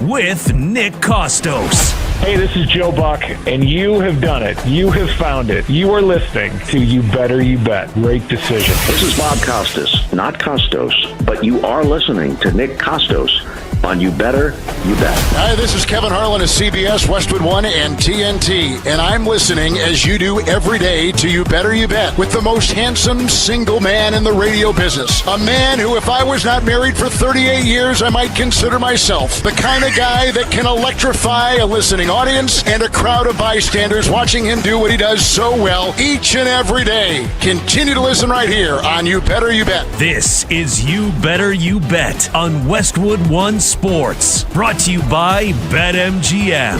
With Nick Kostos. Hey, this is Joe Buck, and you have done it. You have found it. You are listening to You Better You Bet. Great decision. This is Bob Costas, not Kostos, but you are listening to Nick Kostos on You Better You Bet. Hi, this is Kevin Harlan of CBS, Westwood One, and TNT, and I'm listening as you do every day to You Better You Bet with the most handsome single man in the radio business. A man who, if I was not married for 38 years, I might consider myself the kind of guy that can electrify a listening audience and a crowd of bystanders watching him do what he does so well each and every day. Continue to listen right here on You Better You Bet. This is You Better You Bet on Westwood One Sports, brought to you by BetMGM.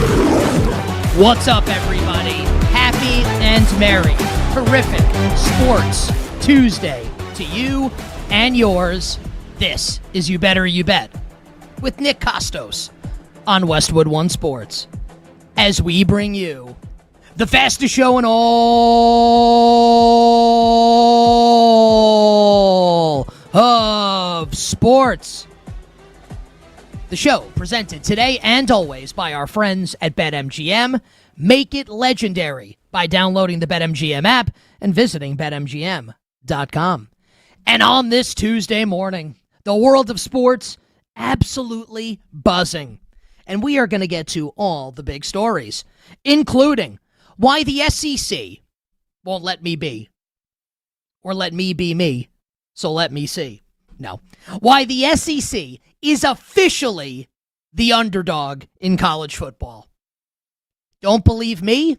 What's up, everybody? Happy and merry, terrific Sports Tuesday to you and yours. This is You Better You Bet with Nick Kostos on Westwood One Sports, as we bring you the fastest show in all of sports. The show presented today and always by our friends at BetMGM. Make it legendary by downloading the BetMGM app and visiting BetMGM.com. And on this Tuesday morning, the world of sports absolutely buzzing. And we are going to get to all the big stories, including why the SEC won't let me be, or let me be me, so let me see. No. Why the SEC is officially the underdog in college football. Don't believe me?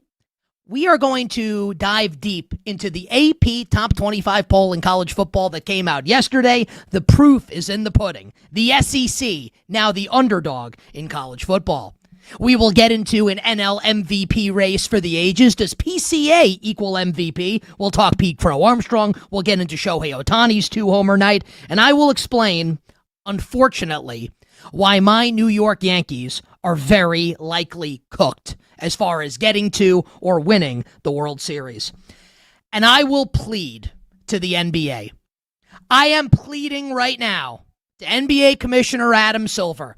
we are going to dive deep into the AP Top 25 poll in college football that came out yesterday. The proof is in the pudding. The SEC, now the underdog in college football. We will get into an NL MVP race for the ages. Does PCA equal MVP? We'll talk Pete Crow Armstrong. We'll get into Shohei Ohtani's 2-homer night. And I will explain, unfortunately, why my New York Yankees are very likely cooked as far as getting to or winning the World Series. And I will plead to the NBA. I am pleading right now to NBA Commissioner Adam Silver.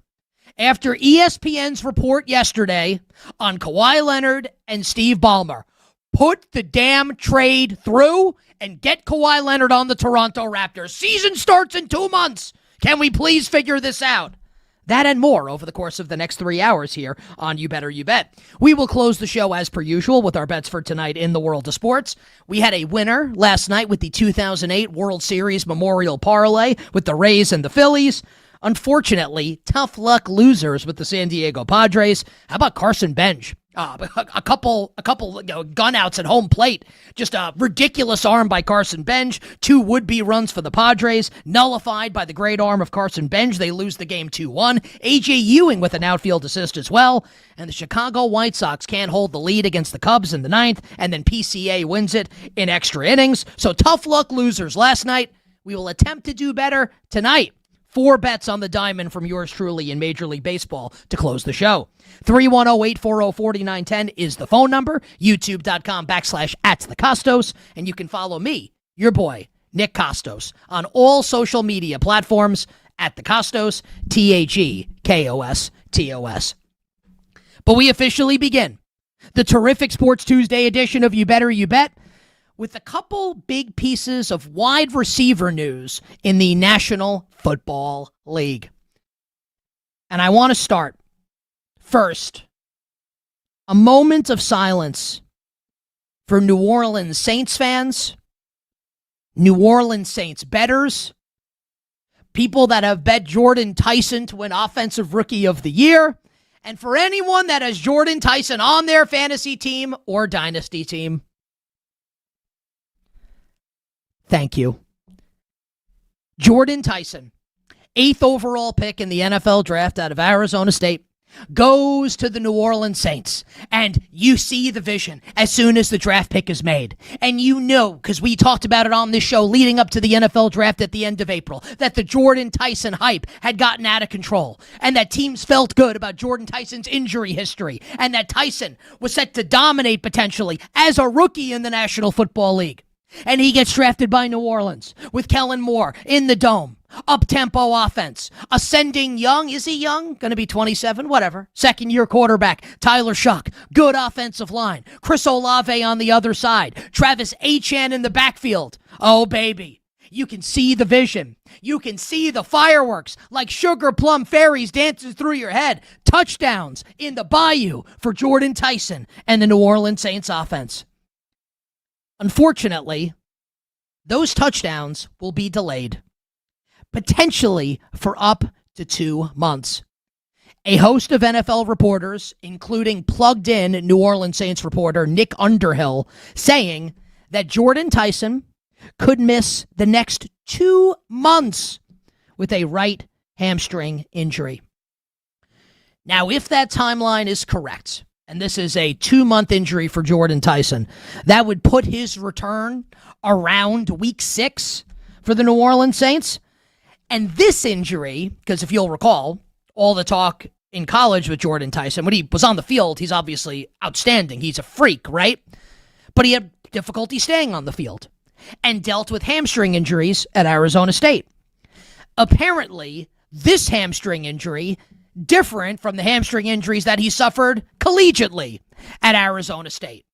After ESPN's report yesterday on Kawhi Leonard and Steve Ballmer, put the damn trade through and get Kawhi Leonard on the Toronto Raptors. Season starts in 2 months. Can we please figure this out? That and more over the course of the next 3 hours here on You Better You Bet. We will close the show as per usual with our bets for tonight in the world of sports. We had a winner last night with the 2008 World Series Memorial Parlay with the Rays and the Phillies. Unfortunately, tough luck losers with the San Diego Padres. How about Carson Bench? A couple gun outs at home plate. Just a ridiculous arm by Carson Bench. 2 would-be runs for the Padres, nullified by the great arm of Carson Bench. They lose the game 2-1. A.J. Ewing with an outfield assist as well. And the Chicago White Sox can't hold the lead against the Cubs in the 9th, and then PCA wins it in extra innings. So tough luck losers last night. We will attempt to do better tonight. 4 bets on the diamond from yours truly in Major League Baseball to close the show. 310-840-4910 is the phone number. YouTube.com/@thekostos. And you can follow me, your boy, Nick Kostos, on all social media platforms at the Kostos, THEKOSTOS. But we officially begin the terrific Sports Tuesday edition of You Better You Bet with a couple big pieces of wide receiver news in the National Football League. And I want to start first, a moment of silence for New Orleans Saints fans, New Orleans Saints bettors, people that have bet Jordan Tyson to win Offensive Rookie of the Year, and for anyone that has Jordan Tyson on their fantasy team or dynasty team. Thank you. Jordan Tyson, 8th overall pick in the NFL draft out of Arizona State, goes to the New Orleans Saints. And you see the vision as soon as the draft pick is made. And you know, because we talked about it on this show leading up to the NFL draft at the end of April, that the Jordan Tyson hype had gotten out of control. And that teams felt good about Jordan Tyson's injury history. And that Tyson was set to dominate potentially as a rookie in the National Football League. And he gets drafted by New Orleans with Kellen Moore in the dome. Up-tempo offense. Ascending young. Is he young? Going to be 27? Whatever. Second-year quarterback. Tyler Shuck. Good offensive line. Chris Olave on the other side. Travis Achan in the backfield. Oh, baby. You can see the vision. You can see the fireworks like sugar plum fairies dancing through your head. Touchdowns in the bayou for Jordan Tyson and the New Orleans Saints offense. Unfortunately, those touchdowns will be delayed, potentially for up to 2 months. A host of NFL reporters, including plugged-in New Orleans Saints reporter Nick Underhill, saying that Jordan Tyson could miss the next 2 months with a right hamstring injury. Now, if that timeline is correct, and this is a 2-month injury for Jordan Tyson, that would put his return around week 6 for the New Orleans Saints. And this injury, because if you'll recall, all the talk in college with Jordan Tyson, when he was on the field, he's obviously outstanding. He's a freak, right? But he had difficulty staying on the field and dealt with hamstring injuries at Arizona State. Apparently, this hamstring injury different from the hamstring injuries that he suffered collegiately at Arizona State.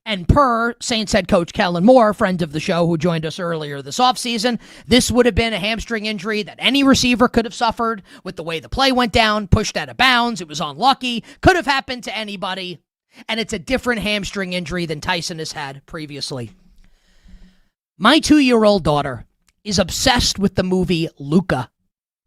And per Saints head coach Kellen Moore, friend of the show who joined us earlier this offseason, this would have been a hamstring injury that any receiver could have suffered with the way the play went down, pushed out of bounds. It was unlucky, could have happened to anybody. And it's a different hamstring injury than Tyson has had previously. My 2-year-old daughter is obsessed with the movie Luca.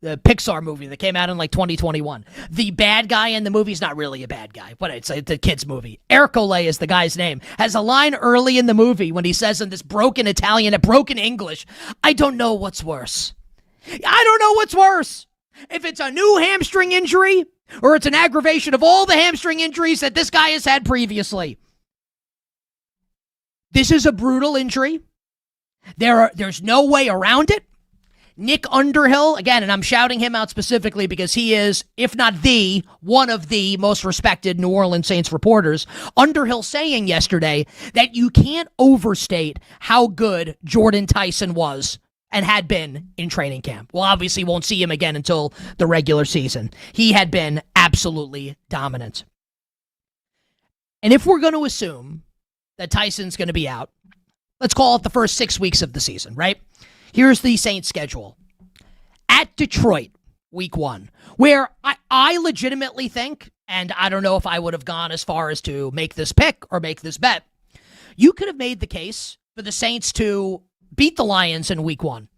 The Pixar movie that came out in like 2021. The bad guy in the movie is not really a bad guy, but it's a kid's movie. Ercole is the guy's name. Has a line early in the movie when he says in this broken Italian, broken English, I don't know what's worse. I don't know what's worse. If it's a new hamstring injury or it's an aggravation of all the hamstring injuries that this guy has had previously. This is a brutal injury. There's no way around it. Nick Underhill, again, and I'm shouting him out specifically because he is, if not one of the most respected New Orleans Saints reporters. Underhill saying yesterday that you can't overstate how good Jordan Tyson was and had been in training camp. Well, obviously won't see him again until the regular season. He had been absolutely dominant. And if we're going to assume that Tyson's going to be out, let's call it the first 6 weeks of the season, right? Here's the Saints schedule. At Detroit, week 1, where I legitimately think, and I don't know if I would have gone as far as to make this pick or make this bet, you could have made the case for the Saints to beat the Lions in week 1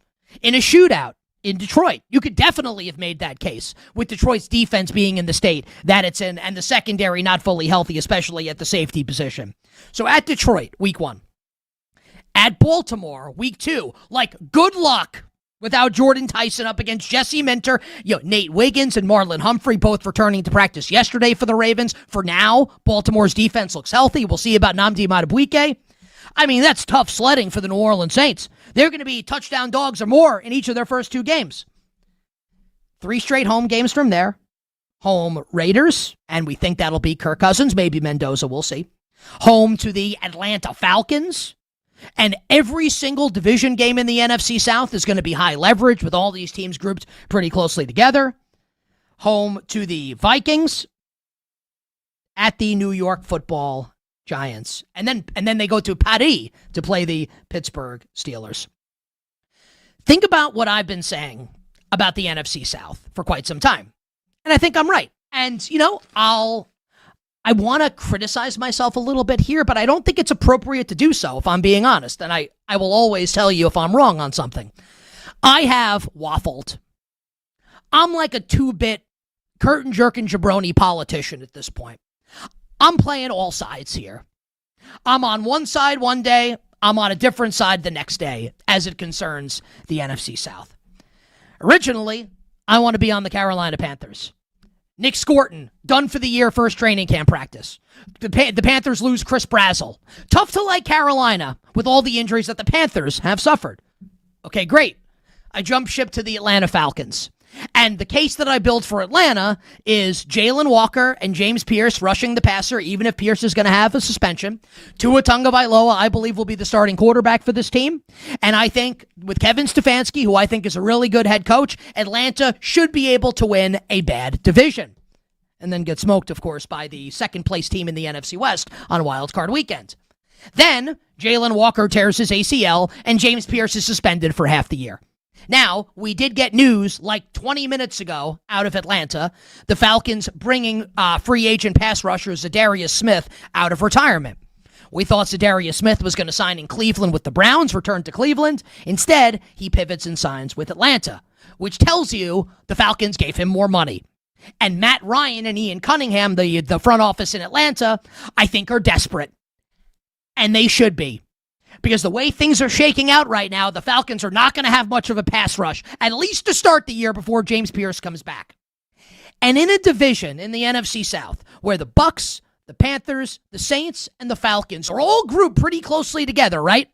in a shootout in Detroit. You could definitely have made that case with Detroit's defense being in the state that it's in and the secondary not fully healthy, especially at the safety position. So at Detroit, week 1. At Baltimore, week 2, good luck without Jordan Tyson up against Jesse Minter. Nate Wiggins and Marlon Humphrey both returning to practice yesterday for the Ravens. For now, Baltimore's defense looks healthy. We'll see about Nnamdi Madubuike. I mean, that's tough sledding for the New Orleans Saints. They're going to be touchdown dogs or more in each of their first 2 games. 3 straight home games from there. Home Raiders, and we think that'll be Kirk Cousins, maybe Mendoza, we'll see. Home to the Atlanta Falcons. And every single division game in the NFC South is going to be high leverage with all these teams grouped pretty closely together. Home to the Vikings. At the New York Football Giants. And then they go to Paris to play the Pittsburgh Steelers. Think about what I've been saying about the NFC South for quite some time. And I think I'm right. And, I want to criticize myself a little bit here, but I don't think it's appropriate to do so, if I'm being honest. And I will always tell you if I'm wrong on something. I have waffled. I'm like a 2-bit curtain-jerking jabroni politician at this point. I'm playing all sides here. I'm on one side one day. I'm on a different side the next day as it concerns the NFC South. Originally, I want to be on the Carolina Panthers. Nick Scorton, done for the year, first training camp practice. The Panthers lose Chris Brazzell. Tough to like Carolina with all the injuries that the Panthers have suffered. Okay, great. I jump ship to the Atlanta Falcons. And the case that I build for Atlanta is Jalen Walker and James Pierce rushing the passer, even if Pierce is going to have a suspension. Tua Tagovailoa, I believe, will be the starting quarterback for this team. And I think with Kevin Stefanski, who I think is a really good head coach, Atlanta should be able to win a bad division. And then get smoked, of course, by the second-place team in the NFC West on Wild Card Weekend. Then Jalen Walker tears his ACL, and James Pierce is suspended for half the year. Now, we did get news like 20 minutes ago out of Atlanta, the Falcons bringing free agent pass rusher Zadarius Smith out of retirement. We thought Zadarius Smith was going to sign in Cleveland with the Browns, return to Cleveland. Instead, he pivots and signs with Atlanta, which tells you the Falcons gave him more money. And Matt Ryan and Ian Cunningham, the front office in Atlanta, I think are desperate. And they should be. Because the way things are shaking out right now, the Falcons are not going to have much of a pass rush, at least to start the year before James Pierce comes back. And in a division in the NFC South, where the Bucs, the Panthers, the Saints, and the Falcons are all grouped pretty closely together, right?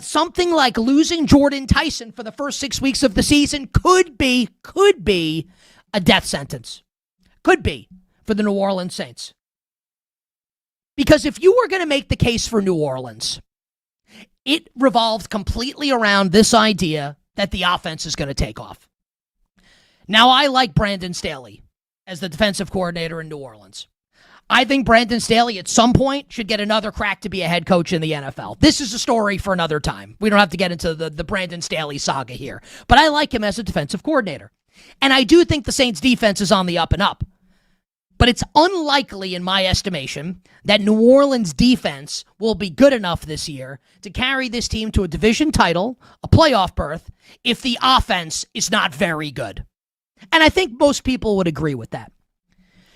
Something like losing Jordan Tyson for the first 6 weeks of the season could be a death sentence. Could be for the New Orleans Saints. Because if you were going to make the case for New Orleans, it revolved completely around this idea that the offense is going to take off. Now, I like Brandon Staley as the defensive coordinator in New Orleans. I think Brandon Staley at some point should get another crack to be a head coach in the NFL. This is a story for another time. We don't have to get into the Brandon Staley saga here. But I like him as a defensive coordinator. And I do think the Saints defense is on the up and up. But it's unlikely, in my estimation, that New Orleans defense will be good enough this year to carry this team to a division title, a playoff berth, if the offense is not very good. And I think most people would agree with that.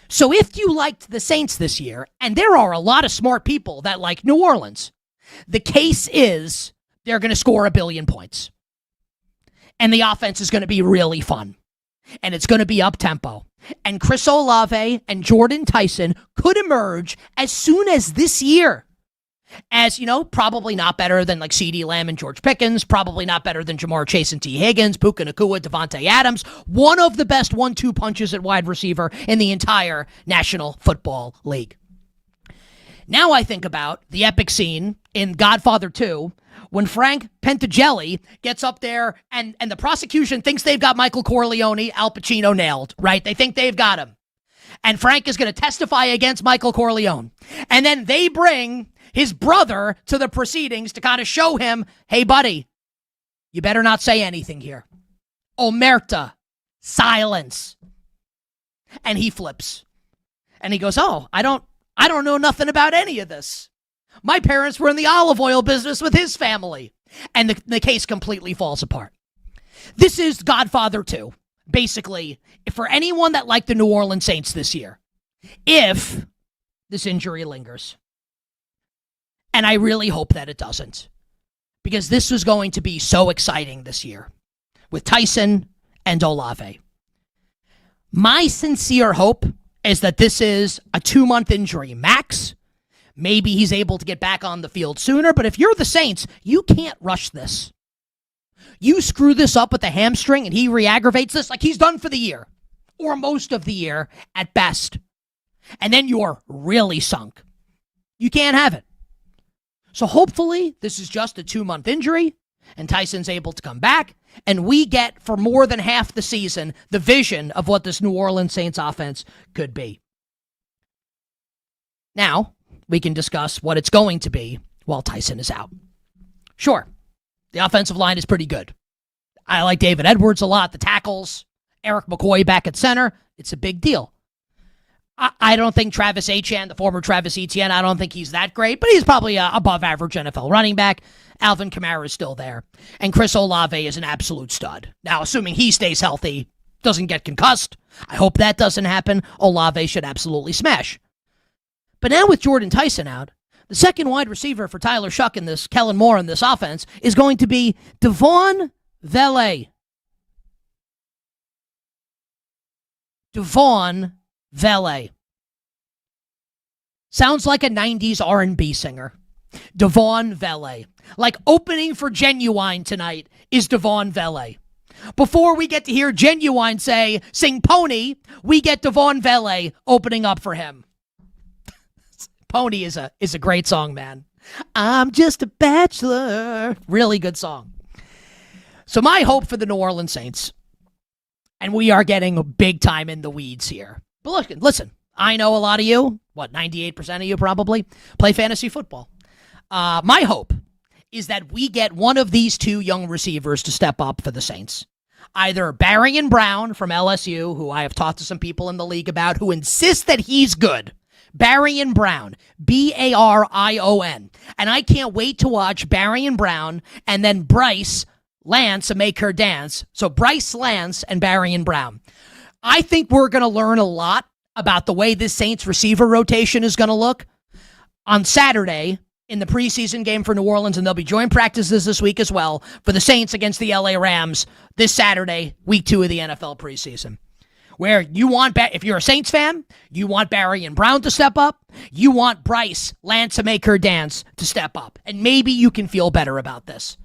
So if you liked the Saints this year, and there are a lot of smart people that like New Orleans, the case is they're going to score 1 billion points. And the offense is going to be really fun. And it's going to be up-tempo. And Chris Olave and Jordan Tyson could emerge as soon as this year as, probably not better than like CeeDee Lamb and George Pickens, probably not better than Jamar Chase and T. Higgins, Puka Nacua, Devontae Adams, one of the best 1-2 punches at wide receiver in the entire National Football League. Now I think about the epic scene in Godfather 2 when Frank Pentagelli gets up there and the prosecution thinks they've got Michael Corleone, Al Pacino nailed, right? They think they've got him. And Frank is going to testify against Michael Corleone. And then they bring his brother to the proceedings to kind of show him, hey, buddy, you better not say anything here. Omerta, silence. And he flips. And he goes, oh, I don't know nothing about any of this. My parents were in the olive oil business with his family. And the case completely falls apart. This is Godfather 2. Basically, for anyone that liked the New Orleans Saints this year, if this injury lingers. And I really hope that it doesn't. Because this was going to be so exciting this year with Tyson and Olave. My sincere hope is that this is a 2-month injury max. Maybe he's able to get back on the field sooner, but if you're the Saints, you can't rush this. You screw this up with a hamstring and he re-aggravates this like he's done for the year, or most of the year at best. And then you're really sunk. You can't have it. So hopefully this is just a 2-month injury and Tyson's able to come back and we get, for more than half the season, the vision of what this New Orleans Saints offense could be. Now, we can discuss what it's going to be while Tyson is out. Sure, the offensive line is pretty good. I like David Edwards a lot. The tackles, Eric McCoy back at center, it's a big deal. I don't think Travis Etienne, the former Travis Etienne, I don't think he's that great, but he's probably a above average NFL running back. Alvin Kamara is still there. And Chris Olave is an absolute stud. Now, assuming he stays healthy, doesn't get concussed, I hope that doesn't happen. Olave should absolutely smash. But now with Jordan Tyson out, the second wide receiver for Tyler Shuck and this Kellen Moore in this offense is going to be Devon Vele. Devon Vele. Sounds like a 90s R&B singer. Devon Vele. Like opening for Genuine tonight is Devon Vele. Before we get to hear Genuine sing Pony, we get Devon Vele opening up for him. Pony is a great song, man. I'm just a bachelor. Really good song. So my hope for the New Orleans Saints, and we are getting big time in the weeds here. But listen, I know a lot of you, 98% of you probably, play fantasy football. My hope is that we get one of these two young receivers to step up for the Saints. Either Barion Brown from LSU, who I have talked to some people in the league about, who insist that he's good. Barion Brown, Barion. And I can't wait to watch Barion Brown and then Bryce Lance make her dance. So Bryce Lance and Barion Brown. I think we're going to learn a lot about the way this Saints receiver rotation is going to look on Saturday in the preseason game for New Orleans, and there'll be joint practices this week as well for the Saints against the LA Rams this Saturday, week 2 of the NFL preseason. Where you want, if you're a Saints fan, you want Barion Brown to step up. You want Bryce Lance to make her dance to step up. And maybe you can feel better about this.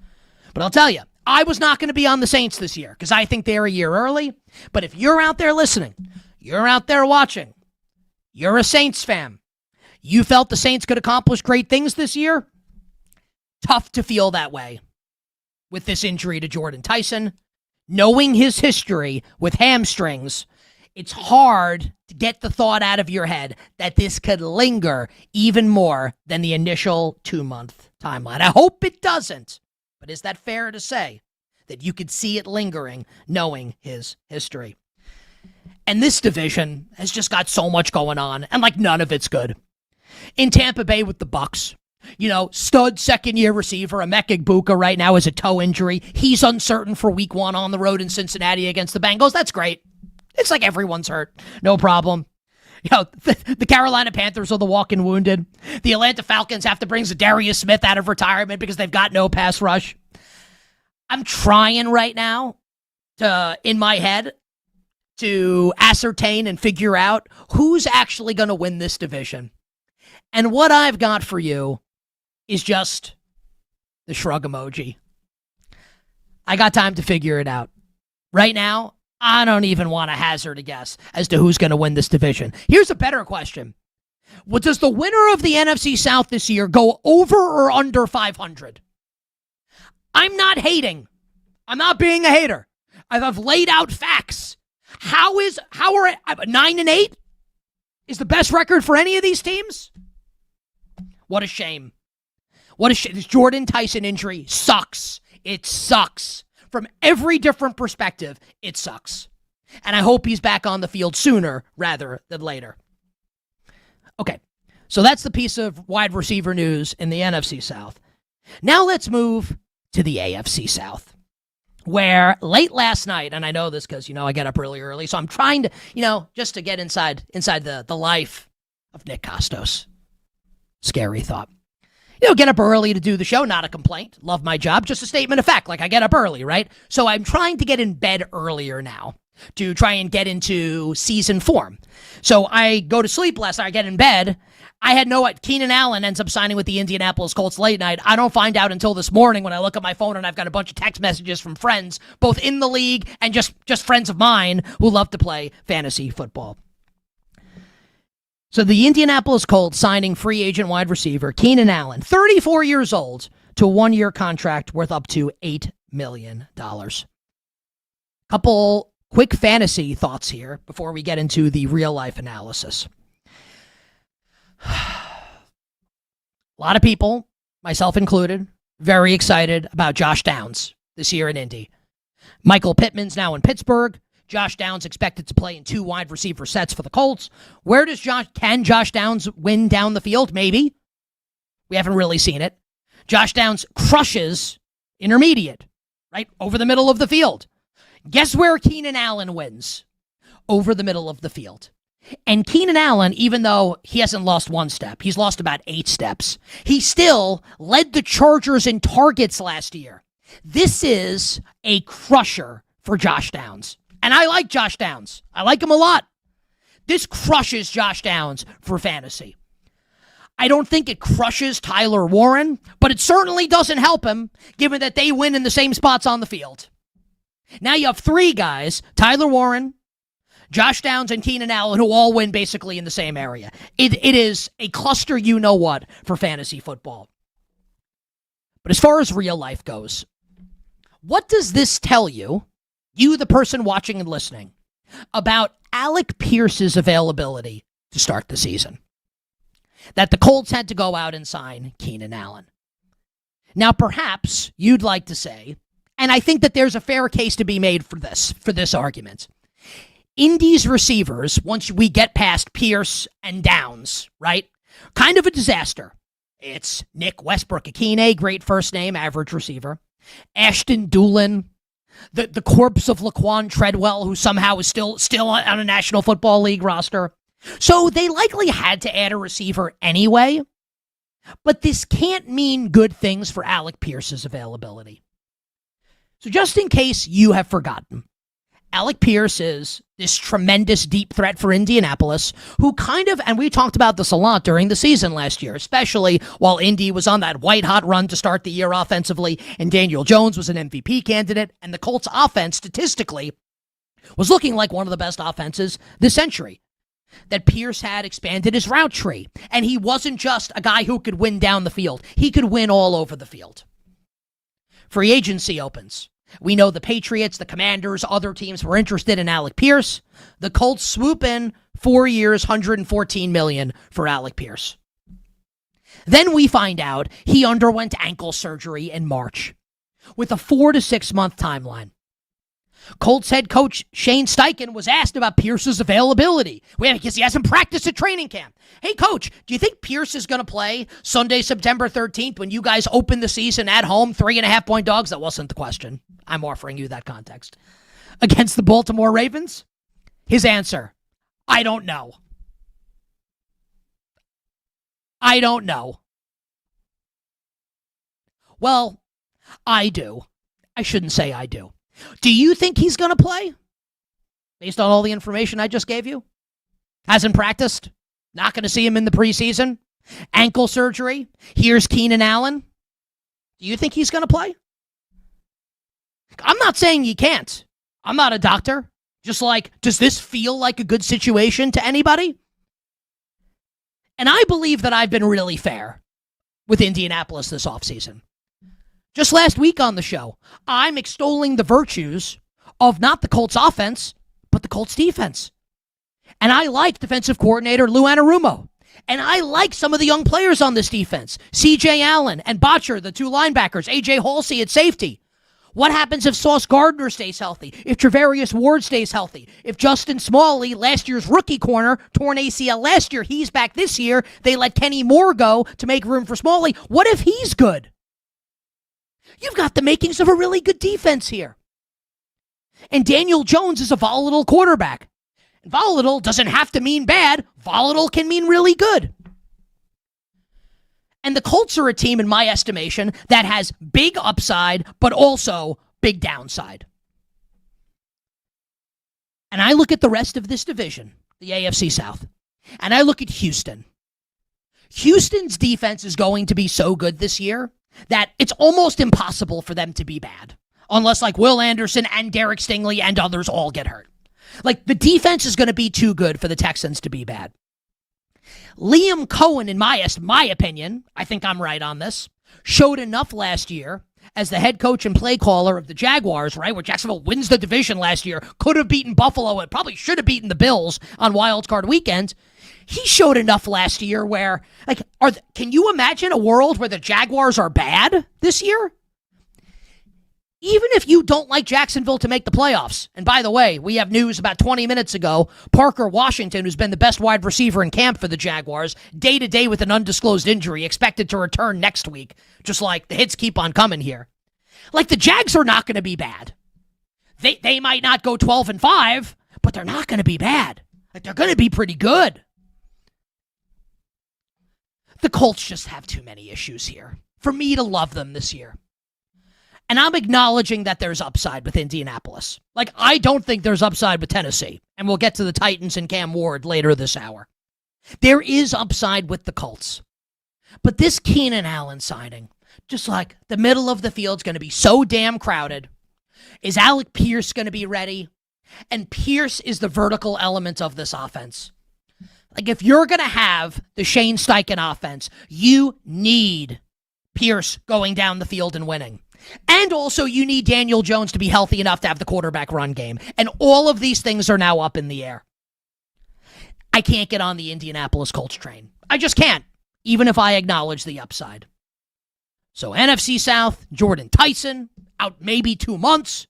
But I'll tell you, I was not going to be on the Saints this year because I think they're a year early. But if you're out there listening, you're out there watching, you're a Saints fan, you felt the Saints could accomplish great things this year, tough to feel that way with this injury to Jordan Tyson. Knowing his history with hamstrings, it's hard to get the thought out of your head that this could linger even more than the initial 2-month timeline. I hope it doesn't, but is that fair to say that you could see it lingering knowing his history? And this division has just got so much going on, and like none of it's good. In Tampa Bay with the Bucks, stud second-year receiver Emeka Egbuka right now has a toe injury. He's uncertain for week 1 on the road in Cincinnati against the Bengals. That's great. It's like everyone's hurt. No problem. The Carolina Panthers are the walking wounded. The Atlanta Falcons have to bring Zadarius Smith out of retirement because they've got no pass rush. I'm trying right now in my head to ascertain and figure out who's actually going to win this division. And what I've got for you is just the shrug emoji. I got time to figure it out. Right now, I don't even want to hazard a guess as to who's going to win this division. Here's a better question. Does the winner of the NFC South this year go over or under 500? I'm not hating. I'm not being a hater. I've laid out facts. How are 9-8? Is the best record for any of these teams? What a shame. What a shame. This Jordan Tyson injury sucks. It sucks. From every different perspective, it sucks. And I hope he's back on the field sooner rather than later. Okay, so that's the piece of wide receiver news in the NFC South. Now let's move to the AFC South, where late last night, and I know this because, I get up really early, so I'm trying to, just to get inside the life of Nick Kostos. Scary thought. Get up early to do the show, not a complaint. Love my job, just a statement of fact. Like, I get up early, right? So I'm trying to get in bed earlier now to try and get into season form. So I go to sleep last night, I get in bed. I had Keenan Allen ends up signing with the Indianapolis Colts late night. I don't find out until this morning when I look at my phone and I've got a bunch of text messages from friends, both in the league and just friends of mine who love to play fantasy football. So the Indianapolis Colts signing free agent wide receiver Keenan Allen, 34 years old, to a 1-year contract worth up to $8 million. Couple quick fantasy thoughts here before we get into the real-life analysis. A lot of people, myself included, very excited about Josh Downs this year in Indy. Michael Pittman's now in Pittsburgh. Josh Downs expected to play in 2 wide receiver sets for the Colts. Can Josh Downs win down the field? Maybe. We haven't really seen it. Josh Downs crushes intermediate, right? Over the middle of the field. Guess where Keenan Allen wins? Over the middle of the field. And Keenan Allen, even though he hasn't lost 1 step, he's lost about 8 steps. He still led the Chargers in targets last year. This is a crusher for Josh Downs. And I like Josh Downs. I like him a lot. This crushes Josh Downs for fantasy. I don't think it crushes Tyler Warren, but it certainly doesn't help him, given that they win in the same spots on the field. Now you have 3 guys, Tyler Warren, Josh Downs, and Keenan Allen, who all win basically in the same area. It is a cluster you-know-what for fantasy football. But as far as real life goes, what does this tell you, the person watching and listening, about Alec Pierce's availability to start the season? That the Colts had to go out and sign Keenan Allen. Now, perhaps you'd like to say, and I think that there's a fair case to be made for this argument, Indy's receivers, once we get past Pierce and Downs, right? Kind of a disaster. It's Nick Westbrook-Akine, great first name, average receiver. Ashton Doolin, the corpse of Laquan Treadwell, who somehow is still on a National Football League roster. So they likely had to add a receiver anyway. But this can't mean good things for Alec Pierce's availability. So just in case you have forgotten, Alec Pierce is this tremendous deep threat for Indianapolis, who and we talked about this a lot during the season last year, especially while Indy was on that white-hot run to start the year offensively, and Daniel Jones was an MVP candidate, and the Colts' offense, statistically, was looking like one of the best offenses this century. That Pierce had expanded his route tree, and he wasn't just a guy who could win down the field. He could win all over the field. Free agency opens. We know the Patriots, the Commanders, other teams were interested in Alec Pierce. The Colts swoop in 4 years, $114 million for Alec Pierce. Then we find out he underwent ankle surgery in March with a 4 to 6 month timeline. Colts head coach Shane Steichen was asked about Pierce's availability. Because he hasn't practiced at training camp. Hey, coach, do you think Pierce is going to play Sunday, September 13th when you guys open the season at home, 3.5-point dogs? That wasn't the question. I'm offering you that context. Against the Baltimore Ravens? His answer, I don't know. I don't know. Well, I do. I shouldn't say I do. Do you think he's going to play? Based on all the information I just gave you? Hasn't practiced? Not going to see him in the preseason? Ankle surgery? Here's Keenan Allen? Do you think he's going to play? I'm not saying he can't. I'm not a doctor. Just like, does this feel like a good situation to anybody? And I believe that I've been really fair with Indianapolis this offseason. Just last week on the show, I'm extolling the virtues of not the Colts offense, but the Colts defense. And I like defensive coordinator Lou Anarumo. And I like some of the young players on this defense. C.J. Allen and Botcher, the two linebackers, A.J. Halsey at safety. What happens if Sauce Gardner stays healthy? If Travarius Ward stays healthy? If Justin Smalley, last year's rookie corner, torn ACL last year, he's back this year, they let Kenny Moore go to make room for Smalley. What if he's good? You've got the makings of a really good defense here. And Daniel Jones is a volatile quarterback. And volatile doesn't have to mean bad. Volatile can mean really good. And the Colts are a team, in my estimation, that has big upside, but also big downside. And I look at the rest of this division, the AFC South, and I look at Houston. Houston's defense is going to be so good this year that it's almost impossible for them to be bad. Unless like Will Anderson and Derek Stingley and others all get hurt. Like the defense is going to be too good for the Texans to be bad. Liam Cohen, in my opinion, I think I'm right on this, showed enough last year as the head coach and play caller of the Jaguars, right, where Jacksonville wins the division last year, could have beaten Buffalo and probably should have beaten the Bills on Wild Card Weekend. He showed enough last year where, like, can you imagine a world where the Jaguars are bad this year? Even if you don't like Jacksonville to make the playoffs, and by the way, we have news about 20 minutes ago, Parker Washington, who's been the best wide receiver in camp for the Jaguars, day-to-day with an undisclosed injury, expected to return next week, just like the hits keep on coming here. Like, the Jags are not going to be bad. They might not go 12-5, but they're not going to be bad. Like, they're going to be pretty good. The Colts just have too many issues here for me to love them this year. And I'm acknowledging that there's upside with Indianapolis. Like, I don't think there's upside with Tennessee. And we'll get to the Titans and Cam Ward later this hour. There is upside with the Colts. But this Keenan Allen signing, just like the middle of the field's going to be so damn crowded. Is Alec Pierce going to be ready? And Pierce is the vertical element of this offense. Like, if you're going to have the Shane Steichen offense, you need Pierce going down the field and winning. And also, you need Daniel Jones to be healthy enough to have the quarterback run game. And all of these things are now up in the air. I can't get on the Indianapolis Colts train. I just can't, even if I acknowledge the upside. So NFC South, Jordan Tyson, out maybe 2 months.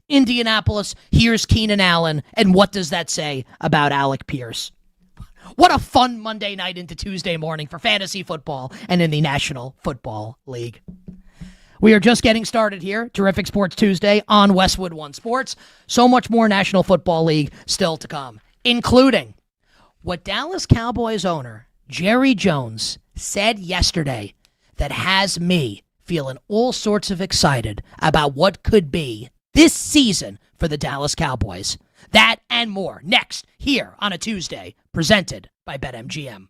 Indianapolis, here's Keenan Allen. And what does that say about Alec Pierce? What a fun Monday night into Tuesday morning for fantasy football and in the National Football League. We are just getting started here. Terrific Sports Tuesday on Westwood One Sports. So much more National Football League still to come, including what Dallas Cowboys owner Jerry Jones said yesterday that has me feeling all sorts of excited about what could be this season for the Dallas Cowboys. That and more next here on a Tuesday, presented by BetMGM.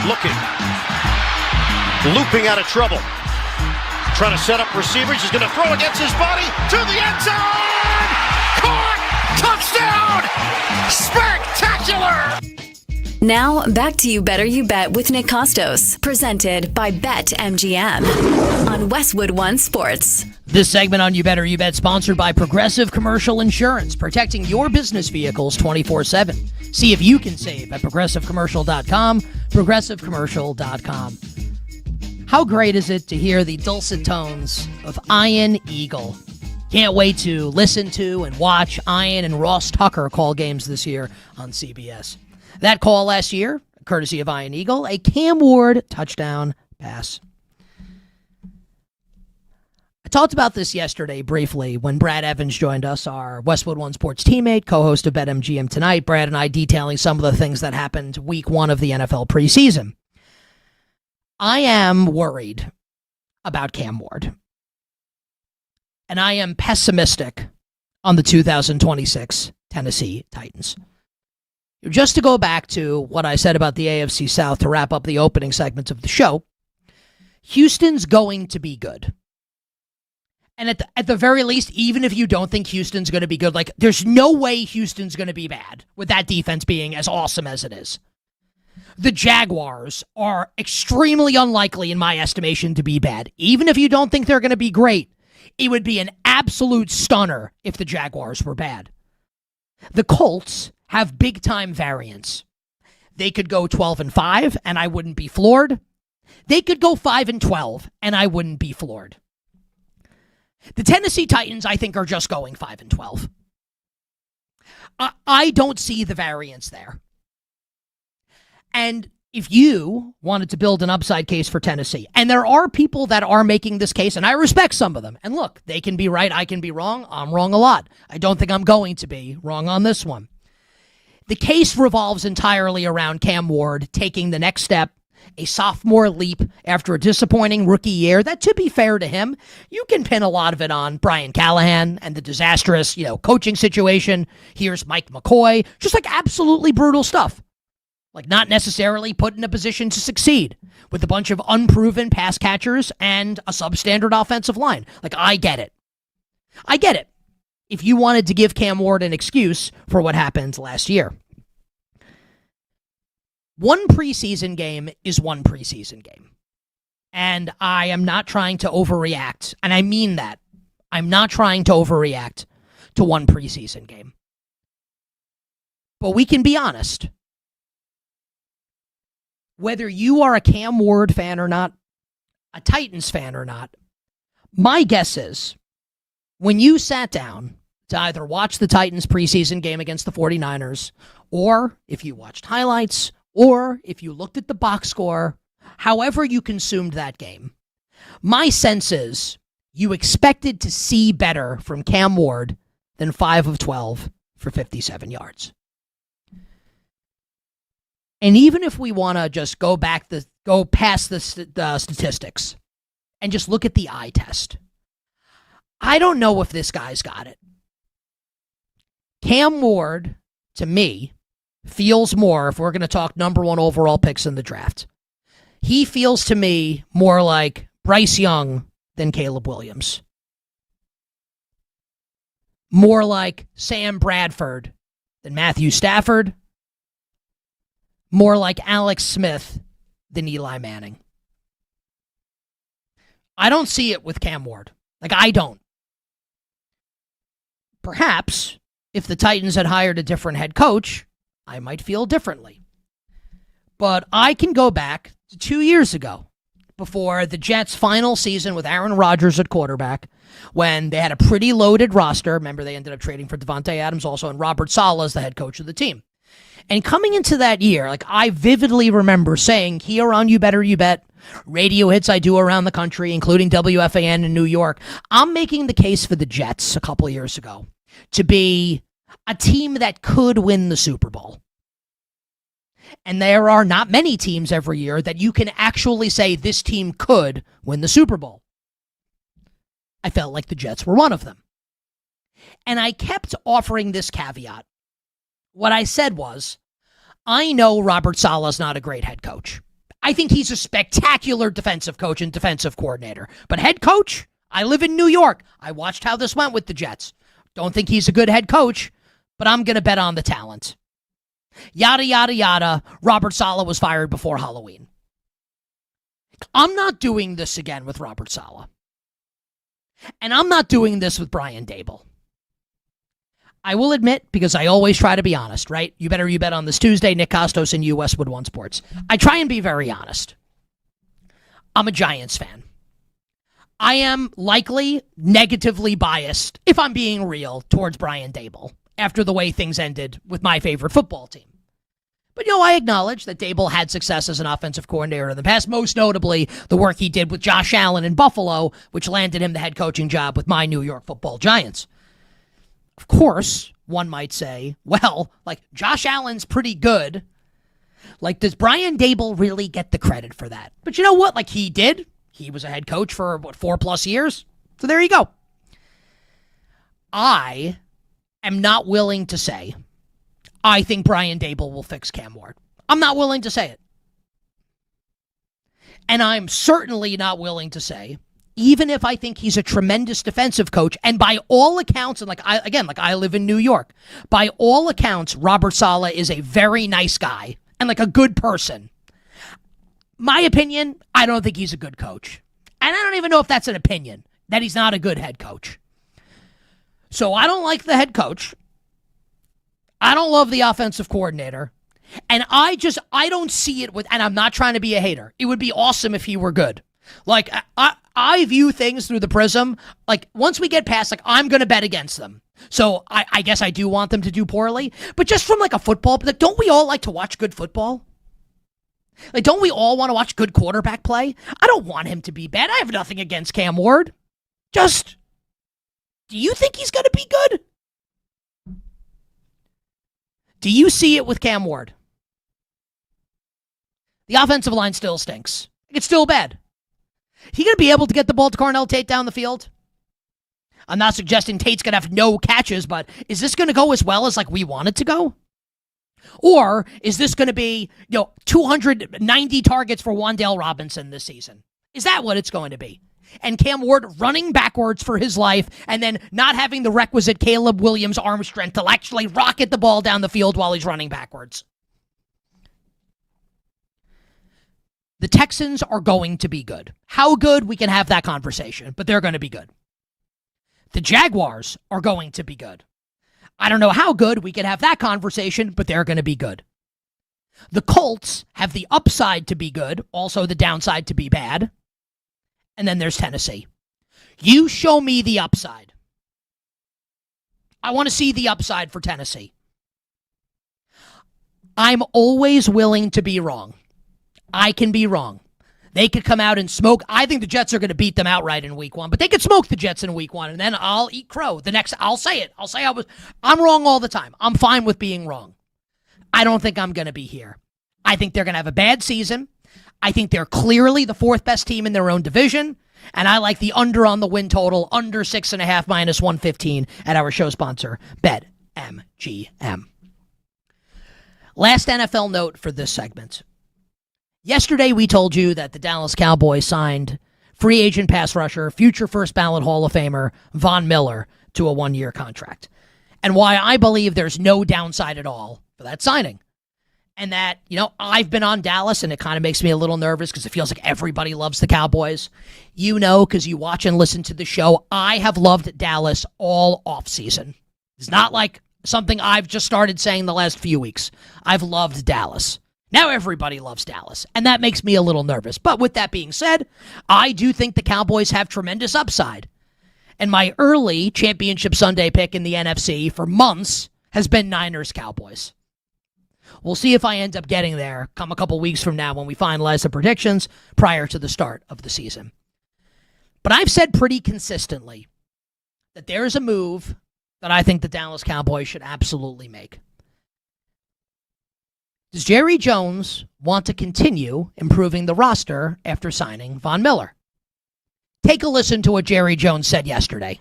looking, looping out of trouble. Trying to set up receivers. He's going to throw against his body to the end zone. Caught. Touchdown. Spectacular. Now, back to You Better You Bet with Nick Kostos, presented by BetMGM on Westwood One Sports. This segment on You Better You Bet sponsored by Progressive Commercial Insurance, protecting your business vehicles 24/7. See if you can save at progressivecommercial.com, progressivecommercial.com. How great is it to hear the dulcet tones of Ian Eagle? Can't wait to listen to and watch Ian and Ross Tucker call games this year on CBS. That call last year, courtesy of Ian Eagle, a Cam Ward touchdown pass. I talked about this yesterday briefly when Brad Evans joined us, our Westwood One Sports teammate, co-host of BetMGM Tonight. Brad and I detailing some of the things that happened week 1 of the NFL preseason. I am worried about Cam Ward. And I am pessimistic on the 2026 Tennessee Titans. Just to go back to what I said about the AFC South to wrap up the opening segments of the show, Houston's going to be good. And at the very least, even if you don't think Houston's going to be good, like there's no way Houston's going to be bad with that defense being as awesome as it is. The Jaguars are extremely unlikely, in my estimation, to be bad. Even if you don't think they're going to be great, it would be an absolute stunner if the Jaguars were bad. The Colts have big-time variance. They could go 12-5, and I wouldn't be floored. They could go 5-12, and I wouldn't be floored. The Tennessee Titans, I think, are just going 5-12. I don't see the variance there. And if you wanted to build an upside case for Tennessee, and there are people that are making this case, and I respect some of them, and look, they can be right, I can be wrong, I'm wrong a lot. I don't think I'm going to be wrong on this one. The case revolves entirely around Cam Ward taking the next step, a sophomore leap after a disappointing rookie year that, to be fair to him, you can pin a lot of it on Brian Callahan and the disastrous, coaching situation. Here's Mike McCoy, just like absolutely brutal stuff. Like not necessarily put in a position to succeed with a bunch of unproven pass catchers and a substandard offensive line. Like, I get it. I get it. If you wanted to give Cam Ward an excuse for what happened last year. One preseason game is one preseason game. And I am not trying to overreact. And I mean that. I'm not trying to overreact to one preseason game. But we can be honest. Whether you are a Cam Ward fan or not, a Titans fan or not, my guess is when you sat down to either watch the Titans preseason game against the 49ers, or if you watched highlights, or if you looked at the box score, however you consumed that game, my sense is you expected to see better from Cam Ward than 5 of 12 for 57 yards. And even if we want to just go past the statistics and just look at the eye test, I don't know if this guy's got it. Cam Ward, to me, feels more, if we're going to talk number 1 overall picks in the draft, he feels to me more like Bryce Young than Caleb Williams. More like Sam Bradford than Matthew Stafford. More like Alex Smith than Eli Manning. I don't see it with Cam Ward. Like, I don't. Perhaps, if the Titans had hired a different head coach, I might feel differently. But I can go back to 2 years ago, before the Jets' final season with Aaron Rodgers at quarterback, when they had a pretty loaded roster. Remember, they ended up trading for Devontae Adams also, and Robert Saleh as the head coach of the team. And coming into that year, like, I vividly remember saying here on You Better You Bet, radio hits I do around the country, including WFAN in New York, I'm making the case for the Jets a couple of years ago to be a team that could win the Super Bowl. And there are not many teams every year that you can actually say this team could win the Super Bowl. I felt like the Jets were one of them. And I kept offering this caveat. What I said was, I know Robert Saleh's not a great head coach. I think he's a spectacular defensive coach and defensive coordinator. But head coach, I live in New York. I watched how this went with the Jets. Don't think he's a good head coach, but I'm going to bet on the talent. Yada, yada, yada. Robert Saleh was fired before Halloween. I'm not doing this again with Robert Saleh. And I'm not doing this with Brian Daboll. I will admit, because I always try to be honest, right? You bet on this Tuesday, Nick Kostos and Westwood One Sports. I try and be very honest. I'm a Giants fan. I am likely negatively biased, if I'm being real, towards Brian Daboll after the way things ended with my favorite football team. But, I acknowledge that Daboll had success as an offensive coordinator in the past, most notably the work he did with Josh Allen in Buffalo, which landed him the head coaching job with my New York Football Giants. Of course, one might say, well, Josh Allen's pretty good. Does Brian Daboll really get the credit for that? But you know what? He did. He was a head coach for, 4+ years? So there you go. I am not willing to say I think Brian Daboll will fix Cam Ward. I'm not willing to say it. And I'm certainly not willing to say, even if I think he's a tremendous defensive coach, and by all accounts, and I live in New York, by all accounts, Robert Saleh is a very nice guy and a good person. My opinion, I don't think he's a good coach. And I don't even know if that's an opinion, that he's not a good head coach. So I don't like the head coach. I don't love the offensive coordinator. And I don't see it with, and I'm not trying to be a hater. It would be awesome if he were good. I view things through the prism. Once we get past, I'm going to bet against them. So I guess I do want them to do poorly. But just from a football, don't we all like to watch good football? Don't we all want to watch good quarterback play? I don't want him to be bad. I have nothing against Cam Ward. Just, do you think he's going to be good? Do you see it with Cam Ward? The offensive line still stinks. It's still bad. He going to be able to get the ball to Cornell Tate down the field? I'm not suggesting Tate's going to have no catches, but is this going to go as well as we want it to go? Or is this going to be, 290 targets for Wan'Dale Robinson this season? Is that what it's going to be? And Cam Ward running backwards for his life and then not having the requisite Caleb Williams arm strength to actually rocket the ball down the field while he's running backwards. The Texans are going to be good. How good? We can have that conversation, but they're going to be good. The Jaguars are going to be good. I don't know how good. We can have that conversation, but they're going to be good. The Colts have the upside to be good, also the downside to be bad. And then there's Tennessee. You show me the upside. I want to see the upside for Tennessee. I'm always willing to be wrong. I can be wrong. They could come out and smoke. I think the Jets are going to beat them outright in week 1, but they could smoke the Jets in week 1, and then I'll eat crow. I'll say it. I'm wrong all the time. I'm fine with being wrong. I don't think I'm going to be here. I think they're going to have a bad season. I think they're clearly the 4th best team in their own division, and I like the under on the win total, under 6.5 minus 115 at our show sponsor, BetMGM. Last NFL note for this segment. Yesterday, we told you that the Dallas Cowboys signed free agent pass rusher, future first ballot Hall of Famer Von Miller to a 1-year contract. And why I believe there's no downside at all for that signing. And that, I've been on Dallas and it kind of makes me a little nervous because it feels like everybody loves the Cowboys. Because you watch and listen to the show, I have loved Dallas all offseason. It's not like something I've just started saying the last few weeks. I've loved Dallas. Now everybody loves Dallas, and that makes me a little nervous. But with that being said, I do think the Cowboys have tremendous upside. And my early Championship Sunday pick in the NFC for months has been Niners-Cowboys. We'll see if I end up getting there come a couple weeks from now when we finalize the predictions prior to the start of the season. But I've said pretty consistently that there is a move that I think the Dallas Cowboys should absolutely make. Does Jerry Jones want to continue improving the roster after signing Von Miller? Take a listen to what Jerry Jones said yesterday.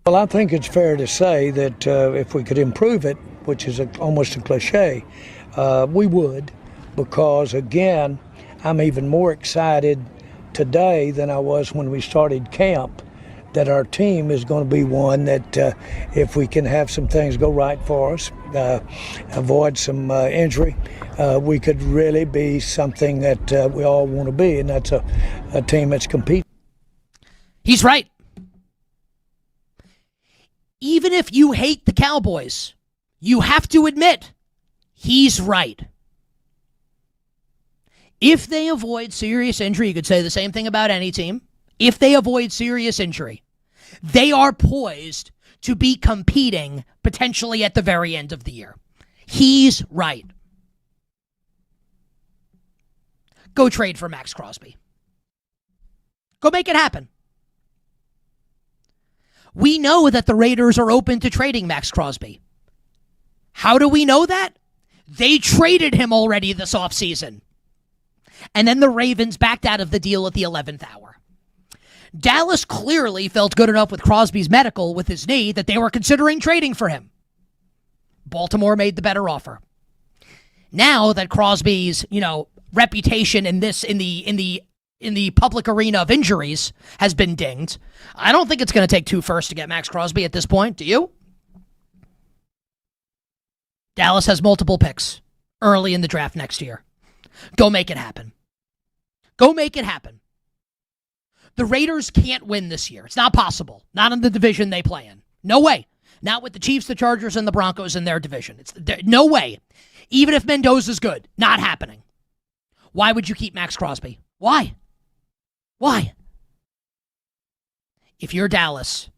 Well, I think it's fair to say that if we could improve it, which is almost a cliche, we would, because, again, I'm even more excited today than I was when we started camp that our team is going to be one that if we can have some things go right for us, avoid some injury, we could really be something that we all want to be, and that's a team that's competing. He's right. Even if you hate the Cowboys, you have to admit he's right. If they avoid serious injury, you could say the same thing about any team. If they avoid serious injury, they are poised to be competing potentially at the very end of the year. He's right. Go trade for Max Crosby. Go make it happen. We know that the Raiders are open to trading Max Crosby. How do we know that? They traded him already this offseason. And then the Ravens backed out of the deal at the 11th hour. Dallas clearly felt good enough with Crosby's medical with his knee that they were considering trading for him. Baltimore made the better offer. Now that Crosby's, reputation in the public arena of injuries has been dinged, I don't think it's going to take 2 firsts to get Max Crosby at this point. Do you? Dallas has multiple picks early in the draft next year. Go make it happen. Go make it happen. The Raiders can't win this year. It's not possible. Not in the division they play in. No way. Not with the Chiefs, the Chargers, and the Broncos in their division. No way. Even if Mendoza's good. Not happening. Why would you keep Max Crosby? Why? If you're Dallas,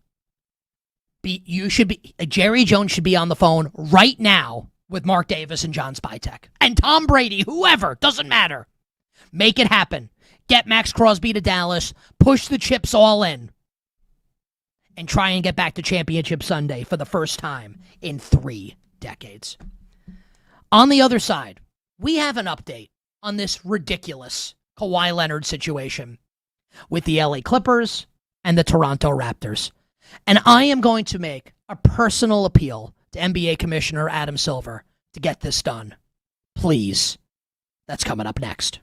Jerry Jones should be on the phone right now with Mark Davis and John Spytek. And Tom Brady, whoever, doesn't matter. Make it happen. Get Max Crosby to Dallas. Push the chips all in. And try and get back to Championship Sunday for the first time in 3 decades. On the other side, we have an update on this ridiculous Kawhi Leonard situation with the LA Clippers and the Toronto Raptors. And I am going to make a personal appeal to NBA Commissioner Adam Silver to get this done. Please. That's coming up next.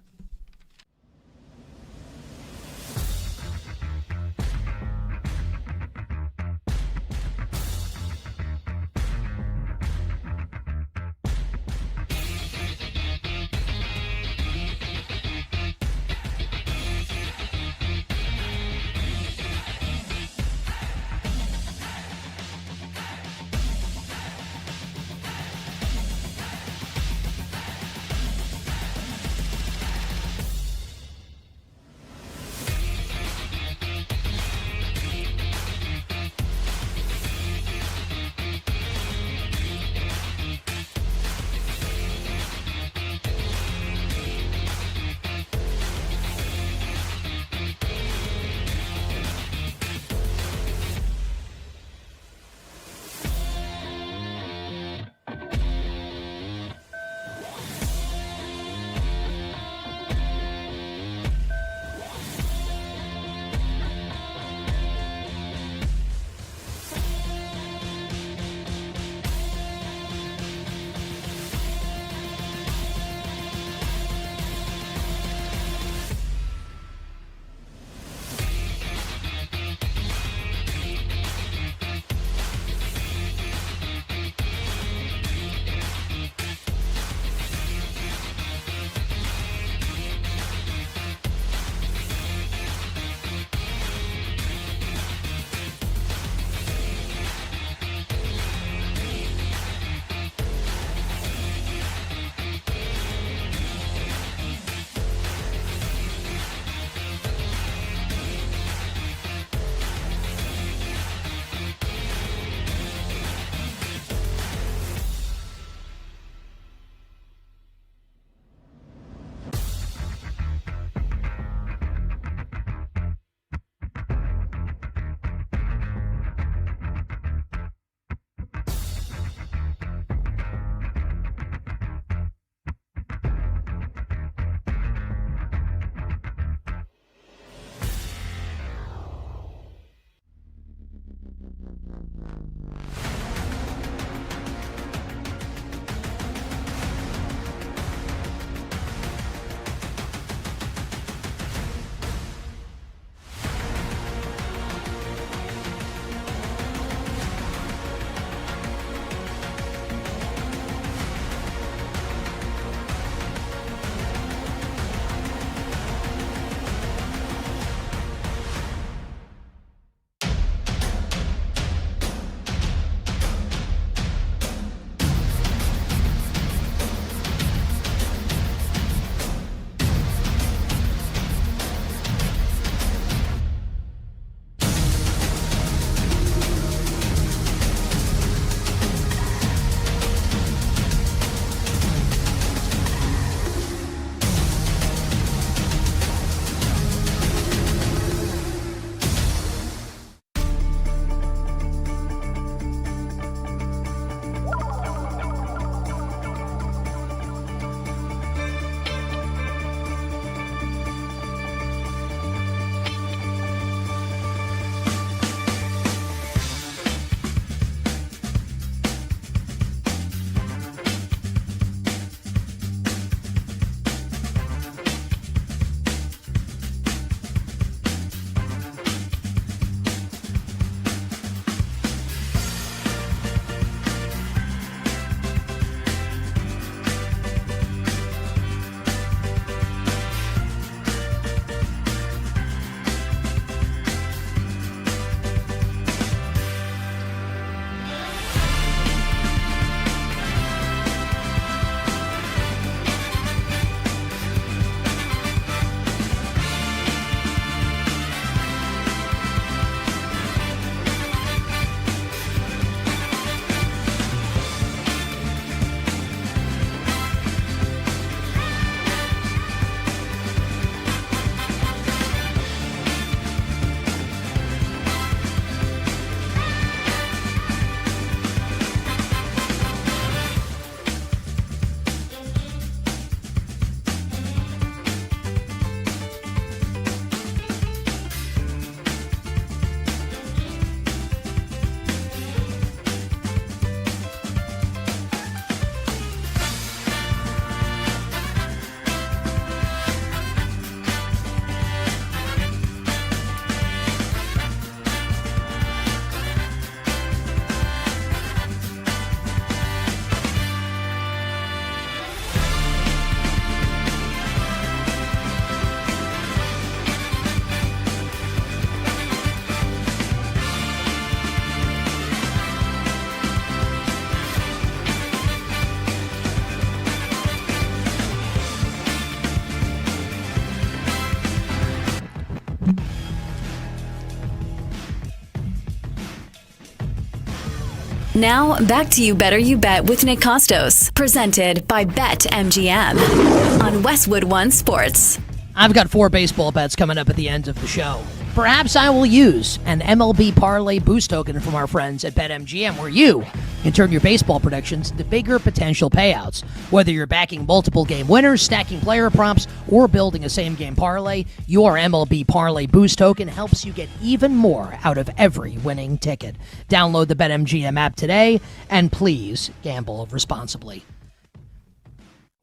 Now, back to You Better You Bet with Nick Kostos, presented by BetMGM on Westwood One Sports. I've got 4 baseball bets coming up at the end of the show. Perhaps I will use an MLB parlay boost token from our friends at BetMGM, where you can turn your baseball predictions into bigger potential payouts. Whether you're backing multiple game winners, stacking player props, or building a same-game parlay, your MLB parlay boost token helps you get even more out of every winning ticket. Download the BetMGM app today, and please gamble responsibly.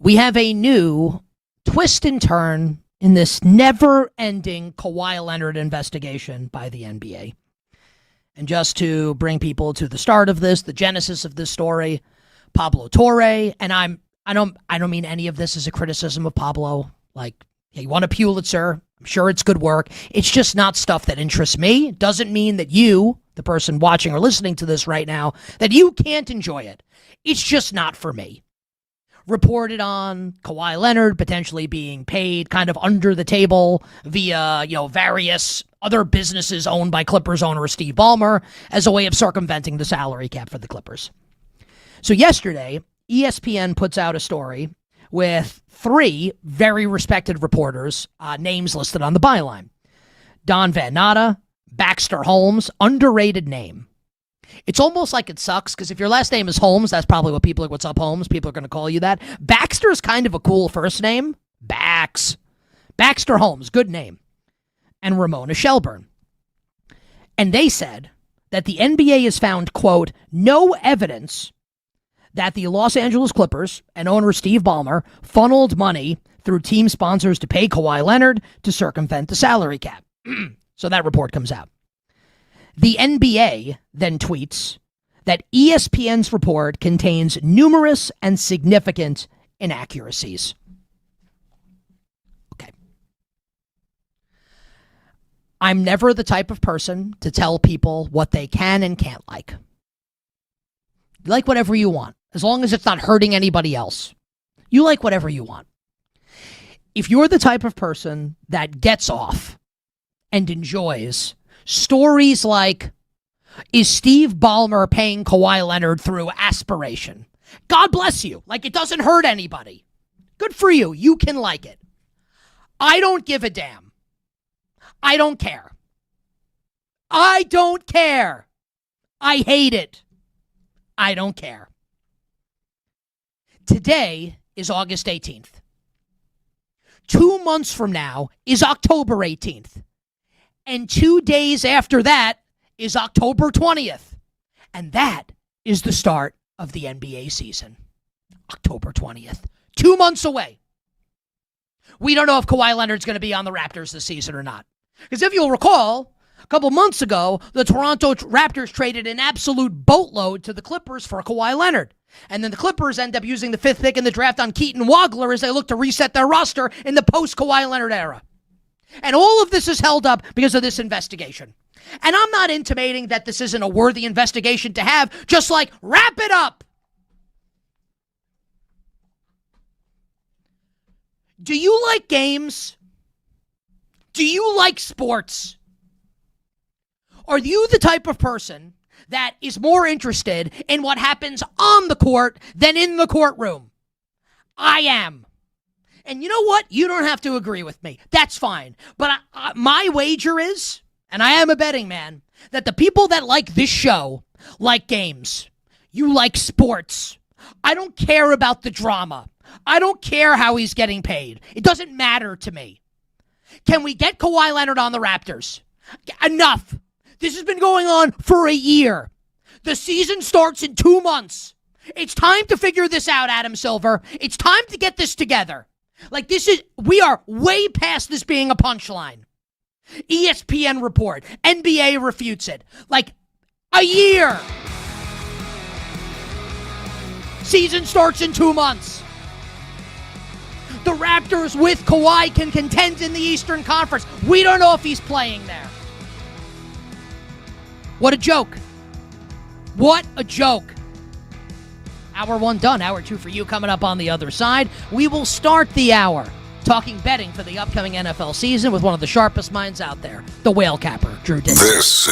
We have a new twist and turn in this never-ending Kawhi Leonard investigation by the NBA. And just to bring people to the start of this, the genesis of this story, Pablo Torre, and I don't mean any of this as a criticism of Pablo. Like, yeah, you want a Pulitzer, I'm sure it's good work. It's just not stuff that interests me. It doesn't mean that you, the person watching or listening to this right now, that you can't enjoy it. It's just not for me. Reported on Kawhi Leonard potentially being paid kind of under the table via, various other businesses owned by Clippers owner Steve Ballmer as a way of circumventing the salary cap for the Clippers. So yesterday, ESPN puts out a story with 3 very respected reporters, names listed on the byline. Don Van Natta, Baxter Holmes, underrated name. It's almost like it sucks, because if your last name is Holmes, that's probably what people are, what's up, Holmes? People are going to call you that. Baxter is kind of a cool first name. Baxter Holmes, good name. And Ramona Shelburne. And they said that the NBA has found, quote, no evidence that the Los Angeles Clippers and owner Steve Ballmer funneled money through team sponsors to pay Kawhi Leonard to circumvent the salary cap. So that report comes out. The NBA then tweets that ESPN's report contains numerous and significant inaccuracies. Okay. I'm never the type of person to tell people what they can and can't like. You like whatever you want, as long as it's not hurting anybody else. You like whatever you want. If you're the type of person that gets off and enjoys stories like, is Steve Ballmer paying Kawhi Leonard through aspiration? God bless you. Like, it doesn't hurt anybody. Good for you. You can like it. I don't give a damn. I don't care. I don't care. I hate it. I don't care. Today is August 18th. 2 months from now is October 18th. And 2 days after that is October 20th. And that is the start of the NBA season. October 20th. 2 months away. We don't know if Kawhi Leonard's going to be on the Raptors this season or not. Because if you'll recall, a couple months ago, the Toronto Raptors traded an absolute boatload to the Clippers for Kawhi Leonard. And then the Clippers end up using the 5th pick in the draft on Keaton Wagler as they look to reset their roster in the post-Kawhi Leonard era. And all of this is held up because of this investigation. And I'm not intimating that this isn't a worthy investigation to have, just like, wrap it up. Do you like games? Do you like sports? Are you the type of person that is more interested in what happens on the court than in the courtroom? I am. And you know what? You don't have to agree with me. That's fine. But my wager is, and I am a betting man, that the people that like this show like games. You like sports. I don't care about the drama. I don't care how he's getting paid. It doesn't matter to me. Can we get Kawhi Leonard on the Raptors? Enough. This has been going on for a year. The season starts in 2 months. It's time to figure this out, Adam Silver. It's time to get this together. Like, we are way past this being a punchline. ESPN report. NBA refutes it. Like, a year. Season starts in 2 months. The Raptors with Kawhi can contend in the Eastern Conference. We don't know if he's playing there. What a joke. What a joke. Hour 1 done. Hour 2 for you coming up on the other side. We will start the hour talking betting for the upcoming NFL season with one of the sharpest minds out there, the whale capper, Drew Dinsick.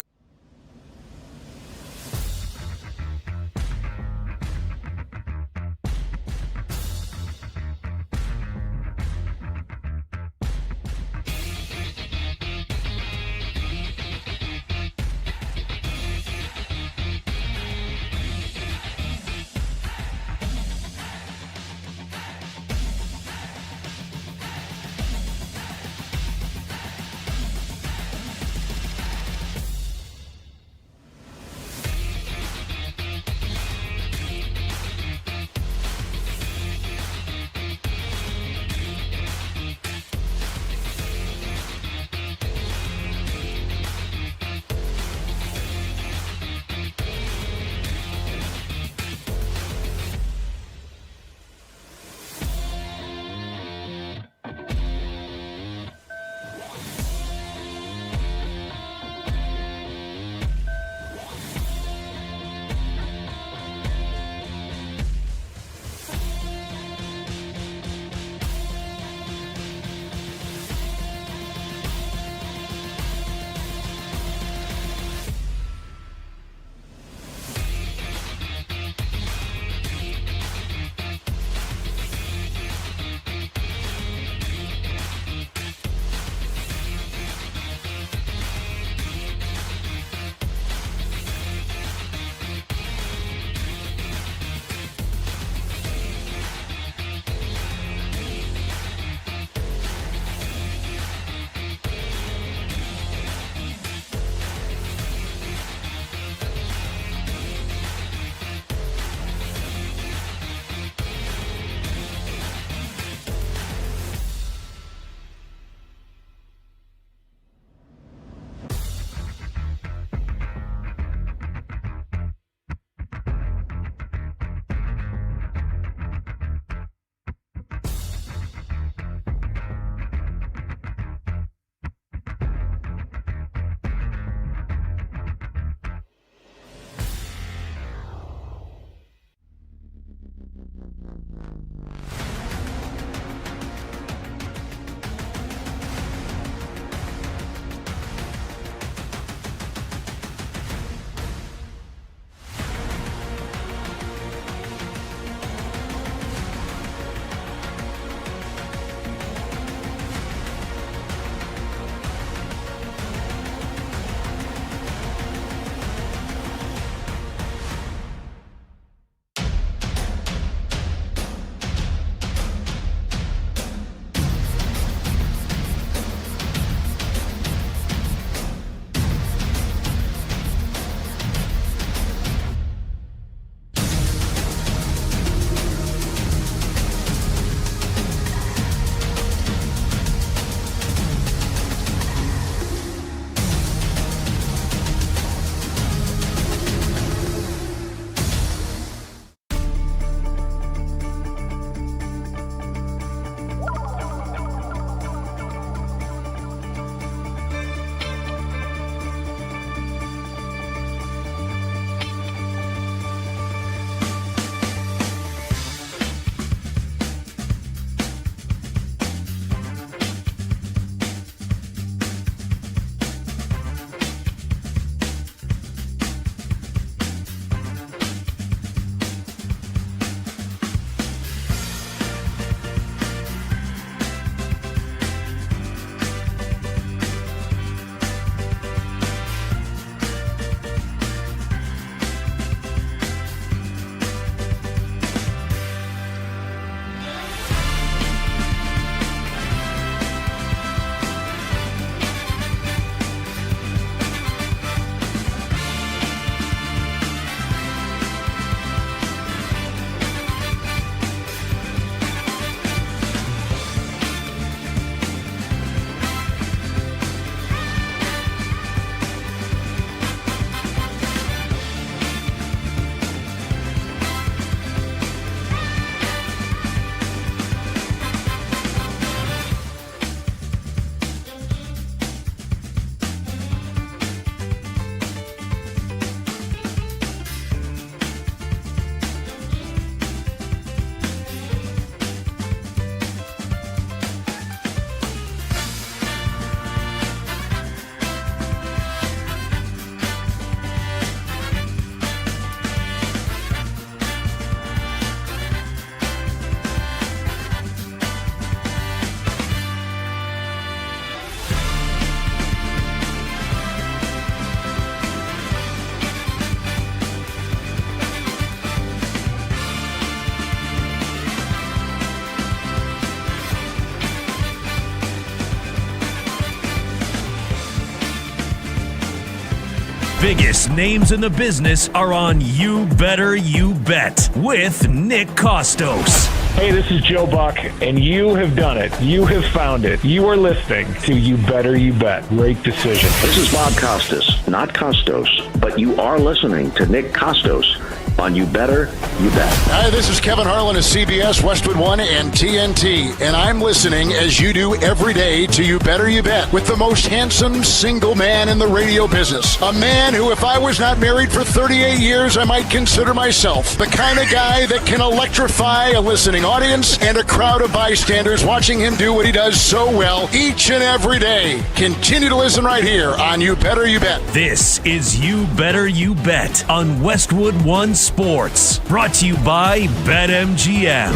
biggest names in the business are on You Better You Bet with Nick Kostos. Hey, this is Joe Buck, and you have done it. You have found it. You are listening to You Better You Bet. Great decision. This is Bob Costas, not Kostos, but you are listening to Nick Kostos on You Better You Bet. Hi, this is Kevin Harlan of CBS, Westwood One, and TNT, and I'm listening as you do every day to You Better You Bet with the most handsome single man in the radio business. A man who, if I was not married for 38 years, I might consider myself the kind of guy that can electrify a listening audience and a crowd of bystanders watching him do what he does so well each and every day. Continue to listen right here on You Better You Bet. This is You Better You Bet on Westwood One Sports. Brought to you by BetMGM.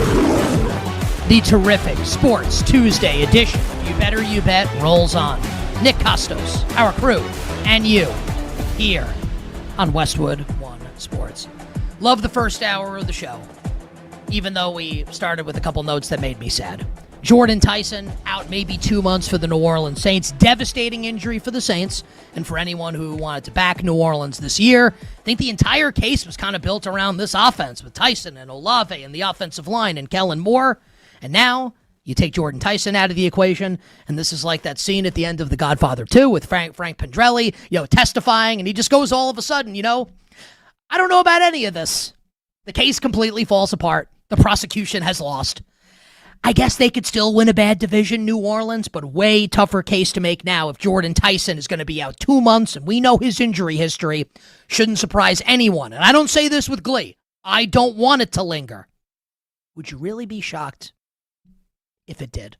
The terrific Sports Tuesday edition of You Better You Bet rolls on. Nick Kostos, our crew, and you here on Westwood One Sports. Love the first hour of the show, even though we started with a couple notes that made me sad. Jordan Tyson out maybe 2 months for the New Orleans Saints. Devastating injury for the Saints. And for anyone who wanted to back New Orleans this year, I think the entire case was kind of built around this offense with Tyson and Olave and the offensive line and Kellen Moore. And now you take Jordan Tyson out of the equation, and this is like that scene at the end of The Godfather 2 with Frank Pendrelli, testifying, and he just goes all of a sudden, I don't know about any of this. The case completely falls apart. The prosecution has lost. I guess they could still win a bad division, New Orleans, but way tougher case to make now if Jordan Tyson is going to be out 2 months, and we know his injury history. Shouldn't surprise anyone. And I don't say this with glee. I don't want it to linger. Would you really be shocked if it did?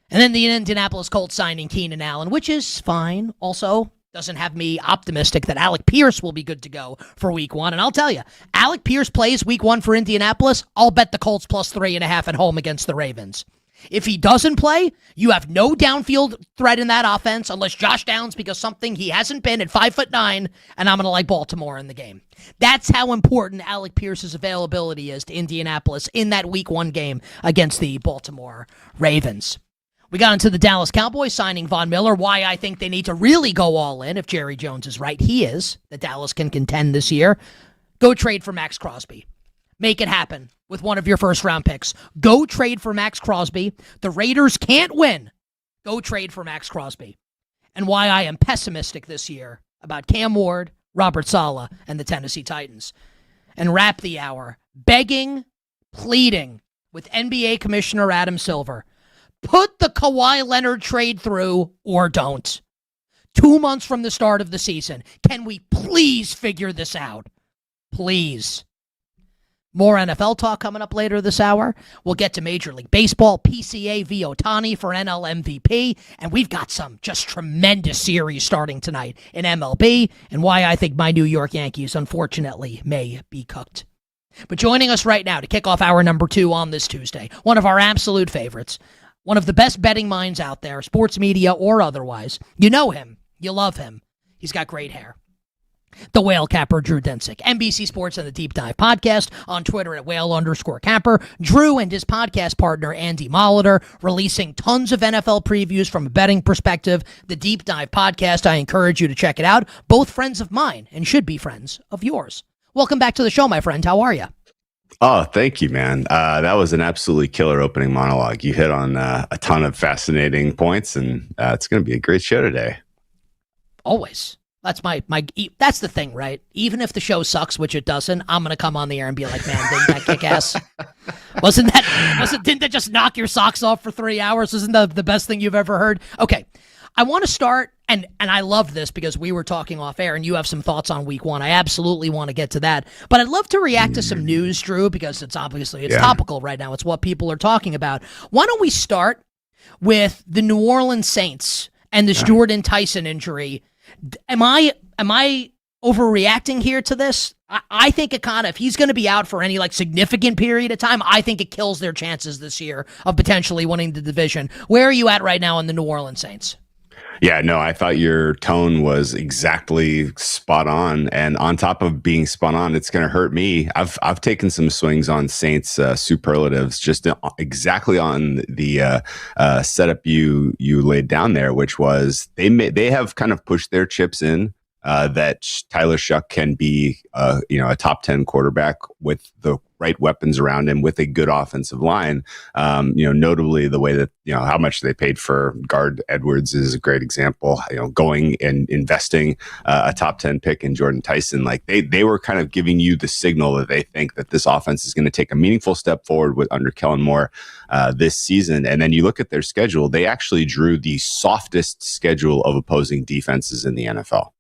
And then the Indianapolis Colts signing Keenan Allen, which is fine. Also, doesn't have me optimistic that Alec Pierce will be good to go for week 1. And I'll tell you, Alec Pierce plays week 1 for Indianapolis, I'll bet the Colts plus 3.5 at home against the Ravens. If he doesn't play, you have no downfield threat in that offense unless Josh Downs because something he hasn't been at 5'9", and I'm going to like Baltimore in the game. That's how important Alec Pierce's availability is to Indianapolis in that week 1 game against the Baltimore Ravens. We got into the Dallas Cowboys signing Von Miller, why I think they need to really go all in. If Jerry Jones is right, he is, that Dallas can contend this year. Go trade for Max Crosby. Make it happen with one of your first-round picks. Go trade for Max Crosby. The Raiders can't win. Go trade for Max Crosby. And why I am pessimistic this year about Cam Ward, Robert Saleh, and the Tennessee Titans. And wrap the hour begging, pleading with NBA Commissioner Adam Silver. Put the Kawhi Leonard trade through or don't. 2 months from the start of the season. Can we please figure this out? Please. More NFL talk coming up later this hour. We'll get to Major League Baseball, PCA v. Ohtani for NL MVP, and we've got some just tremendous series starting tonight in MLB, and why I think my New York Yankees, unfortunately, may be cooked. But joining us right now to kick off hour number 2 on this Tuesday, one of our absolute favorites, one of the best betting minds out there, sports media or otherwise. You know him. You love him. He's got great hair. The Whale Capper, Drew Dinsick. NBC Sports and the Deep Dive Podcast. On Twitter at Whale_Capper. Drew and his podcast partner, Andy Molitor, releasing tons of NFL previews from a betting perspective. The Deep Dive Podcast, I encourage you to check it out. Both friends of mine and should be friends of yours. Welcome back to the show, my friend. How are you? Oh, thank you, man. That was an absolutely killer opening monologue. You hit on a ton of fascinating points, and it's going to be a great show today. Always. That's that's the thing, right? Even if the show sucks, which it doesn't, I'm going to come on the air and be like, man, didn't that kick ass? Didn't that just knock your socks off for 3 hours? Isn't that the best thing you've ever heard? Okay. I want to start, and I love this because we were talking off air and you have some thoughts on week 1. I absolutely want to get to that. But I'd love to react to some news, Drew, because it's topical right now. It's what people are talking about. Why don't we start with the New Orleans Saints and this Jordan Tyson injury? Am I overreacting here to this? I think it if he's going to be out for any significant period of time, I think it kills their chances this year of potentially winning the division. Where are you at right now on the New Orleans Saints? Yeah, no, I thought your tone was exactly spot on. And on top of being spot on, it's going to hurt me. I've taken some swings on Saints superlatives just exactly on the setup you laid down there, which was they have kind of pushed their chips in that Tyler Shuck can be, a top 10 quarterback with the right weapons around him with a good offensive line. Notably the way that, how much they paid for guard Edwards is a great example, going and investing a top 10 pick in Jordan Tyson. Like they were kind of giving you the signal that they think that this offense is going to take a meaningful step forward under Kellen Moore this season. And then you look at their schedule, they actually drew the softest schedule of opposing defenses in the NFL.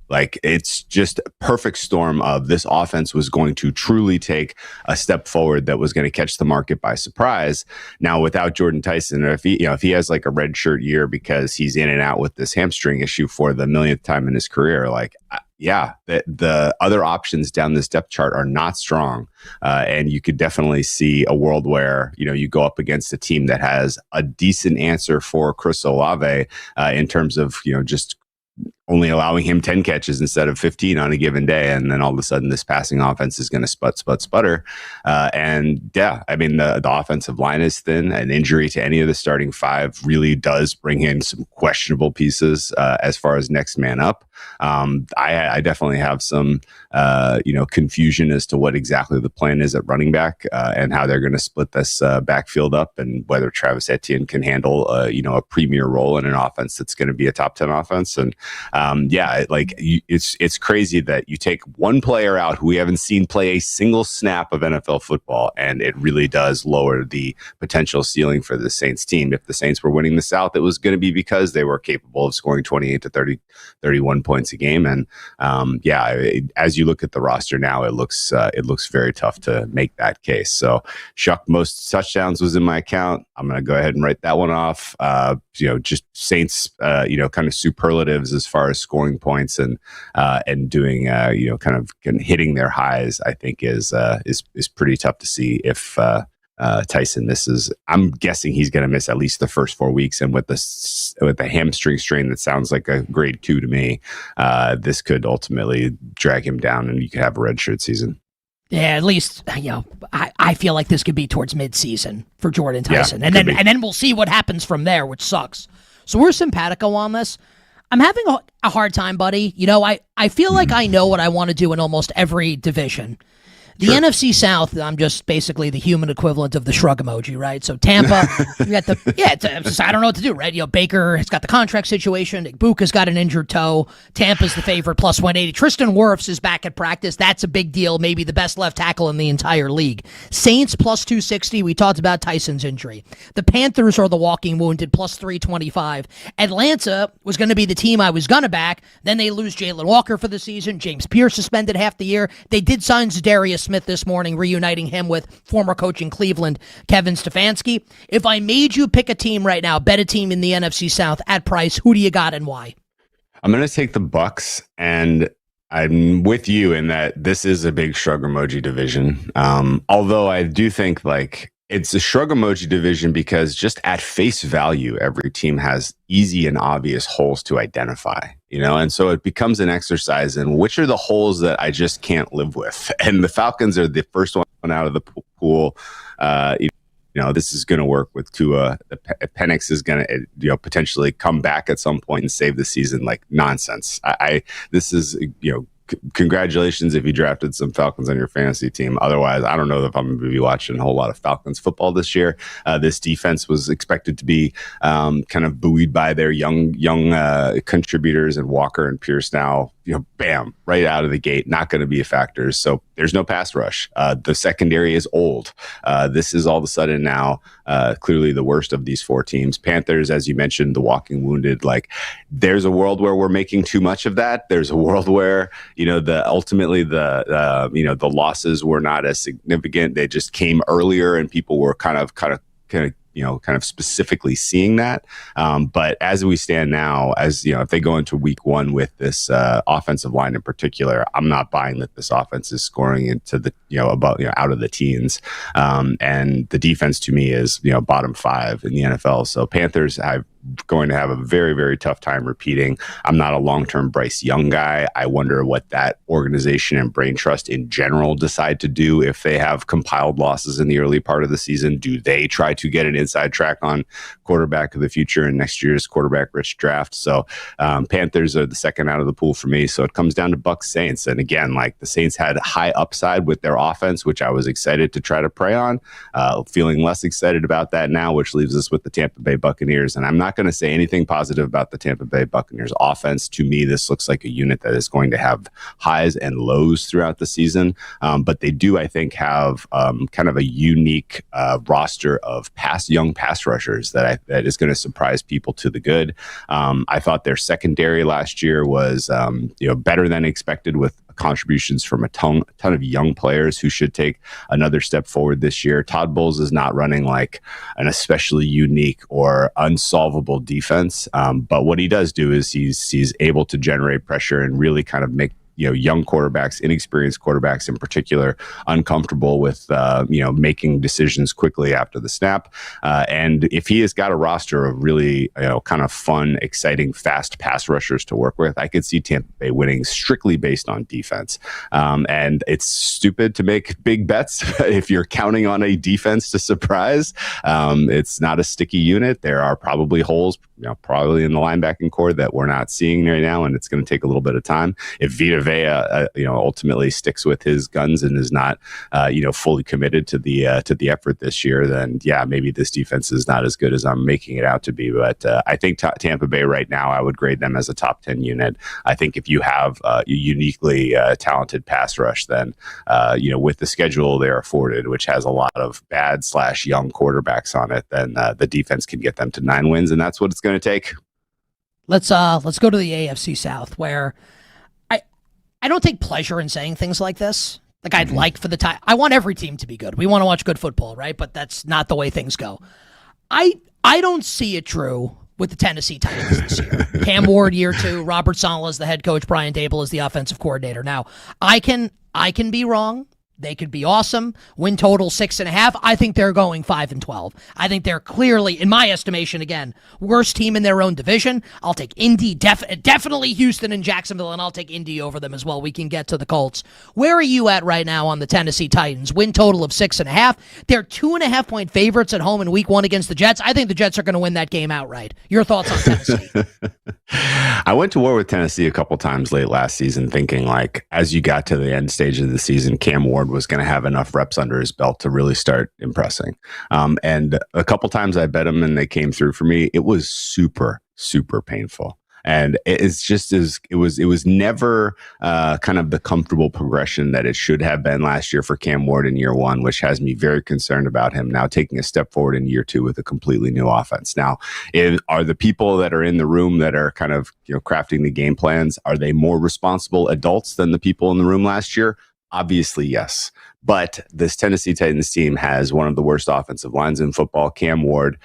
Like, it's just a perfect storm of this offense was going to truly take a step forward that was going to catch the market by surprise. Now, without Jordan Tyson, or if he has like a red shirt year because he's in and out with this hamstring issue for the millionth time in his career, the other options down this depth chart are not strong. And you could definitely see a world where, you go up against a team that has a decent answer for Chris Olave in terms of, just only allowing him 10 catches instead of 15 on a given day. And then all of a sudden this passing offense is going to sputter. The offensive line is thin. An injury to any of the starting five really does bring in some questionable pieces as far as next man up. I definitely have some, confusion as to what exactly the plan is at running back and how they're going to split this backfield up, and whether Travis Etienne can handle, a premier role in an offense that's going to be a top 10 offense. And it's crazy that you take one player out who we haven't seen play a single snap of NFL football, and it really does lower the potential ceiling for the Saints team. If the Saints were winning the South, it was going to be because they were capable of scoring 28 to 31 points a game. And as you look at the roster now, it looks very tough to make that case. So Shuck, most touchdowns was in my account. I'm going to go ahead and write that one off. Just Saints, kind of superlatives as far as scoring points and doing, kind of hitting their highs, I think is pretty tough to see if Tyson misses. I'm guessing he's going to miss at least the first 4 weeks, and with the hamstring strain that sounds like a grade 2 to me, this could ultimately drag him down, and you could have a redshirt season. Yeah, at least I feel like this could be towards mid-season for Jordan Tyson, and then we'll see what happens from there, which sucks. So we're simpatico on this. I'm having a hard time, buddy. I feel like I know what I want to do in almost every division. The NFC South, I'm just basically the human equivalent of the shrug emoji, right? So Tampa, you got I don't know what to do, right? Baker has got the contract situation. Nick Buka's got an injured toe. Tampa's the favorite, plus 180. Tristan Wirfs is back at practice. That's a big deal. Maybe the best left tackle in the entire league. Saints, plus 260. We talked about Tyson's injury. The Panthers are the walking wounded, plus 325. Atlanta was going to be the team I was going to back. Then they lose Jalen Walker for the season. James Pierce suspended half the year. They did sign Zadarius Smith this morning, reuniting him with former coach in Cleveland, Kevin Stefanski. If I made you pick a team right now, bet a team in the NFC South at price, who do you got and why? I'm going to take the Bucks, and I'm with you in that this is a big shrug emoji division. Although I do think it's a shrug emoji division because just at face value, every team has easy and obvious holes to identify, and so it becomes an exercise in which are the holes that I just can't live with. And the Falcons are the first one out of the pool. This is going to work with Tua. Penix is going to, potentially come back at some point and save the season. Like, nonsense. This is, congratulations if you drafted some Falcons on your fantasy team. Otherwise, I don't know if I'm going to be watching a whole lot of Falcons football this year. This defense was expected to be kind of buoyed by their young contributors, and Walker and Pierce now, bam, right out of the gate, not going to be a factor. So there's no pass rush. The secondary is old. This is all of a sudden now clearly the worst of these four teams. Panthers, as you mentioned, the walking wounded. There's a world where we're making too much of that. There's a world where ultimately the losses were not as significant. They just came earlier, and people were kind of specifically seeing that. But as we stand now, if they go into week one with this offensive line in particular, I'm not buying that this offense is scoring into the, out of the teens. And the defense to me is, bottom 5 in the NFL. So Panthers, I going to have a very, very tough time repeating. I'm not a long-term Bryce Young guy. I wonder what that organization and brain trust in general decide to do if they have compiled losses in the early part of the season. Do they try to get an inside track on quarterback of the future in next year's quarterback-rich draft? So Panthers are the second out of the pool for me. So it comes down to Bucs Saints. And again, like the Saints had high upside with their offense, which I was excited to try to prey on. Feeling less excited about that now, which leaves us with the Tampa Bay Buccaneers. And I'm not going to say anything positive about the Tampa Bay Buccaneers offense. To me, this looks like a unit that is going to have highs and lows throughout the season. But they do, I think, have kind of a unique roster of young pass rushers that is going to surprise people to the good. I thought their secondary last year was better than expected, with contributions from a ton of young players who should take another step forward this year. Todd Bowles is not running like an especially unique or unsolvable defense, but what he does do is he's able to generate pressure and really kind of make young quarterbacks, inexperienced quarterbacks in particular, uncomfortable with, making decisions quickly after the snap. And if he has got a roster of really, kind of fun, exciting, fast pass rushers to work with, I could see Tampa Bay winning strictly based on defense. And it's stupid to make big bets if you're counting on a defense to surprise. It's not a sticky unit. There are probably holes, probably in the linebacking core that we're not seeing right now, and it's going to take a little bit of time. If Vita Vea, ultimately sticks with his guns and is not, fully committed to the effort this year, then maybe this defense is not as good as I'm making it out to be. But I think Tampa Bay right now, I would grade them as a top 10 unit. I think if you have a uniquely talented pass rush, then with the schedule they're afforded, which has a lot of bad/young quarterbacks on it, then the defense can get them to 9 wins, and that's what it's going to take. Let's go to the AFC South, where I don't take pleasure in saying things like this. Like, I'd like for I want every team to be good. We want to watch good football, right? But that's not the way things go. I don't see it true with the Tennessee Titans this year. Cam Ward, year 2, Robert Saleh is the head coach, Brian Dable is the offensive coordinator. Now, I can be wrong. They could be awesome. Win total 6.5. I think they're going 5-12. I think they're clearly, in my estimation, again, worst team in their own division. I'll take Indy, definitely Houston and Jacksonville, and I'll take Indy over them as well. We can get to the Colts. Where are you at right now on the Tennessee Titans? Win total of 6.5. They're 2.5-point favorites at home in Week 1 against the Jets. I think the Jets are going to win that game outright. Your thoughts on Tennessee? I went to war with Tennessee a couple times late last season, thinking like, as you got to the end stage of the season, Cam Ward was going to have enough reps under his belt to really start impressing. And a couple times I bet him and they came through for me. It was super, super painful. And it's just it was never kind of the comfortable progression that it should have been last year for Cam Ward in year 1, which has me very concerned about him now taking a step forward in year 2 with a completely new offense. Now, are the people that are in the room that are kind of crafting the game plans, are they more responsible adults than the people in the room last year? Obviously, yes. But this Tennessee Titans team has one of the worst offensive lines in football. Cam Ward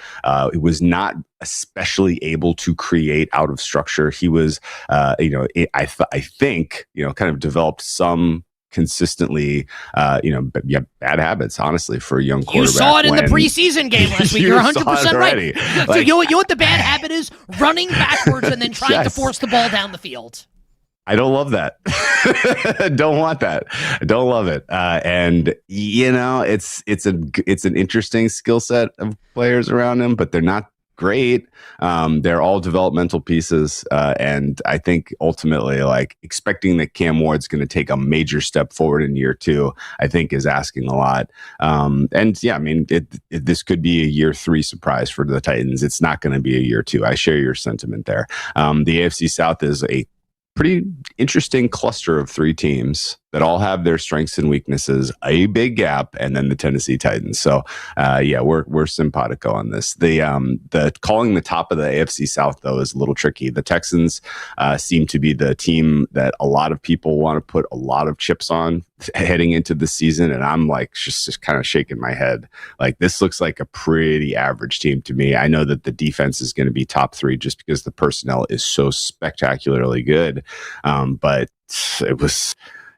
was not especially able to create out of structure. He was, I think, kind of developed some consistently, bad habits, honestly, for a young quarterback. You saw it in the preseason game last week. You're 100% right. So Like, you know what the bad habit is? Running backwards and then trying to force the ball down the field. I don't love that. Don't want that. I don't love it. And it's an interesting skill set of players around him, but they're not great. They're all developmental pieces. And I think ultimately, like, expecting that Cam Ward's going to take a major step forward in year 2, I think is asking a lot. This could be a year 3 surprise for the Titans. It's not going to be a year 2. I share your sentiment there. The AFC South is a pretty interesting cluster of 3 teams that all have their strengths and weaknesses, a big gap, and then the Tennessee Titans. So, we're simpatico on this. The calling the top of the AFC South, though, is a little tricky. The Texans seem to be the team that a lot of people want to put a lot of chips on heading into the season, and I'm like just kind of shaking my head. Like, this looks like a pretty average team to me. I know that the defense is going to be top 3 just because the personnel is so spectacularly good, but it was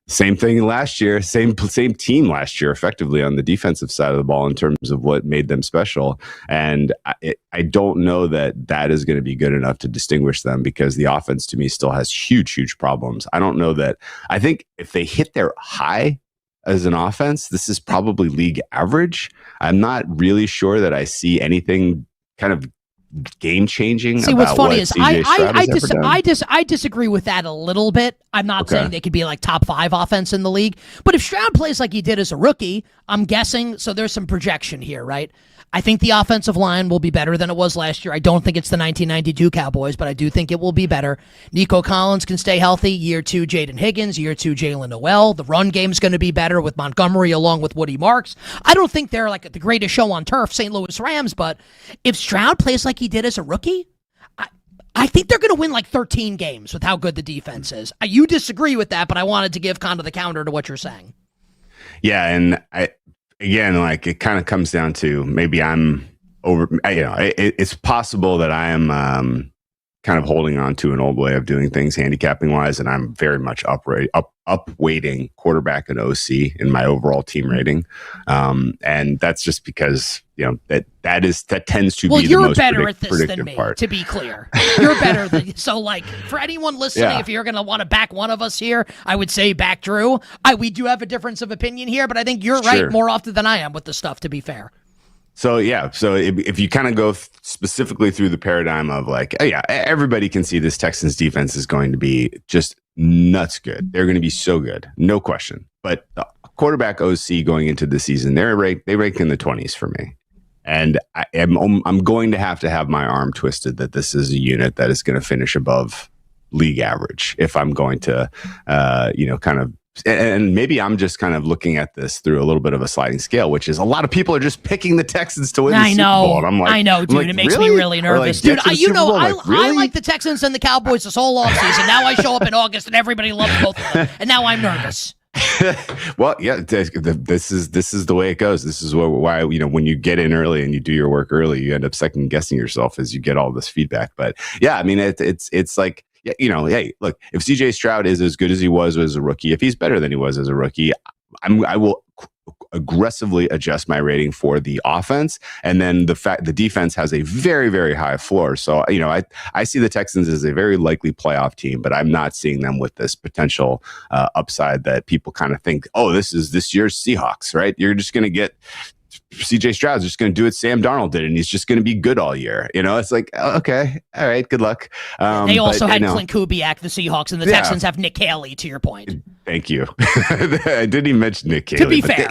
Same thing last year, same team last year, effectively on the defensive side of the ball in terms of what made them special. And I don't know that is going to be good enough to distinguish them, because the offense to me still has huge problems. I don't know that. I think if they hit their high as an offense, this is probably league average. I'm not really sure that I see anything kind of game changing. See, what's funny is I disagree with that a little bit. I'm not saying they could be like top 5 offense in the league, but if Stroud plays like he did as a rookie, I'm guessing. So there's some projection here, right? I think the offensive line will be better than it was last year. I don't think it's the 1992 Cowboys, but I do think it will be better. Nico Collins can stay healthy. Year 2, Jaden Higgins. Year 2, Jalen Noel. The run game's going to be better with Montgomery along with Woody Marks. I don't think they're like the greatest show on turf, St. Louis Rams, but if Stroud plays like he did as a rookie, I think they're going to win like 13 games with how good the defense is. You disagree with that, but I wanted to give kind of the counter to what you're saying. Yeah, and again, like it kind of comes down to maybe I'm over. It's possible that I am kind of holding on to an old way of doing things handicapping wise, and I'm very much up weighting quarterback and OC in my overall team rating, and that's just because that tends to be the most better at this predictive than me. part. To be clear, you're better than so. Like for anyone listening, if you're going to want to back one of us here, I would say back Drew. We do have a difference of opinion here, but I think you're right more often than I am with the stuff. To be fair. So if you kind of go specifically through the paradigm of like, everybody can see this Texans defense is going to be just nuts good. They're going to be so good, no question. But the quarterback OC going into the season, they rank in the 20s for me. And I'm going to have my arm twisted that this is a unit that is going to finish above league average if I'm going to, kind of. And maybe I'm just kind of looking at this through a little bit of a sliding scale, which is a lot of people are just picking the Texans to win the Super Bowl. And I'm like, I know, dude. It makes me really nervous. Dude, I like the Texans and the Cowboys this whole offseason. Now I show up in August and everybody loves both of them. And now I'm nervous. Well, yeah, this is the way it goes. This is why when you get in early and you do your work early, you end up second guessing yourself as you get all this feedback. But yeah, I mean, it's like, hey, look, if CJ Stroud is as good as he was as a rookie, if he's better than he was as a rookie, I will aggressively adjust my rating for the offense. And then the defense has a very, very high floor. So, I see the Texans as a very likely playoff team, but I'm not seeing them with this potential upside that people kind of think, oh, this is this year's Seahawks, right? You're just going to get CJ Stroud's just going to do what Sam Darnold did, and he's just going to be good all year. It's like, okay, all right, good luck. They also had Clint Kubiak, the Seahawks, and the Texans have Nick Haley, to your point. Thank you. I didn't even mention Nick Haley. To be fair.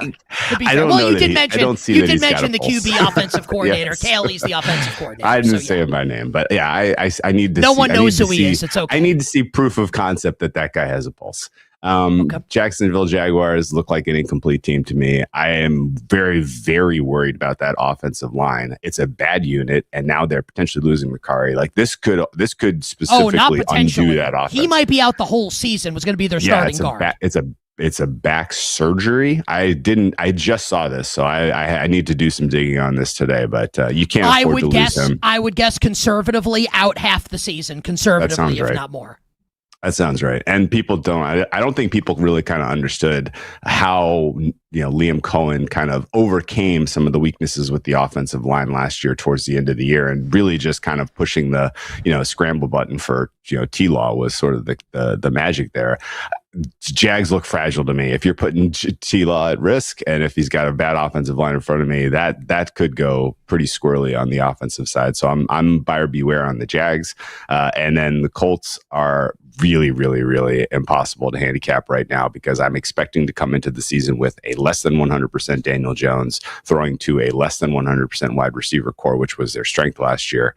Well, you did mention the QB offensive coordinator. Yes. Haley's the offensive coordinator. I didn't say it by name, but yeah, I need to No one knows who he is. It's okay. I need to see proof of concept that guy has a pulse. Jacksonville Jaguars look like an incomplete team to me. I am very, very worried about that offensive line. It's a bad unit, and now they're potentially losing McCarry. Like this could specifically undo that offense. He might be out the whole season. Was going to be their starting guard. It's a back surgery. I just saw this, so I need to do some digging on this today. But you can't afford to lose him. I would guess conservatively out half the season, conservatively, if not more. That sounds right. And people don't, I don't think people really kind of understood how, Liam Cohen kind of overcame some of the weaknesses with the offensive line last year towards the end of the year, and really just kind of pushing the, scramble button for, T-Law was sort of the magic there. Jags look fragile to me. If you're putting T-Law at risk, and if he's got a bad offensive line in front of me, that could go pretty squirrely on the offensive side. So I'm buyer beware on the Jags. And then the Colts are really, really, really impossible to handicap right now, because I'm expecting to come into the season with a less than 100% Daniel Jones throwing to a less than 100% wide receiver core, which was their strength last year.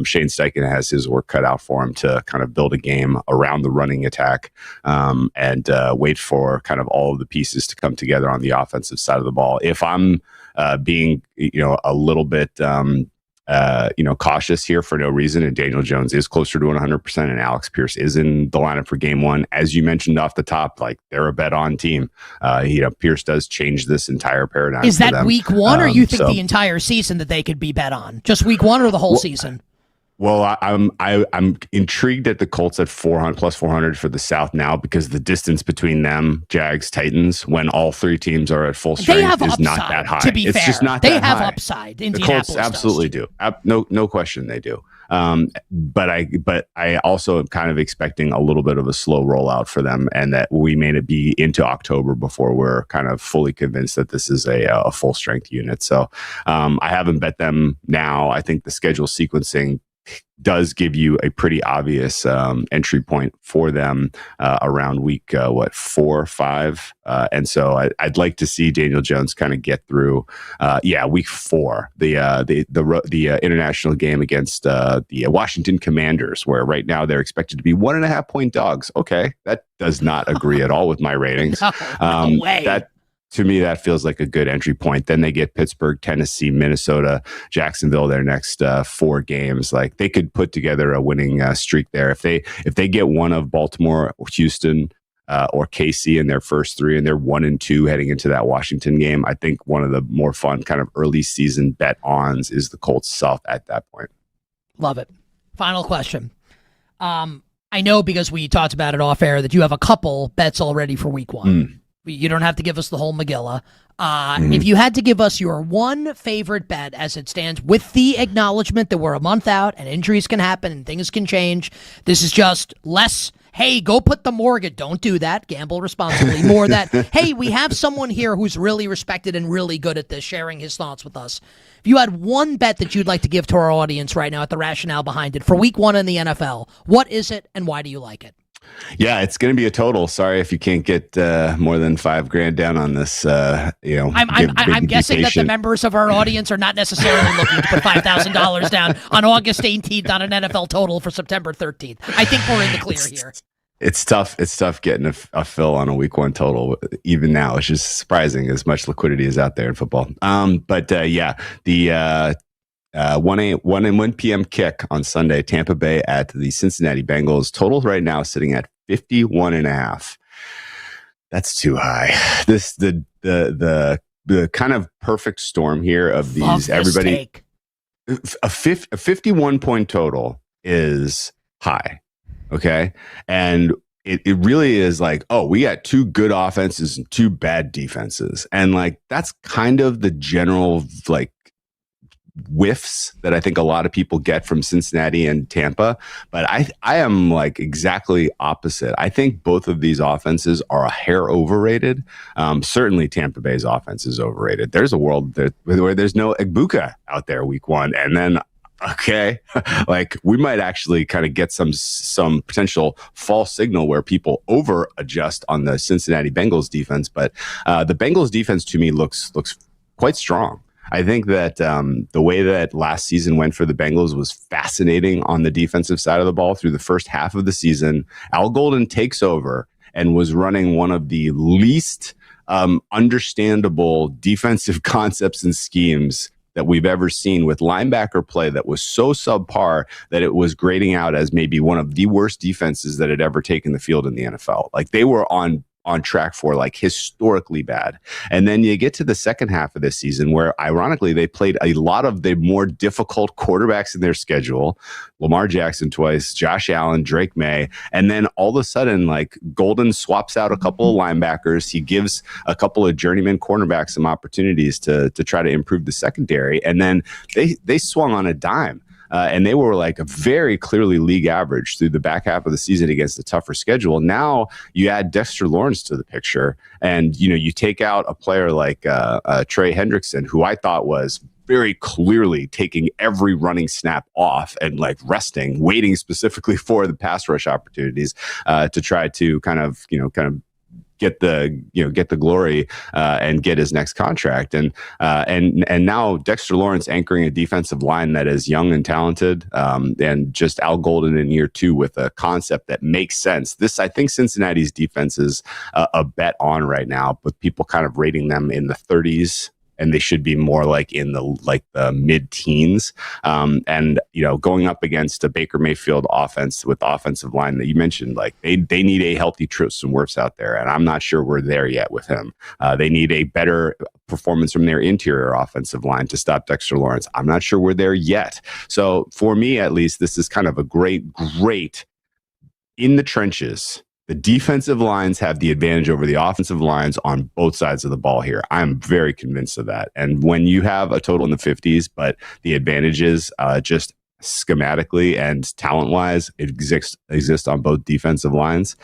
Shane Steichen has his work cut out for him to kind of build a game around the running attack, and wait for kind of all of the pieces to come together on the offensive side of the ball. If I'm being, a little bit, cautious here for no reason, and Daniel Jones is closer to 100%, and Alex Pierce is in the lineup for game one, as you mentioned off the top, like they're a bet on team. Pierce does change this entire paradigm. Is that week one, or you think the entire season that they could be bet on? Just week one or the whole season? Well, I'm intrigued at the Colts at 400 plus 400 for the South now because the distance between them, Jags, Titans, when all three teams are at full strength, is not that high. To be it's fair, just not they that have high. upside. The Colts absolutely do. No question they do. But I also am kind of expecting a little bit of a slow rollout for them, and that we may be into October before we're kind of fully convinced that this is a full strength unit. So I haven't bet them now. I think the schedule sequencing does give you a pretty obvious entry point for them around week 4 or 5, and so I'd like to see Daniel Jones kind of get through week 4, the international game against the Washington Commanders, where right now they're expected to be 1.5 point dogs. Okay, that does not agree at all with my ratings. No way. To me, that feels like a good entry point. Then they get Pittsburgh, Tennessee, Minnesota, Jacksonville, their next 4 games. Like, they could put together a winning streak there. If they get one of Baltimore, Houston, or KC in their first 3, and they're 1-2 heading into that Washington game, I think one of the more fun kind of early season bet-ons is the Colts South at that point. Love it. Final question. I know, because we talked about it off air, that you have a couple bets already for week 1. You don't have to give us the whole Megillah. If you had to give us your one favorite bet as it stands, with the acknowledgement that we're a month out and injuries can happen and things can change, this is just less, hey, go put the mortgage. Don't do that. Gamble responsibly. More that, hey, we have someone here who's really respected and really good at this, sharing his thoughts with us. If you had one bet that you'd like to give to our audience right now at the rationale behind it for week 1 in the NFL, what is it and why do you like it? Yeah, it's going to be a total. Sorry if you can't get more than $5,000 down on this. I'm guessing that the members of our audience are not necessarily looking to put $5,000 down on August 18th on an NFL total for September 13th. I think we're in the clear here. It's tough. It's tough getting a fill on a week 1 total even now. It's just surprising as much liquidity is out there in football. The 1 p.m. kick on Sunday, Tampa Bay at the Cincinnati Bengals. Total right now sitting at 51.5. That's too high. The kind of perfect storm here of these. Everybody, a 51 point total is high. Okay, and it really is like, oh, we got 2 good offenses and 2 bad defenses, and like that's kind of the general like whiffs that I think a lot of people get from Cincinnati and Tampa. But I am like exactly opposite. I think both of these offenses are a hair overrated. Certainly Tampa Bay's offense is overrated. There's a world where there's no Egbuka out there week 1. And then, okay, like we might actually kind of get some potential false signal where people over adjust on the Cincinnati Bengals defense. But the Bengals defense to me looks quite strong. I think that the way that last season went for the Bengals was fascinating on the defensive side of the ball. Through the first half of the season, Al Golden takes over and was running one of the least understandable defensive concepts and schemes that we've ever seen, with linebacker play that was so subpar that it was grading out as maybe one of the worst defenses that had ever taken the field in the NFL. Like, they were on track for like historically bad. And then you get to the second half of this season where ironically they played a lot of the more difficult quarterbacks in their schedule. Lamar Jackson twice, Josh Allen, Drake May. And then all of a sudden, like, Golden swaps out a couple of linebackers. He gives a couple of journeyman cornerbacks some opportunities to try to improve the secondary. And then they swung on a dime. And they were like a very clearly league average through the back half of the season against a tougher schedule. Now you add Dexter Lawrence to the picture, and you take out a player like Trey Hendrickson, who I thought was very clearly taking every running snap off and like resting, waiting specifically for the pass rush opportunities to try to kind of get the glory and get his next contract. And now Dexter Lawrence anchoring a defensive line that is young and talented, and just Al Golden in year 2 with a concept that makes sense. I think Cincinnati's defense is a bet on right now, with people kind of rating them in the 30s and they should be more like in the mid-teens. And going up against a Baker Mayfield offense with the offensive line that you mentioned, like they need a healthy Tristan Wirfs out there, and I'm not sure we're there yet with him. They need a better performance from their interior offensive line to stop Dexter Lawrence. I'm not sure we're there yet. So for me, at least, this is kind of a great in the trenches. The defensive lines have the advantage over the offensive lines on both sides of the ball here. I'm very convinced of that. And when you have a total in the 50s, but the advantages just schematically and talent-wise exist on both defensive lines,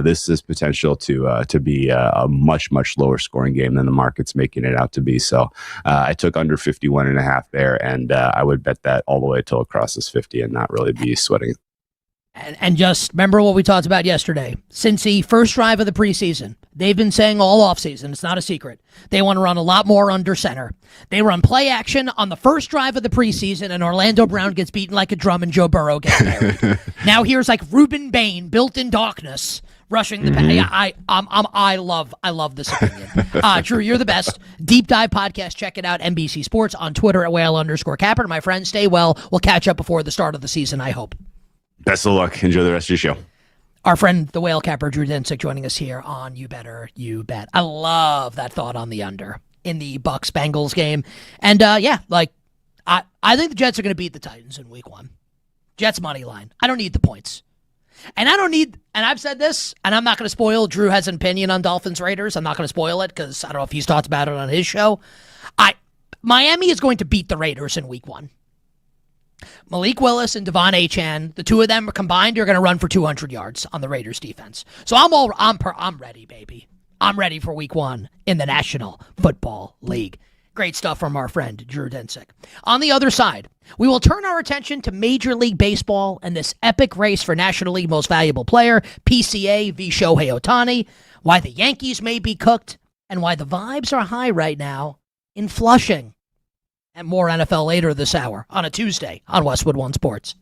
this is potential to be a much, much lower scoring game than the market's making it out to be. So I took under 51.5 there, and I would bet that all the way till it crosses 50 and not really be sweating it. And just remember what we talked about yesterday. Since the first drive of the preseason, they've been saying all offseason, it's not a secret, they want to run a lot more under center. They run play action on the first drive of the preseason, and Orlando Brown gets beaten like a drum and Joe Burrow gets buried. Now here's like Reuben Bain, built in darkness, rushing the pass. I love this opinion. Drew, you're the best. Deep Dive Podcast. Check it out. NBC Sports on Twitter at @whale_capper. My friends, stay well. We'll catch up before the start of the season, I hope. Best of luck. Enjoy the rest of your show. Our friend, the whale capper, Drew Dinsick, joining us here on You Better You Bet. I love that thought on the under in the Bucs-Bengals game. And, I think the Jets are going to beat the Titans in week 1. Jets money line. I don't need the points. And I've said this, and I'm not going to spoil. Drew has an opinion on Dolphins Raiders. I'm not going to spoil it because I don't know if he's talked about it on his show. Miami is going to beat the Raiders in week 1. Malik Willis and Devon Achane, the two of them combined are going to run for 200 yards on the Raiders defense. So I'm ready, baby. I'm ready for week 1 in the National Football League. Great stuff from our friend Drew Dinsick. On the other side, we will turn our attention to Major League Baseball and this epic race for National League Most Valuable Player, PCA v. Shohei Ohtani, why the Yankees may be cooked, and why the vibes are high right now in Flushing. And more NFL later this hour on a Tuesday on Westwood One Sports.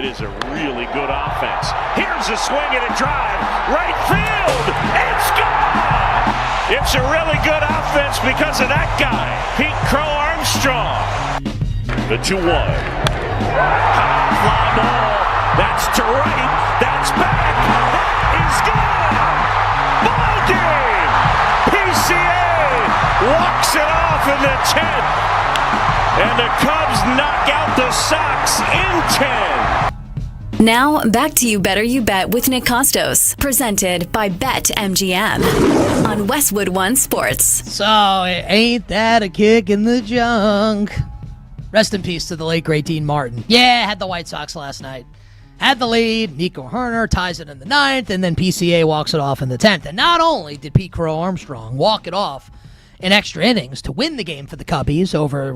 is a really good offense. Here's a swing and a drive. Right field. It's gone. It's a really good offense because of that guy, Pete Crow Armstrong. The 2-1. High fly ball. That's to right. That's back. That is gone. Ball game. PCA walks it off in the 10th. And the Cubs knock out the Sox in 10. Now, back to You Better You Bet with Nick Kostos, presented by BetMGM on Westwood One Sports. So, ain't that a kick in the junk? Rest in peace to the late, great Dean Martin. Yeah, had the White Sox last night. Had the lead. Nico Herner ties it in the 9th, and then PCA walks it off in the 10th. And not only did Pete Crow Armstrong walk it off in extra innings to win the game for the Cubbies over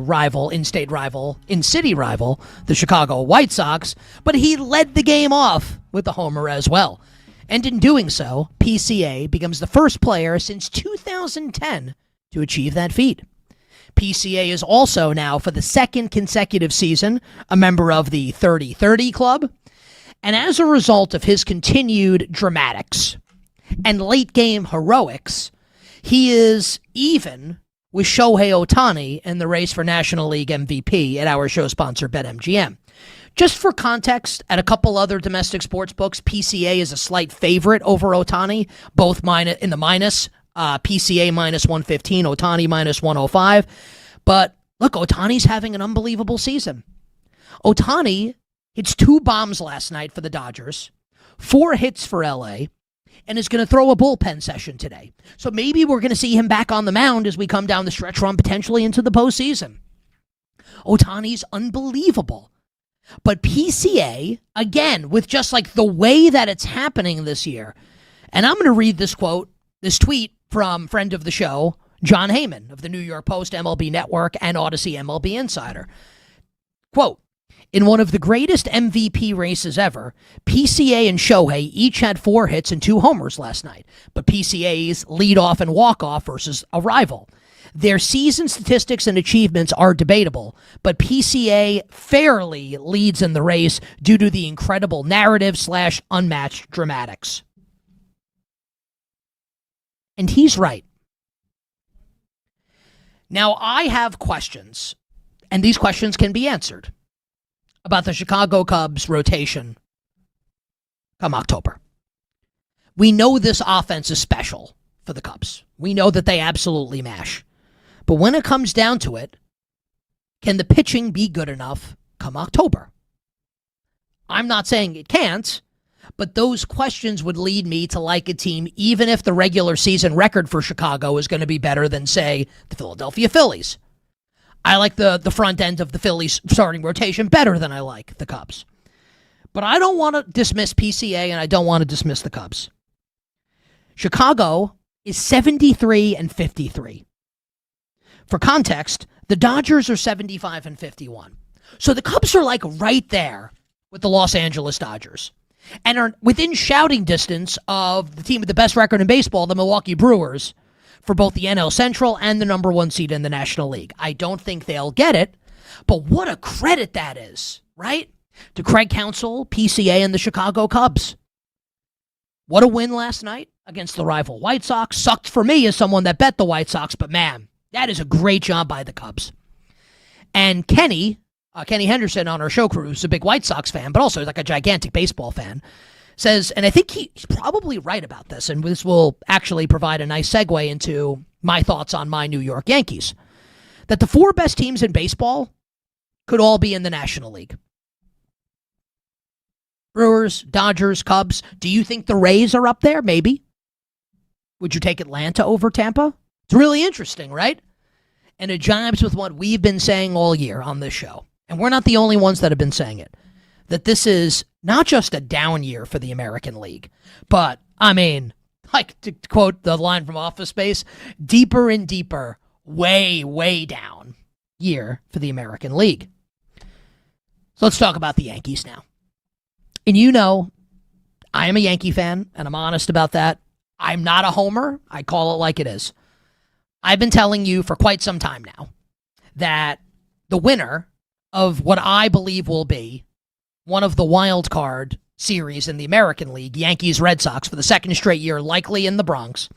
in-city rival, the Chicago White Sox, but he led the game off with the homer as well. And in doing so, PCA becomes the first player since 2010 to achieve that feat. PCA is also now, for the second consecutive season, a member of the 30-30 Club. And as a result of his continued dramatics and late-game heroics, he is even with Shohei Ohtani in the race for National League MVP at our show sponsor, BetMGM. Just for context, at a couple other domestic sports books, PCA is a slight favorite over Ohtani, both in the minus, PCA minus 115, Ohtani minus 105. But look, Ohtani's having an unbelievable season. Ohtani hits 2 bombs last night for the Dodgers, 4 hits for LA, and is going to throw a bullpen session today. So maybe we're going to see him back on the mound as we come down the stretch run potentially into the postseason. Ohtani's unbelievable. But PCA, again, with just like the way that it's happening this year, and I'm going to read this tweet from friend of the show, John Heyman of the New York Post, MLB Network, and Odyssey MLB Insider. Quote, in one of the greatest MVP races ever, PCA and Shohei each had 4 hits and 2 homers last night, but PCA's leadoff and walk-off versus a rival. Their season statistics and achievements are debatable, but PCA fairly leads in the race due to the incredible narrative/unmatched dramatics. And he's right. Now, I have questions, and these questions can be answered, about the Chicago Cubs rotation come October. We know this offense is special for the Cubs. We know that they absolutely mash. But when it comes down to it, can the pitching be good enough come October? I'm not saying it can't, but those questions would lead me to like a team even if the regular season record for Chicago is going to be better than, say, the Philadelphia Phillies. I like the front end of the Phillies starting rotation better than I like the Cubs. But I don't want to dismiss PCA and I don't want to dismiss the Cubs. Chicago is 73-53. For context, the Dodgers are 75-51. So the Cubs are like right there with the Los Angeles Dodgers and are within shouting distance of the team with the best record in baseball, the Milwaukee Brewers, for both the NL Central and the number 1 seed in the National League. I don't think they'll get it, but what a credit that is, right? To Craig Counsell, PCA, and the Chicago Cubs. What a win last night against the rival White Sox. Sucked for me as someone that bet the White Sox, but man, that is a great job by the Cubs. And Kenny Henderson on our show crew, who's a big White Sox fan, but also like a gigantic baseball fan, says, and I think he's probably right about this, and this will actually provide a nice segue into my thoughts on my New York Yankees, that the 4 best teams in baseball could all be in the National League. Brewers, Dodgers, Cubs. Do you think the Rays are up there? Maybe. Would you take Atlanta over Tampa? It's really interesting, right? And it jibes with what we've been saying all year on this show. And we're not the only ones that have been saying it. That this is not just a down year for the American League, but, I mean, like to quote the line from Office Space, deeper and deeper, way, way down year for the American League. So let's talk about the Yankees now. And you know, I am a Yankee fan, and I'm honest about that. I'm not a homer. I call it like it is. I've been telling you for quite some time now that the winner of what I believe will be one of the wild card series in the American League, Yankees-Red Sox, for the second straight year, likely in the Bronx,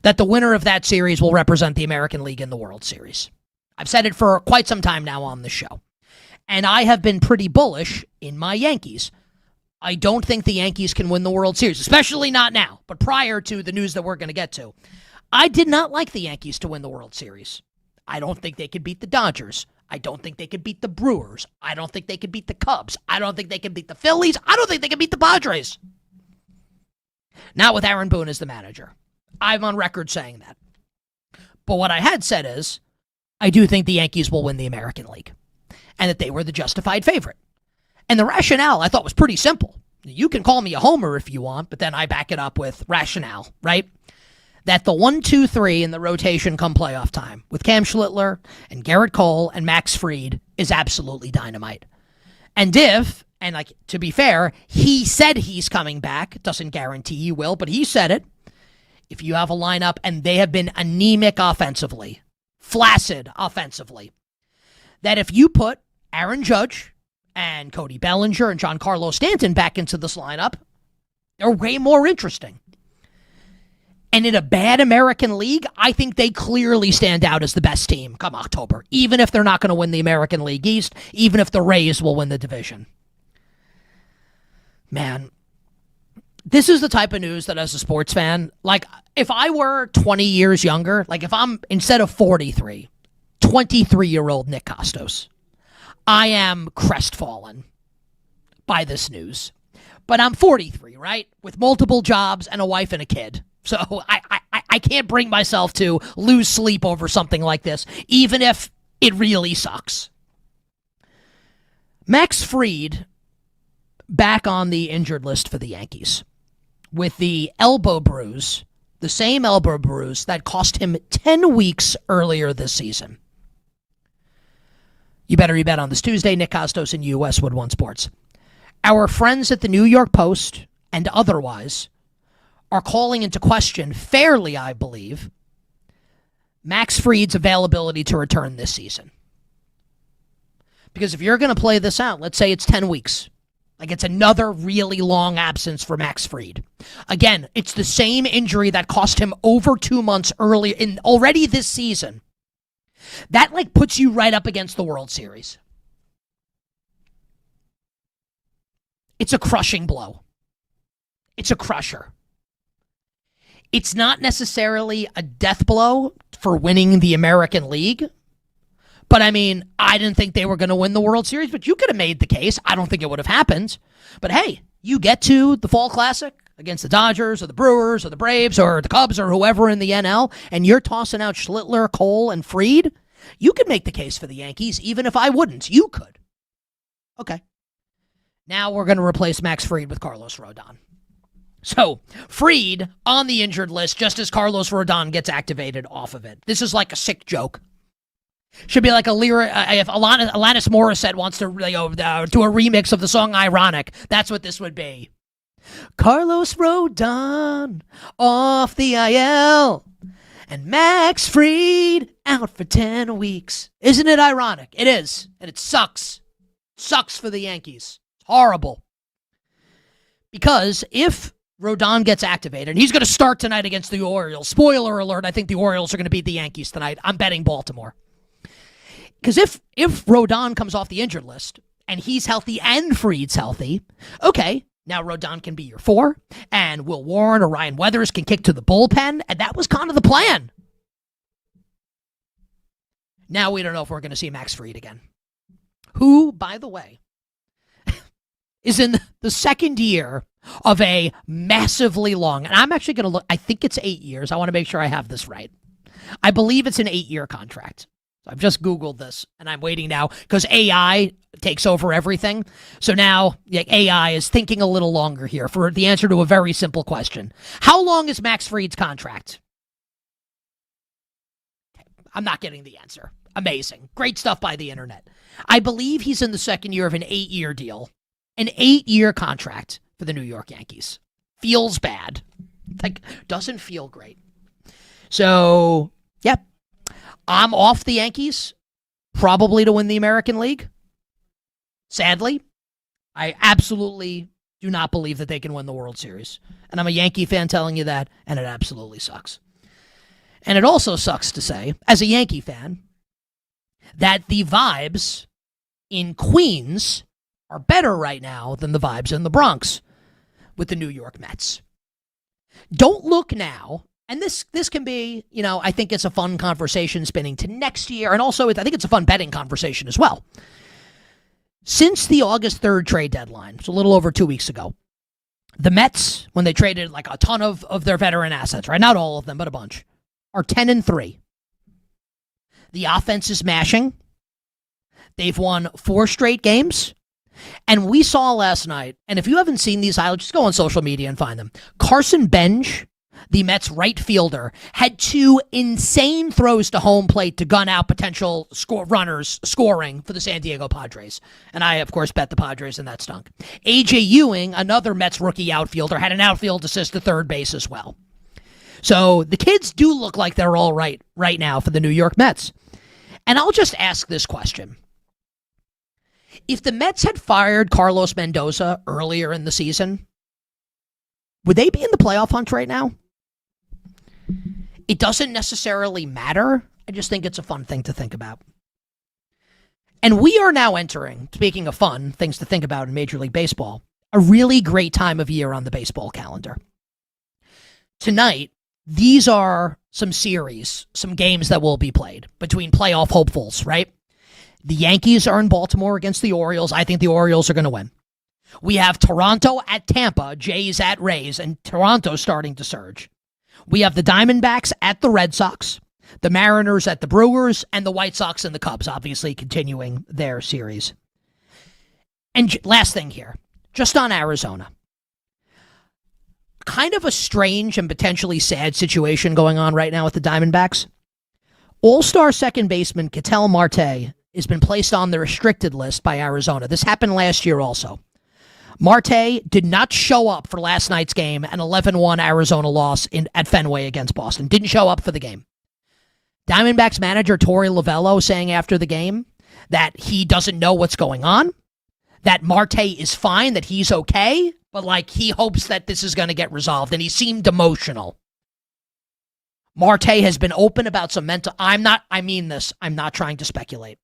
that the winner of that series will represent the American League in the World Series. I've said it for quite some time now on the show. And I have been pretty bullish in my Yankees. I don't think the Yankees can win the World Series, especially not now, but prior to the news that we're going to get to. I did not like the Yankees to win the World Series. I don't think they could beat the Dodgers. I don't think they could beat the Brewers. I don't think they could beat the Cubs. I don't think they could beat the Phillies. I don't think they could beat the Padres. Not with Aaron Boone as the manager. I'm on record saying that. But what I had said is, I do think the Yankees will win the American League, and that they were the justified favorite. And the rationale I thought was pretty simple. You can call me a homer if you want, but then I back it up with rationale, right? That the 1, 2, 3 in the rotation come playoff time with Cam Schlittler and Garrett Cole and Max Fried is absolutely dynamite. And to be fair, he said he's coming back. Doesn't guarantee he will, but he said it. If you have a lineup and they have been anemic offensively, flaccid offensively, that if you put Aaron Judge and Cody Bellinger and Giancarlo Stanton back into this lineup, they're way more interesting. And in a bad American League, I think they clearly stand out as the best team come October, even if they're not going to win the American League East, even if the Rays will win the division. Man, this is the type of news that as a sports fan, like if I were 20 years younger, like if I'm, instead of 43, 23-year-old Nick Kostos, I am crestfallen by this news. But I'm 43, right? With multiple jobs and a wife and a kid. So I can't bring myself to lose sleep over something like this, even if it really sucks. Max Fried back on the injured list for the Yankees with the elbow bruise, the same elbow bruise that cost him 10 weeks earlier this season. You better bet on this Tuesday. Nick Kostos and you, Westwood One Sports. Our friends at the New York Post and otherwise are calling into question, fairly I believe, Max Fried's availability to return this season. Because if you're going to play this out, let's say it's 10 weeks. Like it's another really long absence for Max Fried. Again, it's the same injury that cost him over 2 months earlier in already this season. That like puts you right up against the World Series. It's a crushing blow. It's a crusher. It's not necessarily a death blow for winning the American League. But I mean, I didn't think they were going to win the World Series, but you could have made the case. I don't think it would have happened. But hey, you get to the Fall Classic against the Dodgers or the Brewers or the Braves or the Cubs or whoever in the NL, and you're tossing out Schlittler, Cole, and Fried. You could make the case for the Yankees, even if I wouldn't. You could. Okay. Now we're going to replace Max Fried with Carlos Rodon. So, Fried on the injured list just as Carlos Rodon gets activated off of it. This is like a sick joke. Should be like a lyric. If Alanis Morissette wants to do a remix of the song Ironic, that's what this would be. Carlos Rodon off the IL and Max Fried out for 10 weeks. Isn't it ironic? It is. And it sucks. Sucks for the Yankees. It's horrible. Because if Rodon gets activated, and he's going to start tonight against the Orioles. Spoiler alert, I think the Orioles are going to beat the Yankees tonight. I'm betting Baltimore. Because if Rodon comes off the injured list, and he's healthy and Fried's healthy, okay, now Rodon can be your 4, and Will Warren or Ryan Weathers can kick to the bullpen, and that was kind of the plan. Now we don't know if we're going to see Max Fried again. Who, by the way, is in the second year of a massively long, and I'm actually going to look, I think it's 8 years. I want to make sure I have this right. I believe it's an 8-year contract. I've just Googled this, and I'm waiting now because AI takes over everything. So now AI is thinking a little longer here for the answer to a very simple question. How long is Max Fried's contract? I'm not getting the answer. Amazing. Great stuff by the internet. I believe he's in the second year of an 8-year deal. An 8-year contract for the New York Yankees. Feels bad. Like, doesn't feel great. So, yep. I'm off the Yankees, probably to win the American League. Sadly. I absolutely do not believe that they can win the World Series. And I'm a Yankee fan telling you that, and it absolutely sucks. And it also sucks to say, as a Yankee fan, that the vibes in Queens are better right now than the vibes in the Bronx with the New York Mets. Don't look now, and this can be, I think it's a fun conversation spinning to next year, and also I think it's a fun betting conversation as well. Since the August 3rd trade deadline, it's a little over 2 weeks ago, the Mets, when they traded like a ton of their veteran assets, right? Not all of them, but a bunch, are 10-3. The offense is mashing. They've won 4 straight games. And we saw last night, and if you haven't seen these highlights, just go on social media and find them. Carson Bench, the Mets right fielder, had 2 insane throws to home plate to gun out potential runners scoring for the San Diego Padres. And I, of course, bet the Padres, and that stunk. A.J. Ewing, another Mets rookie outfielder, had an outfield assist to third base as well. So the kids do look like they're all right now for the New York Mets. And I'll just ask this question. If the Mets had fired Carlos Mendoza earlier in the season, would they be in the playoff hunt right now? It doesn't necessarily matter. I just think it's a fun thing to think about. And we are now entering, speaking of fun things to think about in Major League Baseball, a really great time of year on the baseball calendar. Tonight, these are some series, some games that will be played between playoff hopefuls, right? The Yankees are in Baltimore against the Orioles. I think the Orioles are going to win. We have Toronto at Tampa, Jays at Rays, and Toronto starting to surge. We have the Diamondbacks at the Red Sox, the Mariners at the Brewers, and the White Sox and the Cubs, obviously continuing their series. And last thing here, just on Arizona. Kind of a strange and potentially sad situation going on right now with the Diamondbacks. All-star second baseman Ketel Marte has been placed on the restricted list by Arizona. This happened last year also. Marte did not show up for last night's game, an 11-1 Arizona loss at Fenway against Boston. Didn't show up for the game. Diamondbacks manager Torey Lovullo saying after the game that he doesn't know what's going on, that Marte is fine, that he's okay, but he hopes that this is going to get resolved, and he seemed emotional. Marte has been open about some mental... I'm not trying to speculate.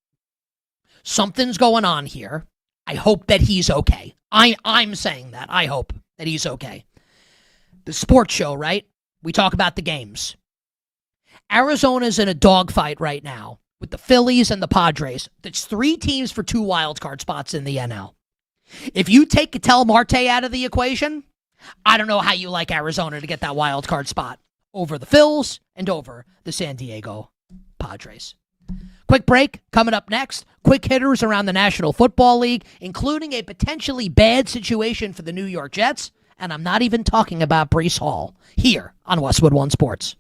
Something's going on here. I hope that he's okay. I'm saying that. I hope that he's okay. The sports show, right? We talk about the games. Arizona's in a dogfight right now with the Phillies and the Padres. That's 3 teams for 2 wildcard spots in the NL. If you take Ketel Marte out of the equation, I don't know how you like Arizona to get that wildcard spot over the Phils and over the San Diego Padres. Quick break coming up next. Quick hitters around the National Football League, including a potentially bad situation for the New York Jets. And I'm not even talking about Breece Hall here on Westwood One Sports.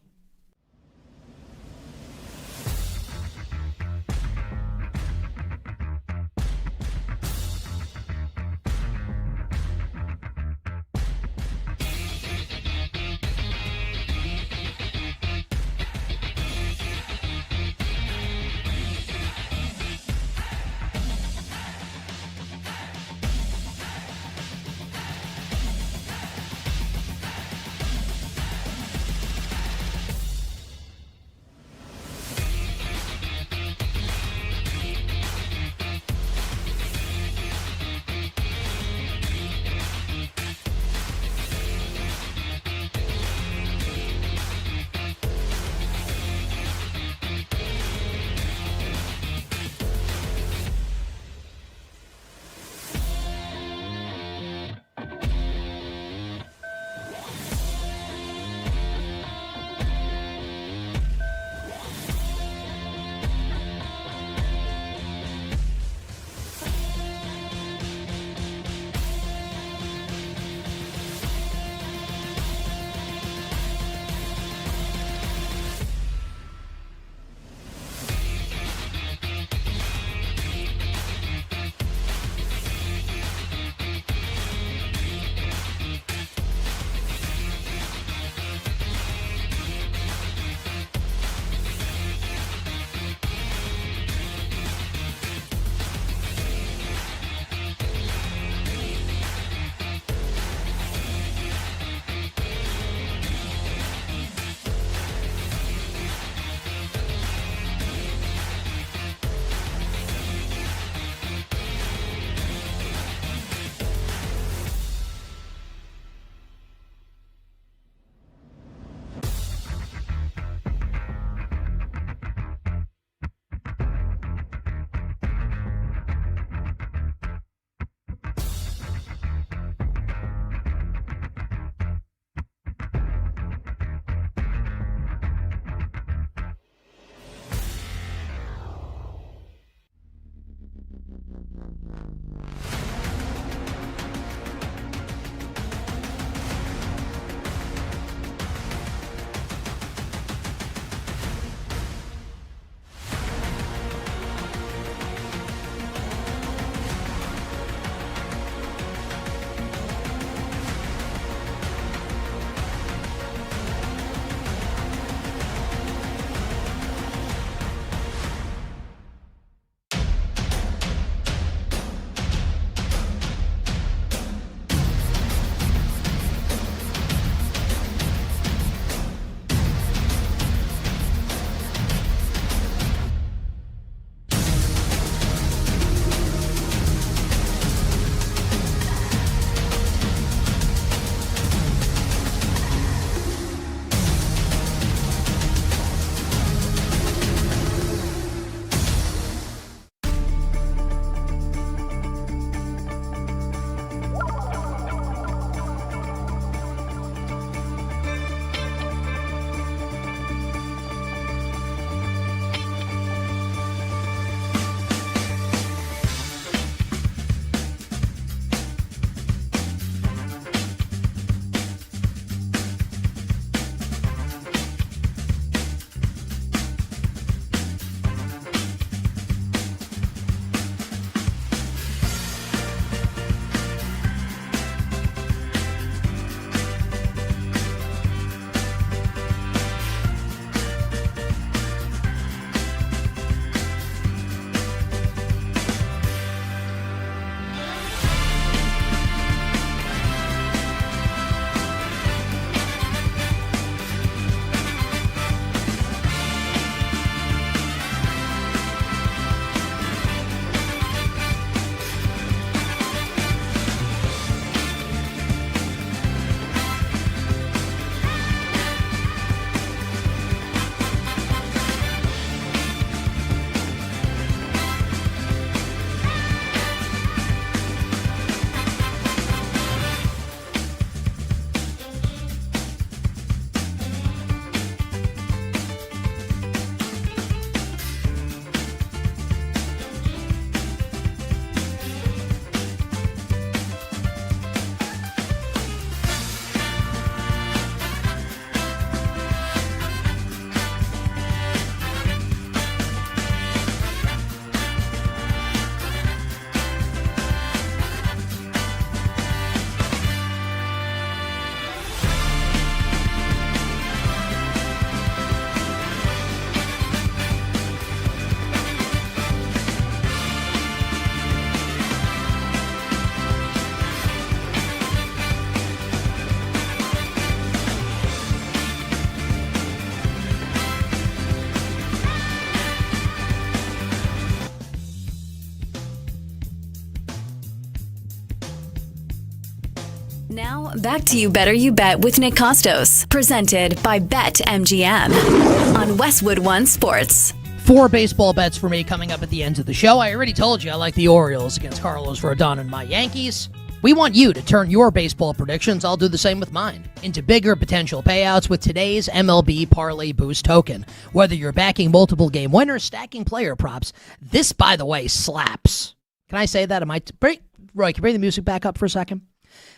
Now, back to You Better You Bet with Nick Kostos, presented by BetMGM on Westwood One Sports. 4 baseball bets for me coming up at the end of the show. I already told you I like the Orioles against Carlos Rodon and my Yankees. We want you to turn your baseball predictions, I'll do the same with mine, into bigger potential payouts with today's MLB Parlay Boost token. Whether you're backing multiple game winners, stacking player props, this, by the way, slaps. Can I say that? Roy, can you bring the music back up for a second?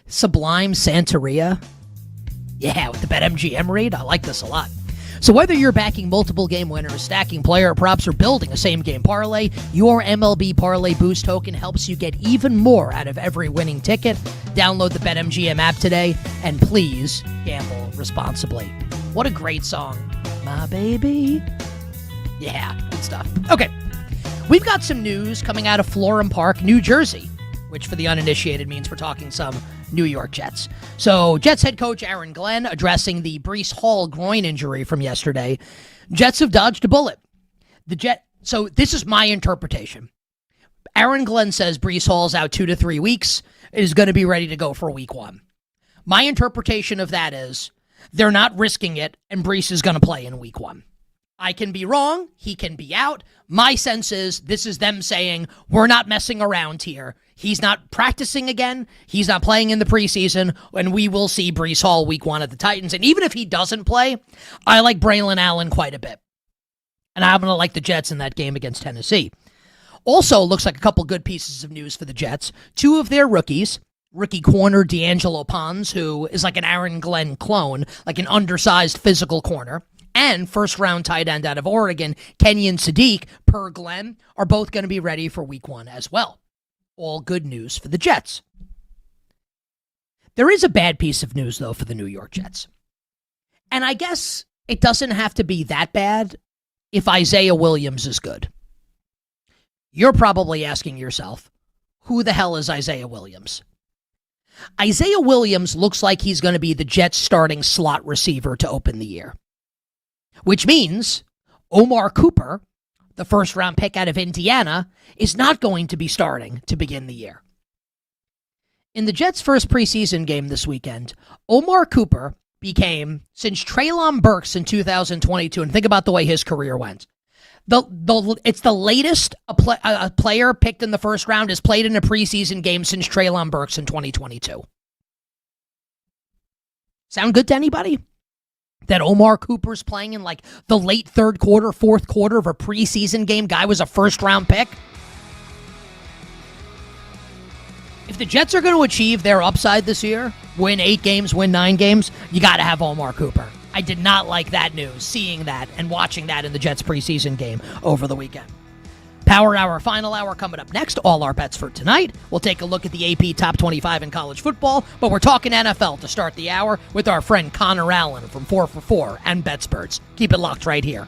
Sublime Santeria. Yeah, with the BetMGM read, I like this a lot. So whether you're backing multiple game winners, stacking player props, or building a same-game parlay, your MLB Parlay Boost token helps you get even more out of every winning ticket. Download the BetMGM app today, and please gamble responsibly. What a great song. My baby. Yeah, good stuff. Okay, we've got some news coming out of Florham Park, New Jersey, which for the uninitiated means we're talking some New York Jets. So Jets head coach Aaron Glenn addressing the Breece Hall groin injury from yesterday. Jets have dodged a bullet. So this is my interpretation. Aaron Glenn says Breece Hall's out 2 to 3 weeks, is going to be ready to go for week 1. My interpretation of that is they're not risking it, and Breece is going to play in week 1. I can be wrong. He can be out. My sense is this is them saying, we're not messing around here. He's not practicing again. He's not playing in the preseason, and we will see Breece Hall week 1 at the Titans. And even if he doesn't play, I like Braylon Allen quite a bit. And I'm going to like the Jets in that game against Tennessee. Also, looks like a couple good pieces of news for the Jets. 2 of their rookies, rookie corner D'Angelo Pons, who is like an Aaron Glenn clone, like an undersized physical corner, and first-round tight end out of Oregon, Kenyon Sadiq, per Glenn, are both going to be ready for week 1 as well. All good news for the Jets. There is a bad piece of news, though, for the New York Jets. And I guess it doesn't have to be that bad if Isaiah Williams is good. You're probably asking yourself, who the hell is Isaiah Williams? Isaiah Williams looks like he's going to be the Jets' starting slot receiver to open the year. Which means Omar Cooper, the first-round pick out of Indiana, is not going to be starting to begin the year. In the Jets' first preseason game this weekend, Omar Cooper became, since Treylon Burks in 2022, and think about the way his career went, it's the latest a player picked in the first round has played in a preseason game since Treylon Burks in 2022. Sound good to anybody? That Omar Cooper's playing in like the late third quarter, fourth quarter of a preseason game. Guy was a first-round pick. If the Jets are going to achieve their upside this year, win 8 games, win 9 games, you got to have Omar Cooper. I did not like that news, seeing that and watching that in the Jets preseason game over the weekend. Power Hour, Final Hour coming up next. All our bets for tonight. We'll take a look at the AP Top 25 in college football, but we're talking NFL to start the hour with our friend Connor Allen from 4 for 4 and BetSperts. Keep it locked right here.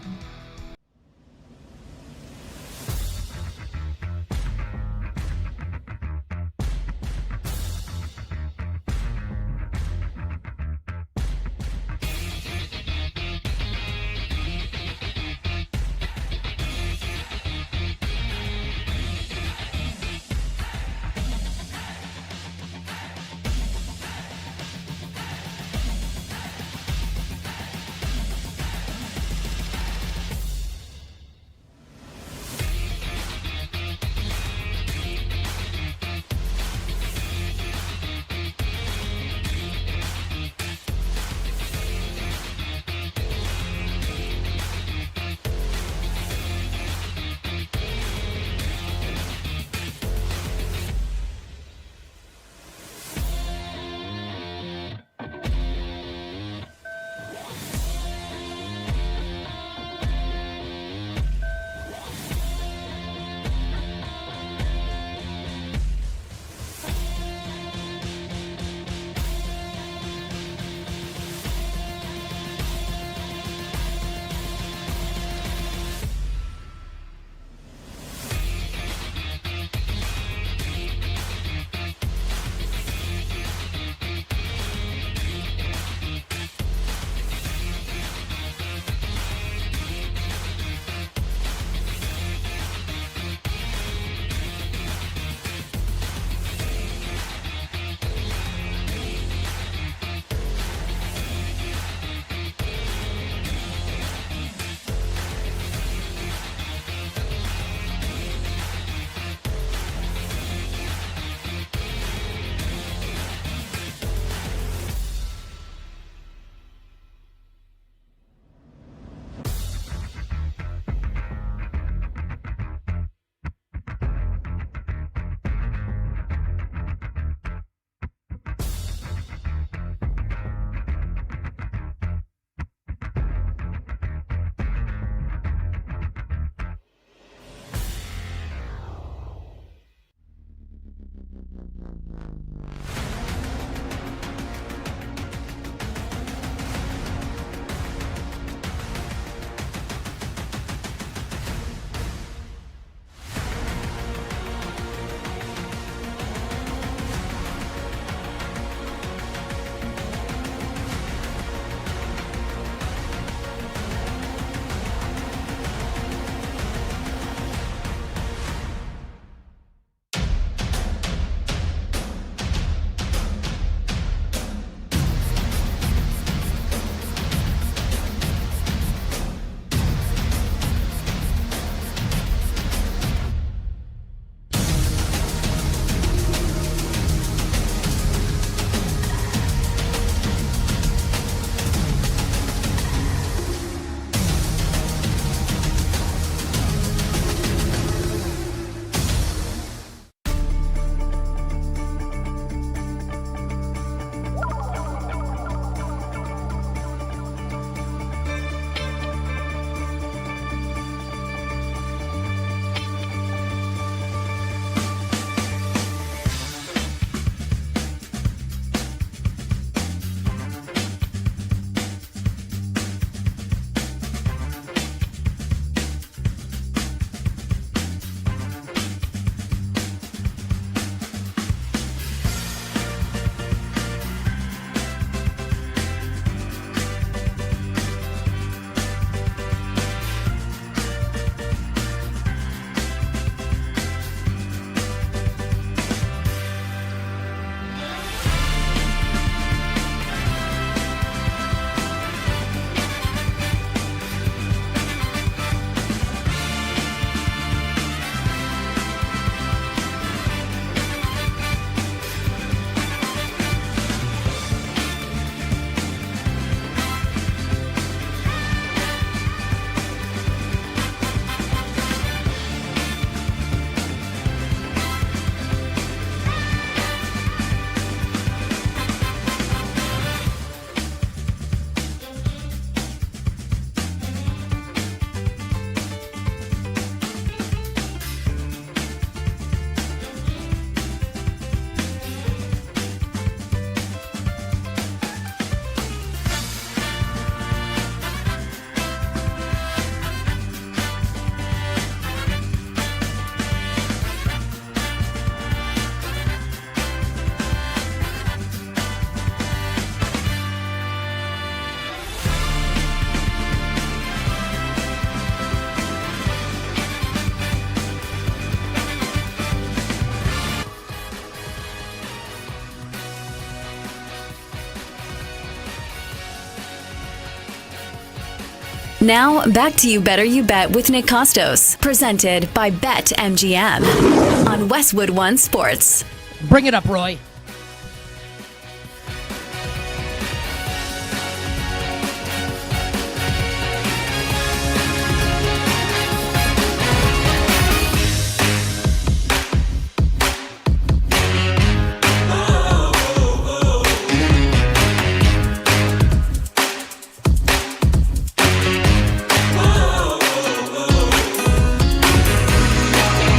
Now, back to You Better You Bet with Nick Kostos, presented by BetMGM on Westwood One Sports. Bring it up, Roy.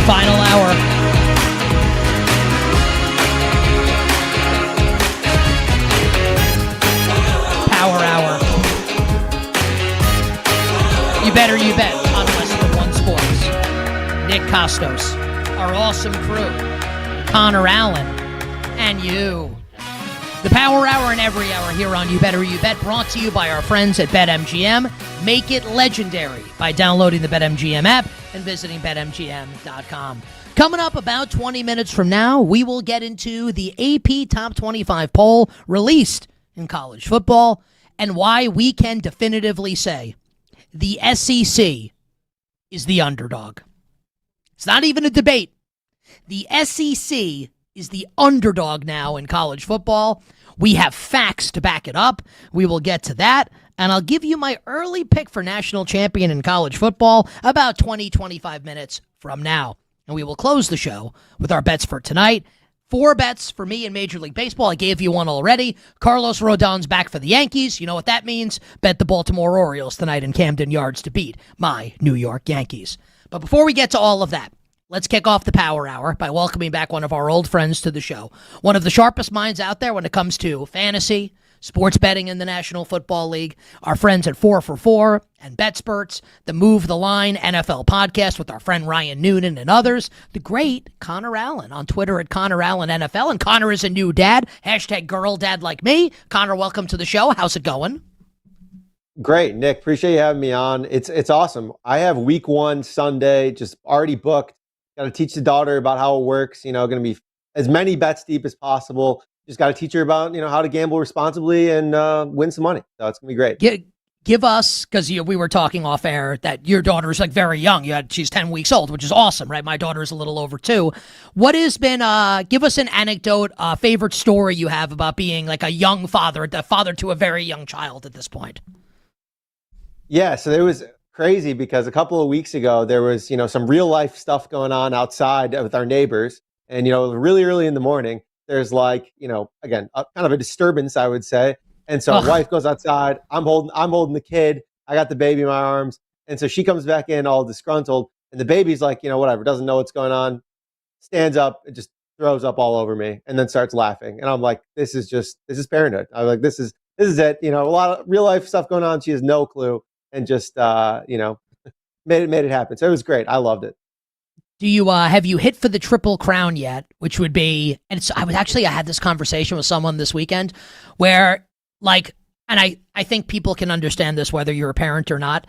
Final hour. Power hour. You better you bet on Westwood One Sports. Nick Kostos, our awesome crew, Connor Allen, and you. The Power Hour and every hour here on You Better You Bet, brought to you by our friends at BetMGM. Make it legendary by downloading the BetMGM app and visiting BetMGM.com. Coming up about 20 minutes from now, we will get into the AP Top 25 poll released in college football and why we can definitively say the SEC is the underdog. It's not even a debate. The SEC is the underdog now in college football. We have facts to back it up. We will get to that. And I'll give you my early pick for national champion in college football about 20-25 minutes from now. And we will close the show with our bets for tonight. 4 bets for me in Major League Baseball. I gave you one already. Carlos Rodon's back for the Yankees. You know what that means. Bet the Baltimore Orioles tonight in Camden Yards to beat my New York Yankees. But before we get to all of that, let's kick off the Power Hour by welcoming back one of our old friends to the show. One of the sharpest minds out there when it comes to fantasy, sports betting in the National Football League. Our friends at 4 for 4 and BetSperts, the Move the Line NFL podcast with our friend Ryan Noonan and others. The great Connor Allen on Twitter at Connor Allen NFL. And Connor is a new dad. Hashtag girl dad like me. Connor, welcome to the show. How's it going? Great, Nick. Appreciate you having me on. It's awesome. I have week 1 Sunday just already booked. Got to teach the daughter about how it works. Going to be as many bets deep as possible. Just got to teach her about, how to gamble responsibly and win some money. So it's going to be great. Give us, because we were talking off air that your daughter is like very young. She's 10 weeks old, which is awesome, right? My daughter is a little over 2. What has been, give us an anecdote, favorite story you have about being like a young father, the father to a very young child at this point. Yeah, so there was crazy because a couple of weeks ago, there was, some real life stuff going on outside with our neighbors. And, really early in the morning, there's like, again, kind of a disturbance, I would say. And so my wife goes outside. I'm holding the kid. I got the baby in my arms. And so she comes back in all disgruntled. And the baby's like, whatever, doesn't know what's going on, stands up and just throws up all over me and then starts laughing. And I'm like, this is parenthood. I'm like, this is it. A lot of real life stuff going on. She has no clue and just, made it happen. So it was great. I loved it. Do you have you hit for the Triple Crown yet? Which would be, and I had this conversation with someone this weekend where, like, and I think people can understand this whether you're a parent or not.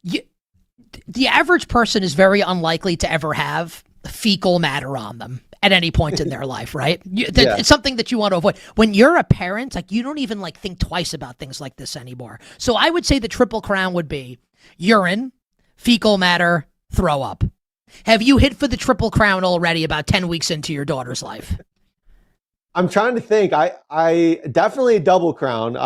The average person is very unlikely to ever have fecal matter on them at any point in their life, right? It's something that you want to avoid. When you're a parent, like, you don't even like think twice about things like this anymore. So I would say the Triple Crown would be urine, fecal matter, throw up. Have you hit for the Triple Crown already about 10 weeks into your daughter's life? I'm trying to think. I definitely a double crown.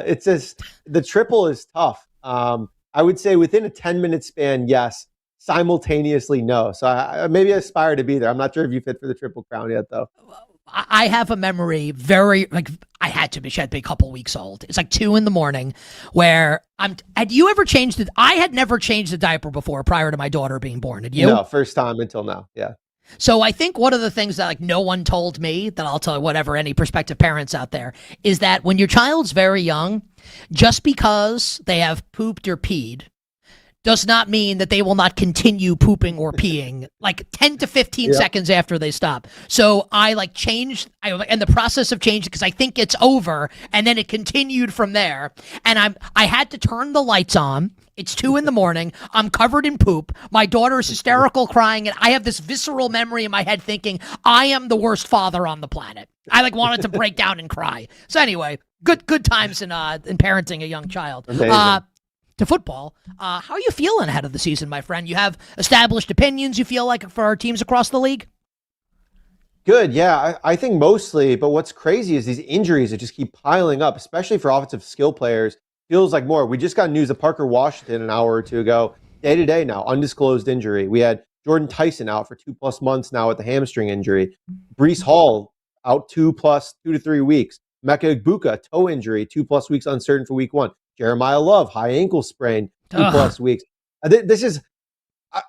It's just the triple is tough. I would say within a 10-minute span, yes. Simultaneously, no. So I maybe aspire to be there. I'm not sure if you've hit for the Triple Crown yet, though. I have a memory I had to be a couple weeks old. It's like 2 a.m. where had you ever changed it? I had never changed the diaper before prior to my daughter being born. Had you? No, first time until now. Yeah. So I think one of the things that no one told me, that I'll tell any prospective parents out there, is that when your child's very young, just because they have pooped or peed does not mean that they will not continue pooping or peeing like 10 to 15 seconds after they stop. So I changed, and the process of changing, because I think it's over, and then it continued from there. And I had to turn the lights on. It's 2 a.m. I'm covered in poop. My daughter is hysterical crying, and I have this visceral memory in my head thinking, I am the worst father on the planet. I wanted to break down and cry. So anyway, good times in parenting a young child. to football. How are you feeling ahead of the season, my friend? You have established opinions, you feel like, for our teams across the league? Good, yeah, I think mostly. But what's crazy is these injuries that just keep piling up, especially for offensive skill players. Feels like more. We just got news of Parker Washington an hour or two ago. Day to day now, undisclosed injury. We had Jordan Tyson out for 2+ months now with the hamstring injury. Brees Hall out 2 to 3 weeks. Mecca Igbuka, toe injury, 2+ weeks uncertain for week 1. Jeremiah Love, high ankle sprain, 2+ weeks. This is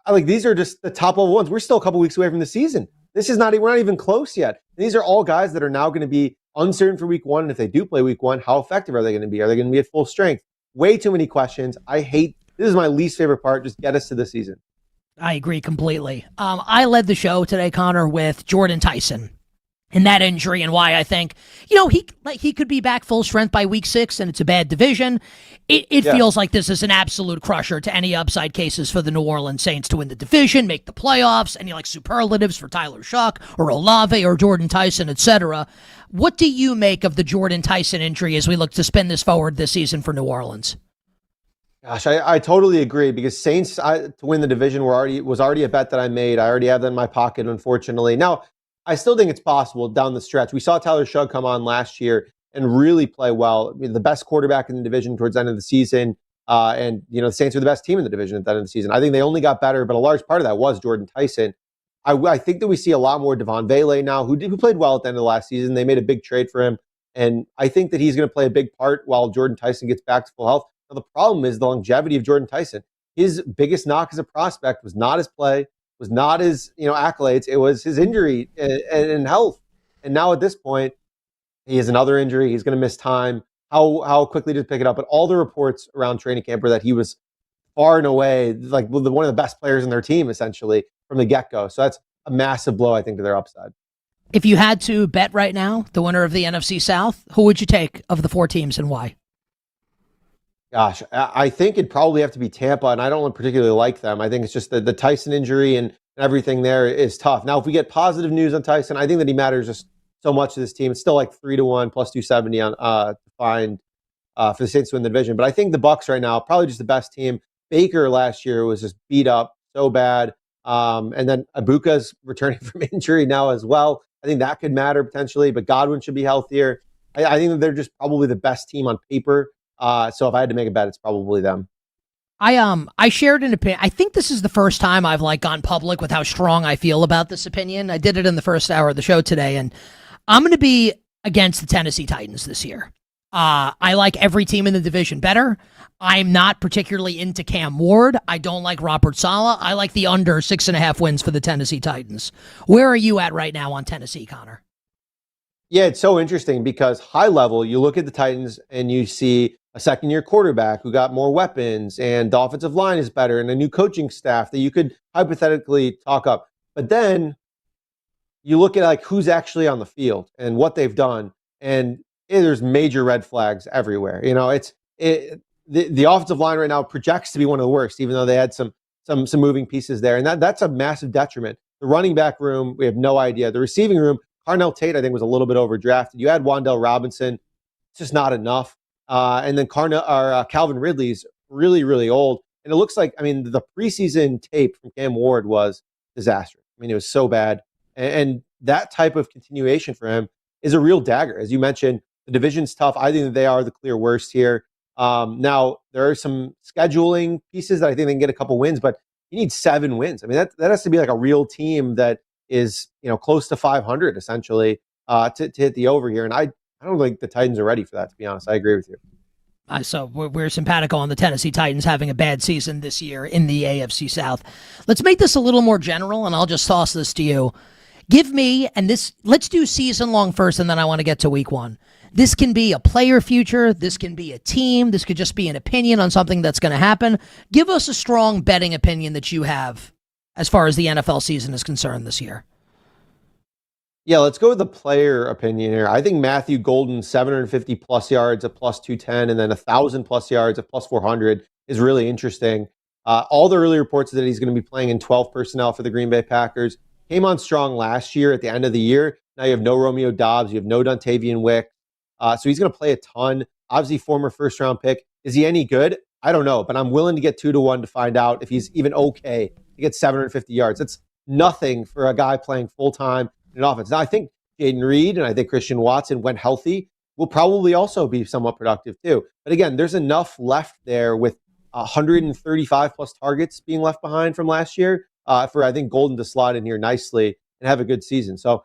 like, these are just the top level ones. We're still a couple weeks away from the season. This is we're not even close yet. These are all guys that are now going to be uncertain for week 1. And if they do play week 1, how effective are they going to be? Are they going to be at full strength? Way too many questions. This is my least favorite part. Just get us to the season. I agree completely. I led the show today, Connor, with Jordan Tyson and that injury, and why I think, he could be back full strength by week 6, and it's a bad division. It feels like this is an absolute crusher to any upside cases for the New Orleans Saints to win the division, make the playoffs, any superlatives for Tyler Shuck or Olave or Jordan Tyson, etc. What do you make of the Jordan Tyson injury as we look to spin this forward this season for New Orleans? Gosh, I totally agree, because Saints to win the division was already a bet that I made. I already have that in my pocket, unfortunately. Now, I still think it's possible down the stretch. We saw Tyler Shuck come on last year and really play well. The best quarterback in the division towards the end of the season. And the Saints were the best team in the division at the end of the season. I think they only got better, but a large part of that was Jordan Tyson. I think that we see a lot more Devon Vele now, who played well at the end of the last season. They made a big trade for him. And I think that he's going to play a big part while Jordan Tyson gets back to full health. Now, the problem is the longevity of Jordan Tyson. His biggest knock as a prospect was not his play, was not his accolades. It was his injury and health. And now at this point, he has another injury. He's going to miss time. How quickly to pick it up? But all the reports around training camp were that he was far and away like one of the best players in their team, essentially, from the get-go. So that's a massive blow, I think, to their upside. If you had to bet right now, the winner of the NFC South, who would you take of the 4 teams and why? Gosh, I think it'd probably have to be Tampa, and I don't particularly like them. I think it's just the Tyson injury and everything there is tough. Now, if we get positive news on Tyson, I think that he matters just so much to this team. It's still like 3-1 plus 270 on to find for the Saints to win the division. But I think the Bucs right now, probably just the best team. Baker last year was just beat up so bad. And then Ibuka's returning from injury now as well. I think that could matter potentially, but Godwin should be healthier. I think that they're just probably the best team on paper. So if I had to make a bet, it's probably them. I shared an opinion. I think this is the first time I've gone public with how strong I feel about this opinion. I did it in the first hour of the show today, and I'm going to be against the Tennessee Titans this year. I like every team in the division better. I'm not particularly into Cam Ward. I don't like Robert Saleh. I like the under 6.5 wins for the Tennessee Titans. Where are you at right now on Tennessee, Connor? Yeah, it's so interesting because high level, you look at the Titans and you see a second-year quarterback who got more weapons, and the offensive line is better, and a new coaching staff that you could hypothetically talk up. But then you look at who's actually on the field and what they've done, and there's major red flags everywhere. The offensive line right now projects to be one of the worst, even though they had some moving pieces there, and that's a massive detriment. The running back room, we have no idea. The receiving room, Carnell Tate, I think, was a little bit overdrafted. You had Wan'Dale Robinson, it's just not enough. And then Calvin Ridley's really, really old. And it looks like, the preseason tape from Cam Ward was disastrous. It was so bad. And that type of continuation for him is a real dagger. As you mentioned, the division's tough. I think that they are the clear worst here. Now, there are some scheduling pieces that I think they can get a couple wins, but you need 7 wins. That has to be a real team that is close to 500 essentially to hit the over here. And I don't think the Titans are ready for that, to be honest. I agree with you. So we're simpatico on the Tennessee Titans having a bad season this year in the AFC South. Let's make this a little more general, and I'll just toss this to you. Give me, let's do season long first, and then I want to get to week 1. This can be a player future. This can be a team. This could just be an opinion on something that's going to happen. Give us a strong betting opinion that you have as far as the NFL season is concerned this year. Yeah, let's go with the player opinion here. I think Matthew Golden, 750 plus yards at plus 210, and then 1,000 plus yards at plus 400 is really interesting. All the early reports that he's going to be playing in 12 personnel for the Green Bay Packers. Came on strong last year at the end of the year. Now you have no Romeo Doubs. You have no Dontavian Wick. So he's going to play a ton. Obviously, former first-round pick. Is he any good? I don't know, but I'm willing to get 2-1 to find out if he's even okay to get 750 yards. That's nothing for a guy playing full-time in an offense. Now, I think Jaden Reed and I think Christian Watson, when healthy, will probably also be somewhat productive too. But again, there's enough left there with 135 plus targets being left behind from last year for, I think, Golden to slide in here nicely and have a good season. So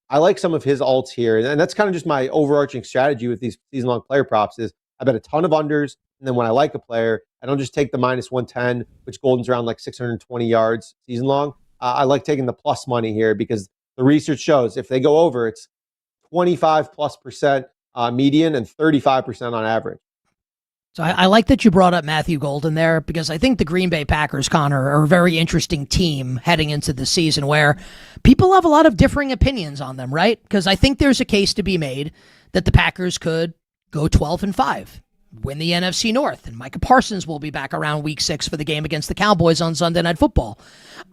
I like some of his alts here. And that's kind of just my overarching strategy with these season-long player props is I bet a ton of unders. And then when I like a player, I don't just take the minus 110, which Golden's around like 620 yards season long. I like taking the plus money here because the research shows if they go over, it's 25+% median and 35% on average. So I like that you brought up Matthew Golden there because I think the Green Bay Packers, Connor, are a very interesting team heading into the season where people have a lot of differing opinions on them, right? Because I think there's a case to be made that the Packers could go 12-5, win the NFC North, and Micah Parsons will be back around week 6 for the game against the Cowboys on Sunday Night Football.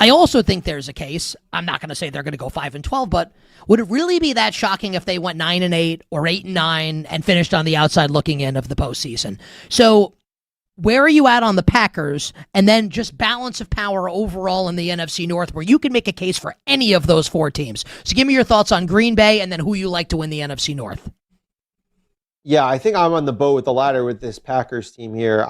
I also think there's a case, I'm not going to say they're going to go 5-12, but would it really be that shocking if they went 9-8 or 8-9 and finished on the outside looking in of the postseason? So where are you at on the Packers? And then just balance of power overall in the NFC North where you can make a case for any of those 4 teams. So give me your thoughts on Green Bay and then who you like to win the NFC North. Yeah, I think I'm on the boat with the ladder with this Packers team here.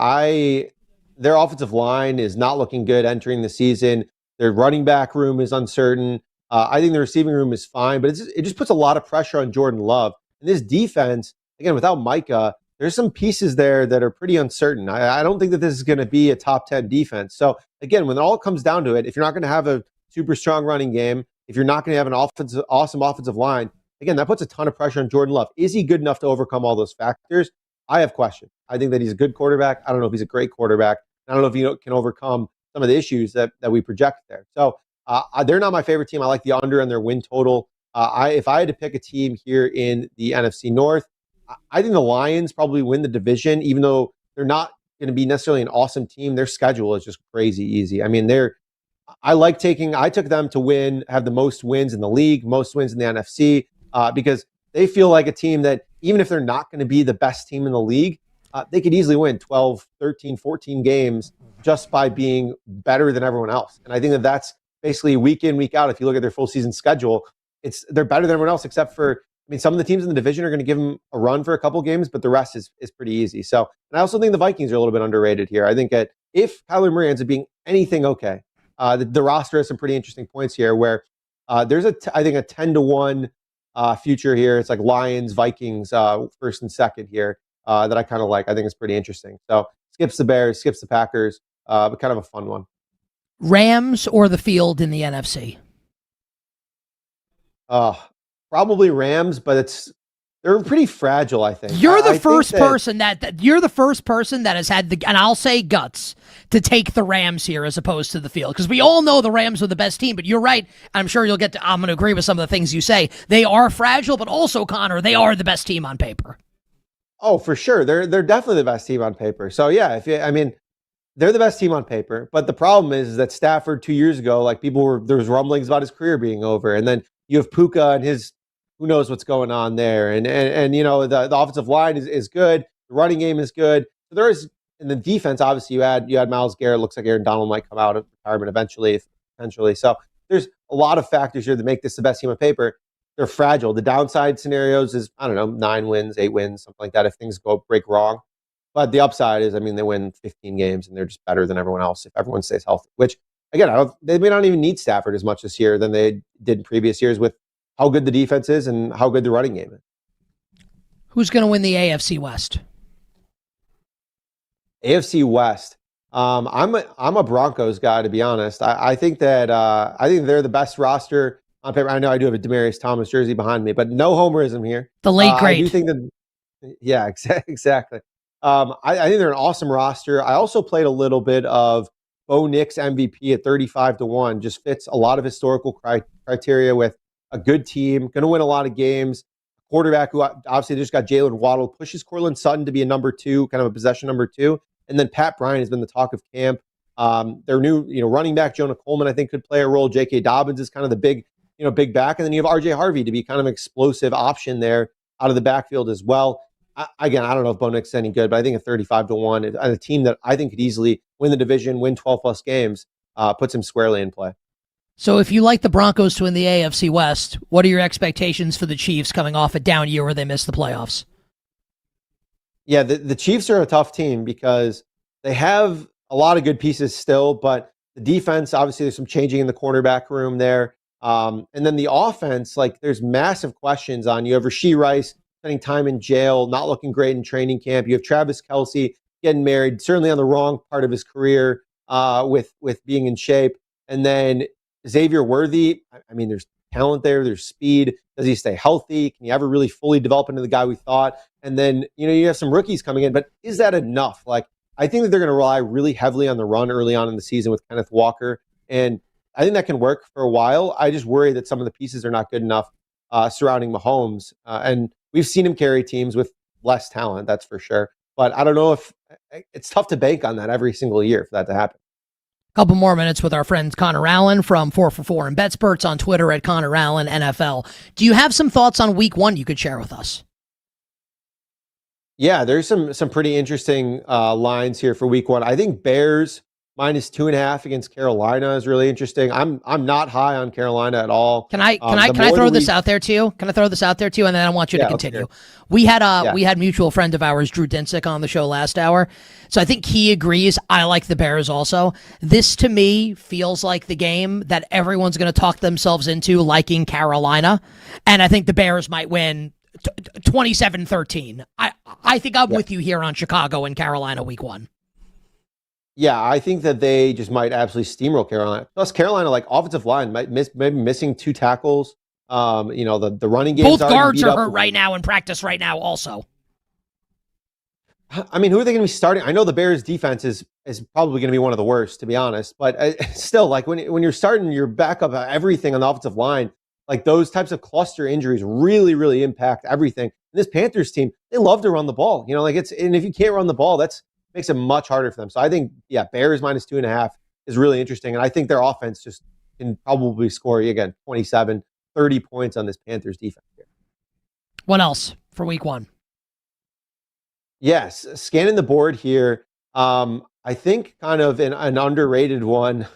Their offensive line is not looking good entering the season. Their running back room is uncertain. I think the receiving room is fine, but it just puts a lot of pressure on Jordan Love. And this defense, again, without Micah, there's some pieces there that are pretty uncertain. I don't think that this is going to be a top 10 defense. So again, when it all comes down to it, if you're not going to have a super strong running game, if you're not going to have an awesome offensive line, again, that puts a ton of pressure on Jordan Love. Is he good enough to overcome all those factors? I have questions. I think that he's a good quarterback. I don't know if he's a great quarterback. I don't know if he can overcome some of the issues that we project there. So they're not my favorite team. I like the under and their win total. If I had to pick a team here in the NFC North, I think the Lions probably win the division, even though they're not going to be necessarily an awesome team. Their schedule is just crazy easy. I mean, I took them to win, have the most wins in the league, most wins in the NFC, because they feel like a team that even if they're not going to be the best team in the league, they could easily win 12, 13, 14 games just by being better than everyone else. And I think that that's basically week in, week out. If you look at their full season schedule, they're better than everyone else except for, some of the teams in the division are going to give them a run for a couple games, but the rest is pretty easy. So, and I also think the Vikings are a little bit underrated here. I think that if Kyler Murray ends up being anything okay, the roster has some pretty interesting points here where there's I think a 10-1 future here. It's like Lions, Vikings, first and second here that I kind of like. I think it's pretty interesting. So skips the Bears, skips the Packers, but kind of a fun one. Rams or the field in the NFC? Probably Rams, but they're pretty fragile, I think. You're the first person that has had the, and I'll say guts, to take the Rams here as opposed to the field. Because we all know the Rams are the best team, but you're right. I'm sure I'm going to agree with some of the things you say. They are fragile, but also, Connor, they are the best team on paper. Oh, for sure. They're definitely the best team on paper. So yeah, they're the best team on paper. But the problem is that Stafford 2 years ago, there was rumblings about his career being over. And then you have Puka and his, who knows what's going on there. And the offensive line is good. The running game is good. So there is, in the defense, obviously you had Myles Garrett. Looks like Aaron Donald might come out of retirement eventually. So there's a lot of factors here that make this the best team on paper. They're fragile. The downside scenarios is, 9 wins, 8 wins, something like that if things break wrong. But the upside is, they win 15 games and they're just better than everyone else if everyone stays healthy. Which, again, they may not even need Stafford as much this year than they did in previous years with how good the defense is and how good the running game is. Who's going to win the AFC West? AFC West. I'm a Broncos guy, to be honest. I think that I think they're the best roster on paper. I know I do have a Demaryius Thomas jersey behind me, but no homerism here. The late great. I do think that. Yeah, exactly. I think they're an awesome roster. I also played a little bit of Bo Nix MVP at 35-1. Just fits a lot of historical criteria with a good team, going to win a lot of games. Quarterback who obviously just got Jalen Waddle, pushes Cortland Sutton to be a number 2, kind of a possession number 2. And then Pat Bryant has been the talk of camp. Their new, running back Jonah Coleman, I think, could play a role. J.K. Dobbins is kind of the big back. And then you have R.J. Harvey to be kind of an explosive option there out of the backfield as well. Again, I don't know if Bo Nix is any good, but I think a 35-1 and a team that I think could easily win the division, win 12 plus games, puts him squarely in play. So if you like the Broncos to win the AFC West, what are your expectations for the Chiefs coming off a down year where they missed the playoffs? Yeah, the Chiefs are a tough team because they have a lot of good pieces still, but the defense, obviously, there's some changing in the cornerback room there. And then the offense, like there's massive questions on. You have Rashee Rice spending time in jail, not looking great in training camp. You have Travis Kelce getting married, certainly on the wrong part of his career with being in shape. And then Xavier Worthy, I mean, there's talent there, there's speed. Does he stay healthy? Can he ever really fully develop into the guy we thought? And then, you have some rookies coming in, but is that enough? Like, I think that they're going to rely really heavily on the run early on in the season with Kenneth Walker. And I think that can work for a while. I just worry that some of the pieces are not good enough surrounding Mahomes. And we've seen him carry teams with less talent, that's for sure. But I don't know if it's tough to bank on that every single year for that to happen. Couple more minutes with our friend Connor Allen from 4for4 and BetSperts on Twitter at Connor Allen NFL. Do you have some thoughts on week 1 you could share with us? Yeah, there's some pretty interesting lines here for week 1. I think Bears -2.5 against Carolina is really interesting. I'm not high on Carolina at all. Can I throw this out there to you? Can I throw this out there to you? And then I want you to continue. We had mutual friend of ours, Drew Dinsick, on the show last hour. So I think he agrees. I like the Bears also. This to me feels like the game that everyone's going to talk themselves into liking Carolina. And I think the Bears might win 27-13. I think I'm with you here on Chicago and Carolina week 1. Yeah, I think that they just might absolutely steamroll Carolina. Plus, Carolina, like offensive line, maybe missing 2 tackles. The running game. Both guards are hurt right now in practice right now. Also, I mean, who are they going to be starting? I know the Bears' defense is probably going to be one of the worst, to be honest. But still, like when you're starting your backup everything on the offensive line, like those types of cluster injuries really, really impact everything. And this Panthers team, they love to run the ball. And if you can't run the ball, that's makes it much harder for them. So I think, Bears -2.5 is really interesting. And I think their offense just can probably score, again, 27, 30 points on this Panthers defense here. What else for week 1? Yes, scanning the board here. I think kind of an underrated one.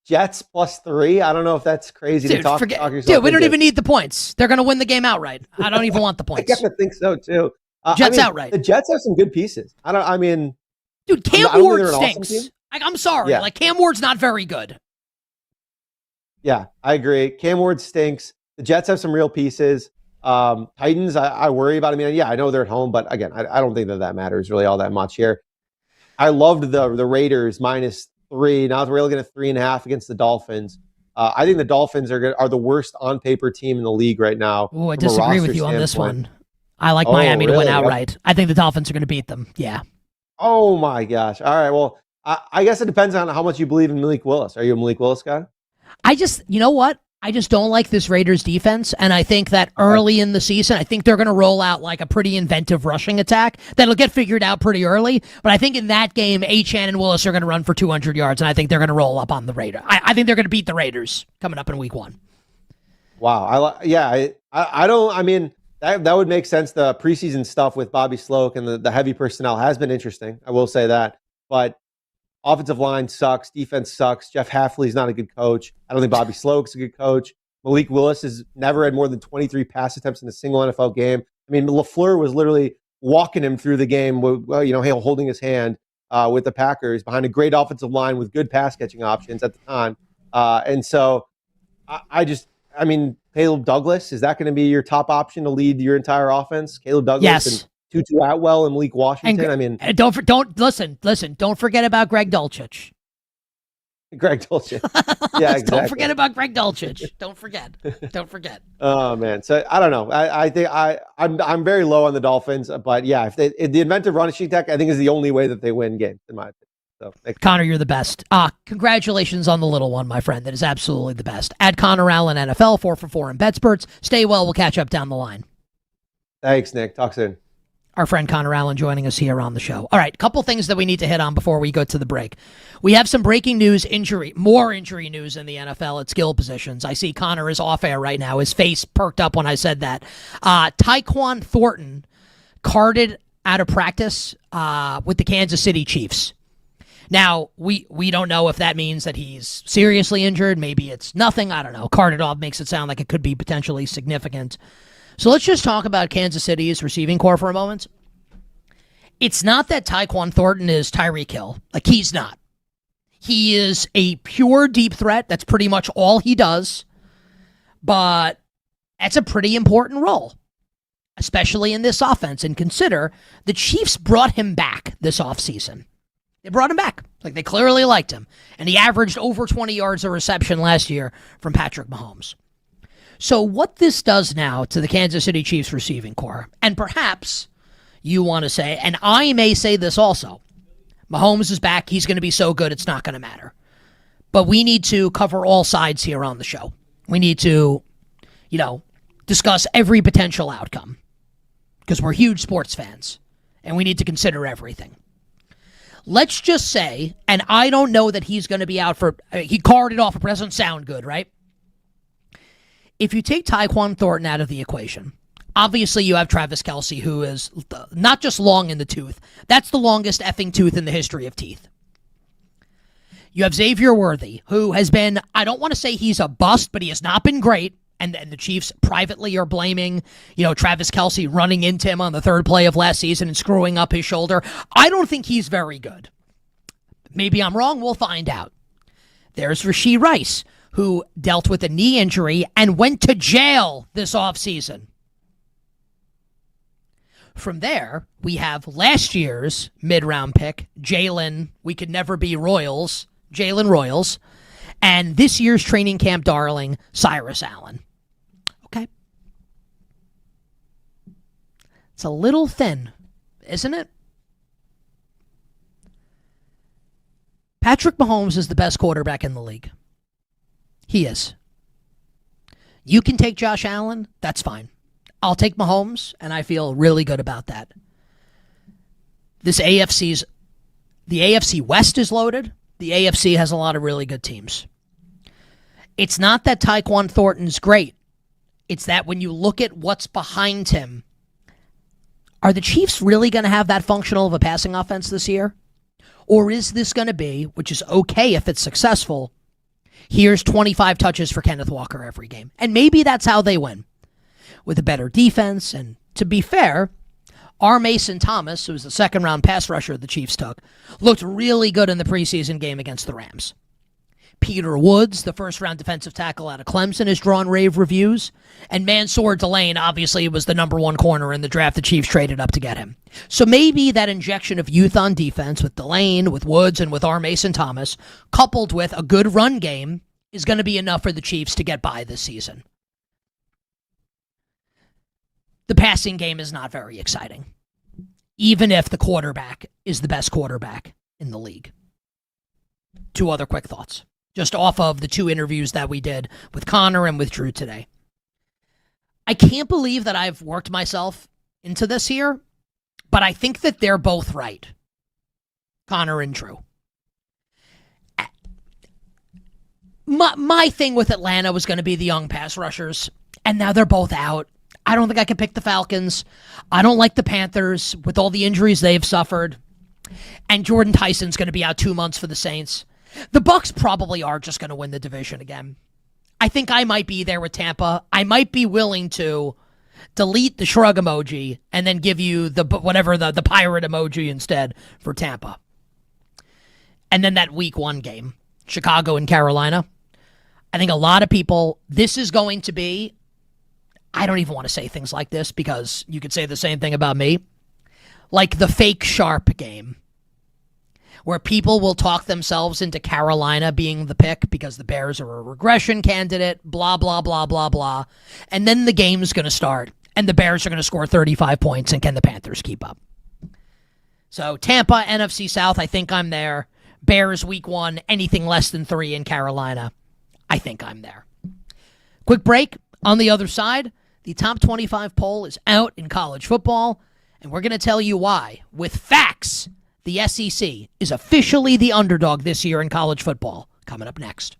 Jets +3. I don't know if that's crazy to talk yourself. Dude, we don't even need the points. They're going to win the game outright. I don't even want the points. I think so too. Jets outright. The Jets have some good pieces. Dude, Cam Ward stinks. Awesome, I'm sorry. Yeah. Cam Ward's not very good. Yeah, I agree. Cam Ward stinks. The Jets have some real pieces. Titans, I worry about. I know they're at home, but again, I don't think that matters really all that much here. I loved the Raiders -3. Now we're looking at 3.5 against the Dolphins. I think the Dolphins are the worst on paper team in the league right now. Oh, I disagree with you on this one. I like Miami to win outright. I think the Dolphins are going to beat them. Yeah. Oh my gosh. All right. Well, I guess it depends on how much you believe in Malik Willis. Are you a Malik Willis guy? You know what? I just don't like this Raiders defense, and I think that early in the season, I think they're going to roll out like a pretty inventive rushing attack that'll get figured out pretty early. But I think in that game, Achane and Willis are going to run for 200 yards, and I think they're going to roll up on the Raiders. I think they're going to beat the Raiders coming up in week 1. Wow. That would make sense. The preseason stuff with Bobby Sloak and the heavy personnel has been interesting. I will say that. But offensive line sucks. Defense sucks. Jeff Hafley's not a good coach. I don't think Bobby Sloak's a good coach. Malik Willis has never had more than 23 pass attempts in a single NFL game. LaFleur was literally walking him through the game, holding his hand with the Packers behind a great offensive line with good pass catching options at the time. Caleb Douglas, is that going to be your top option to lead your entire offense? Caleb Douglas and Tutu Atwell and Malik Washington. Don't forget about Greg Dulcich. Greg Dulcich. Yeah, exactly. Don't forget about Greg Dulcich. Don't forget. Oh man. So I don't know. I think I'm very low on the Dolphins, but yeah, if the inventive rushing attack, I think is the only way that they win games, in my opinion. So, Connor, you're the best. Congratulations on the little one, my friend. That is absolutely the best. At Connor Allen NFL, 4for4 and BetSperts. Stay well. We'll catch up down the line. Thanks, Nick. Talk soon. Our friend Connor Allen joining us here on the show. All right, a couple things that we need to hit on before we go to the break. We have some breaking news, more injury news in the NFL at skill positions. I see Connor is off air right now. His face perked up when I said that. Tyquan Thornton carted out of practice with the Kansas City Chiefs. Now, we don't know if that means that he's seriously injured. Maybe it's nothing. I don't know. Carted off makes it sound like it could be potentially significant. So let's just talk about Kansas City's receiving core for a moment. It's not that Tyquan Thornton is Tyreek Hill. Like, he's not. He is a pure deep threat. That's pretty much all he does. But that's a pretty important role, especially in this offense. And consider the Chiefs brought him back this offseason. They brought him back. Like, they clearly liked him. And he averaged over 20 yards a reception last year from Patrick Mahomes. So what this does now to the Kansas City Chiefs receiving core, and perhaps you want to say, and I may say this also, Mahomes is back. He's going to be so good, it's not going to matter. But we need to cover all sides here on the show. We need to, discuss every potential outcome because we're huge sports fans and we need to consider everything. Let's just say, and I don't know that he's going to be out for, he carted off, it doesn't sound good, right? If you take Tyquan Thornton out of the equation, obviously you have Travis Kelce, who is not just long in the tooth, that's the longest effing tooth in the history of teeth. You have Xavier Worthy, who has been, I don't want to say he's a bust, but he has not been great. And the Chiefs privately are blaming, Travis Kelce running into him on the third play of last season and screwing up his shoulder. I don't think he's very good. Maybe I'm wrong. We'll find out. There's Rashee Rice, who dealt with a knee injury and went to jail this offseason. From there, we have last year's mid-round pick, Jalen Royals, and this year's training camp darling, Cyrus Allen. Okay. It's a little thin, isn't it? Patrick Mahomes is the best quarterback in the league. He is. You can take Josh Allen, that's fine. I'll take Mahomes, and I feel really good about that. The AFC West is loaded. The AFC has a lot of really good teams. It's not that Tyquan Thornton's great. It's that when you look at what's behind him, are the Chiefs really going to have that functional of a passing offense this year? Or is this going to be, which is okay if it's successful, here's 25 touches for Kenneth Walker every game. And maybe that's how they win. With a better defense, and to be fair, R. Mason Thomas, who was the second-round pass rusher the Chiefs took, looked really good in the preseason game against the Rams. Peter Woods, the first-round defensive tackle out of Clemson, has drawn rave reviews. And Mansour Delane, obviously, was the number one corner in the draft. The Chiefs traded up to get him. So maybe that injection of youth on defense with Delane, with Woods, and with R. Mason Thomas, coupled with a good run game, is going to be enough for the Chiefs to get by this season. The passing game is not very exciting, even if the quarterback is the best quarterback in the league. Two other quick thoughts, just off of the two interviews that we did with Connor and with Drew today. I can't believe that I've worked myself into this here, but I think that they're both right, Connor and Drew. My thing with Atlanta was going to be the young pass rushers, and now they're both out. I don't think I could pick the Falcons. I don't like the Panthers with all the injuries they've suffered. And Jordan Tyson's going to be out 2 months for the Saints. The Bucs probably are just going to win the division again. I think I might be there with Tampa. I might be willing to delete the shrug emoji and then give you the pirate emoji instead for Tampa. And then that week 1 game, Chicago and Carolina. I think a lot of people, this is going to be, I don't even want to say things like this because you could say the same thing about me. Like the fake sharp game where people will talk themselves into Carolina being the pick because the Bears are a regression candidate, blah, blah, blah, blah, blah. And then the game's going to start and the Bears are going to score 35 points and can the Panthers keep up? So Tampa, NFC South, I think I'm there. Bears week 1, anything less than 3 in Carolina, I think I'm there. Quick break. On the other side, the top 25 poll is out in college football, and we're going to tell you why. With facts, the SEC is officially the underdog this year in college football. Coming up next.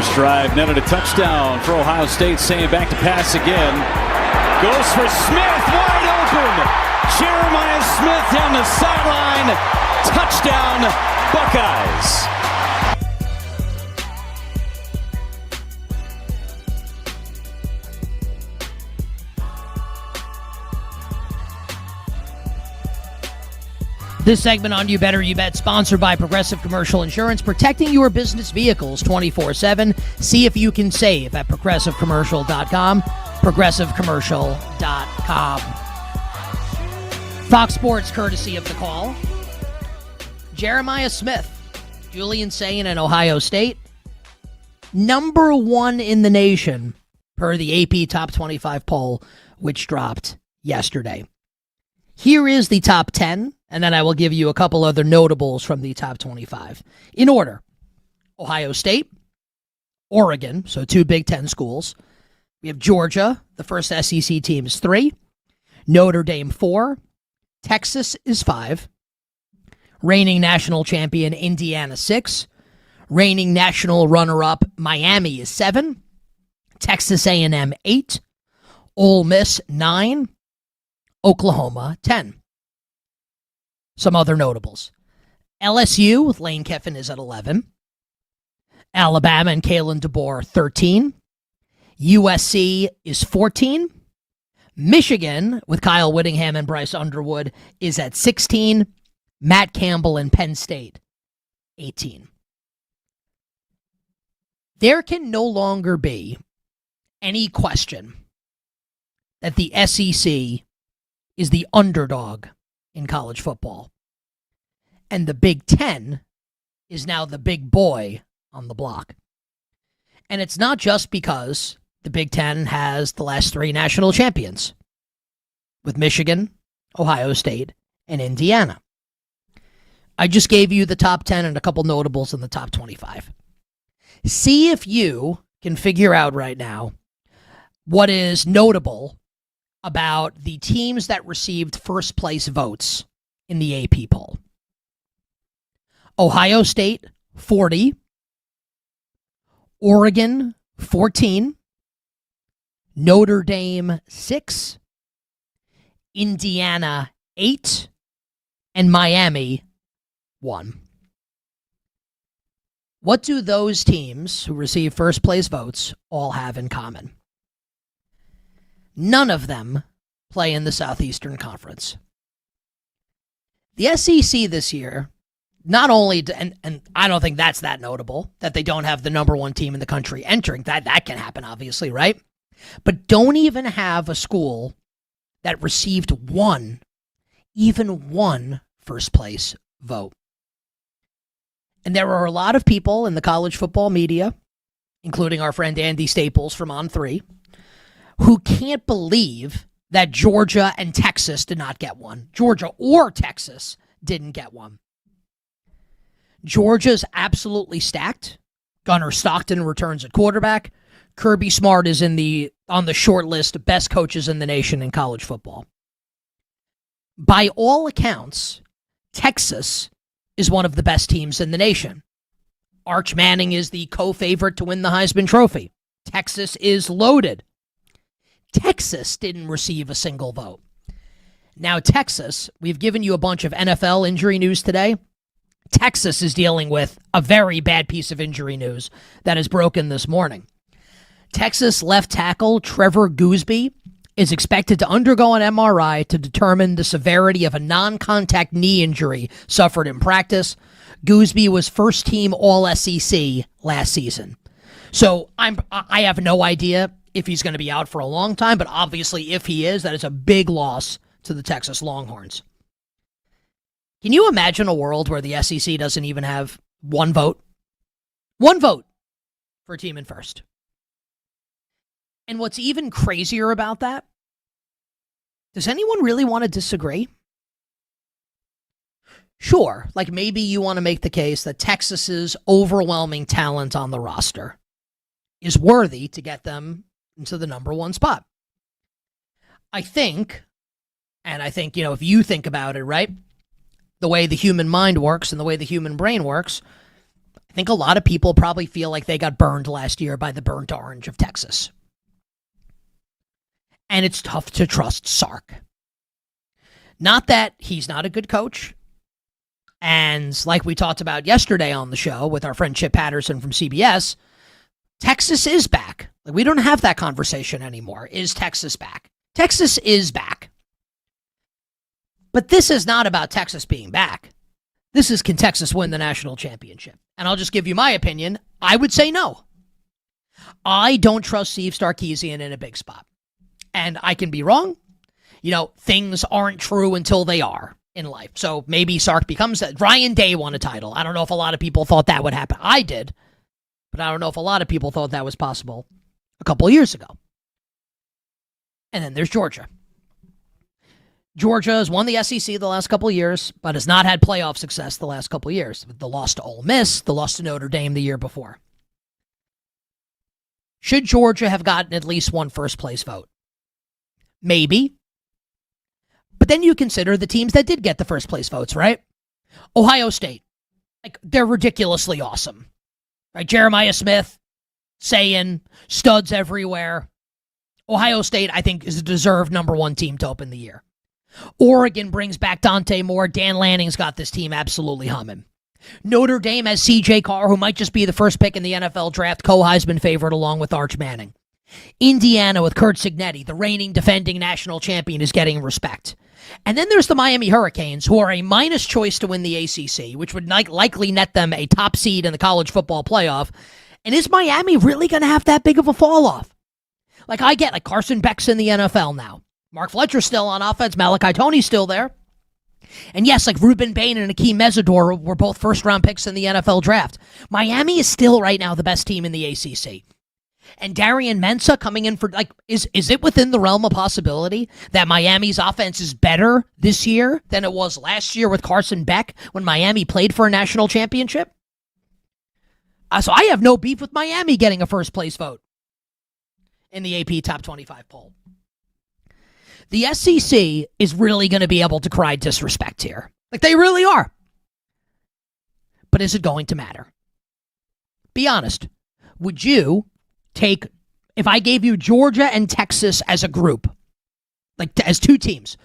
First drive netted a touchdown for Ohio State. Saying back to pass again. Goes for Smith, wide open. Jeremiah Smith down the sideline. Touchdown, Buckeyes. This segment on You Better You Bet, sponsored by Progressive Commercial Insurance, protecting your business vehicles 24/7. See if you can save at progressivecommercial.com. Progressivecommercial.com. Fox Sports, courtesy of The Call. Jeremiah Smith, Julian Sayin and Ohio State, number 1 in the nation per the AP Top 25 poll, which dropped yesterday. Here is the top 10, and then I will give you a couple other notables from the top 25. In order, Ohio State, Oregon, so 2 Big Ten schools. We have Georgia, the first SEC team is 3. Notre Dame 4. Texas is 5. Reigning national champion Indiana 6. Reigning national runner-up Miami is 7. Texas A&M 8. Ole Miss 9. Oklahoma 10. Some other notables. LSU with Lane Kiffin is at 11. Alabama and Kalen DeBoer 13. USC is 14. Michigan with Kyle Whittingham and Bryce Underwood is at 16. Matt Campbell and Penn State 18. There can no longer be any question that the SEC is the underdog in college football. And the Big Ten is now the big boy on the block. And it's not just because the Big Ten has the last 3 national champions with Michigan, Ohio State, and Indiana. I just gave you the top 10 and a couple notables in the top 25. See if you can figure out right now what is notable about the teams that received first place votes in the AP poll. Ohio State, 40. Oregon, 14. Notre Dame, 6. Indiana, 8. And Miami, 1. What do those teams who receive first place votes all have in common? None of them play in the Southeastern Conference. The SEC this year, not only, and I don't think that's that notable, that they don't have the number 1 team in the country entering. That can happen, obviously, right? But don't even have a school that received even one first place vote. And there are a lot of people in the college football media, including our friend Andy Staples from On3, who can't believe that Georgia and Texas did not get one. Georgia or Texas didn't get one. Georgia's absolutely stacked. Gunnar Stockton returns at quarterback. Kirby Smart is on the short list of best coaches in the nation in college football. By all accounts, Texas is one of the best teams in the nation. Arch Manning is the co-favorite to win the Heisman Trophy. Texas is loaded. Texas didn't receive a single vote. Now, Texas, we've given you a bunch of NFL injury news today. Texas is dealing with a very bad piece of injury news that is broken this morning. Texas left tackle Trevor Gooseby is expected to undergo an MRI to determine the severity of a non-contact knee injury suffered in practice. Gooseby was first-team All-SEC last season. So I have no idea if he's going to be out for a long time, but obviously if he is, that is a big loss to the Texas Longhorns. Can you imagine a world where the SEC doesn't even have one vote? One vote for a team in first. And what's even crazier about that, does anyone really want to disagree? Sure, like maybe you want to make the case that Texas's overwhelming talent on the roster is worthy to get them into the number 1 spot. I think, if you think about it, right, the way the human mind works and the way the human brain works, I I think a lot of people probably feel like they got burned last year by the burnt orange of Texas. And it's tough to trust Sark. Not that he's not a good coach. And like we talked about yesterday on the show with our friend Chip Patterson from CBS, Texas is back. Like, we don't have that conversation anymore. Is Texas back? Texas is back. But this is not about Texas being back. This is, can Texas win the national championship? And I'll just give you my opinion. I would say no. I don't trust Steve Sarkisian in a big spot. And I can be wrong. You know, things aren't true until they are in life. So maybe Sark becomes that. Ryan Day won a title. I don't know if a lot of people thought that would happen. I did. But I don't know if a lot of people thought that was possible a couple of years ago. And then there's Georgia. Georgia has won the SEC the last couple of years, but has not had playoff success the last couple of years. The loss to Ole Miss, the loss to Notre Dame the year before. Should Georgia have gotten at least one first-place vote? Maybe. But then you consider the teams that did get the first-place votes, right? Ohio State. Like, they're ridiculously awesome. Right? Jeremiah Smith, Sayin, studs everywhere. Ohio State, I think, is a deserved number one team to open the year. Oregon brings back Dante Moore. Dan Lanning's got this team absolutely humming. Notre Dame has C.J. Carr, who might just be the first pick in the NFL draft, co-Heisman favorite along with Arch Manning. Indiana with Curt Cignetti, the reigning defending national champion, is getting respect. And then there's the Miami Hurricanes, who are a minus choice to win the ACC, which would likely net them a top seed in the college football playoff. And is Miami really going to have that big of a fall off? Like, I get, like, Carson Beck's in the NFL now. Mark Fletcher's still on offense. Malachi Tony's still there. And yes, like Ruben Bain and Akeem Mesidor were both first-round picks in the NFL draft. Miami is still right now the best team in the ACC. And Darian Mensah coming in for, like, is it within the realm of possibility that Miami's offense is better this year than it was last year with Carson Beck when Miami played for a national championship? So I have no beef with Miami getting a first-place vote in the AP Top 25 poll. The SEC is really going to be able to cry disrespect here. Like, they really are. But is it going to matter? Be honest. Would you take, if I gave you Georgia and Texas as a group, like as two teams,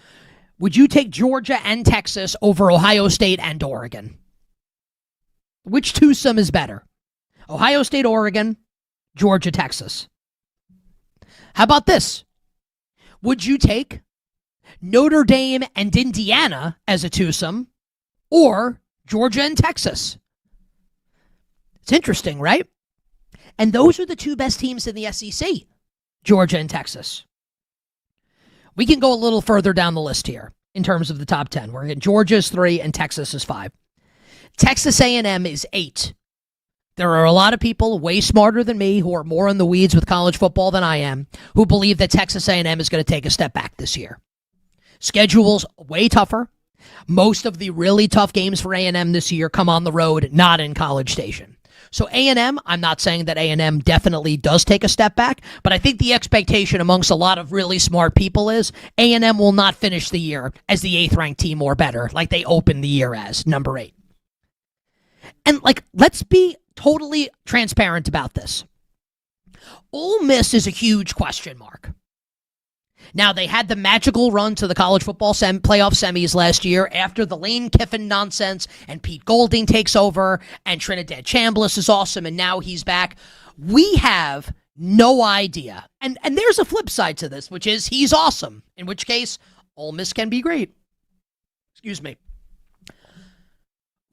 would you take Georgia and Texas over Ohio State and Oregon? Which twosome is better? Ohio State, Oregon, Georgia, Texas. How about this? Would you take Notre Dame and Indiana as a twosome or Georgia and Texas? It's interesting, right? And those are the two best teams in the SEC, Georgia and Texas. We can go a little further down the list here in terms of the top 10. We're getting Georgia is 3 and Texas is 5. Texas A&M is 8. There are a lot of people way smarter than me who are more in the weeds with college football than I am who believe that Texas A&M is going to take a step back this year. Schedule's way tougher. Most of the really tough games for A&M this year come on the road, not in College Station. So A&M, I'm not saying that A&M definitely does take a step back, but I think the expectation amongst a lot of really smart people is A&M will not finish the year as the 8th-ranked team or better, like they opened the year as, number 8. And, like, let's be totally transparent about this. Ole Miss is a huge question mark. Now, they had the magical run to the college football playoff semis last year after the Lane Kiffin nonsense and Pete Golding takes over and Trinidad Chambliss is awesome and now he's back. We have no idea. And there's a flip side to this, which is he's awesome, in which case Ole Miss can be great. Excuse me.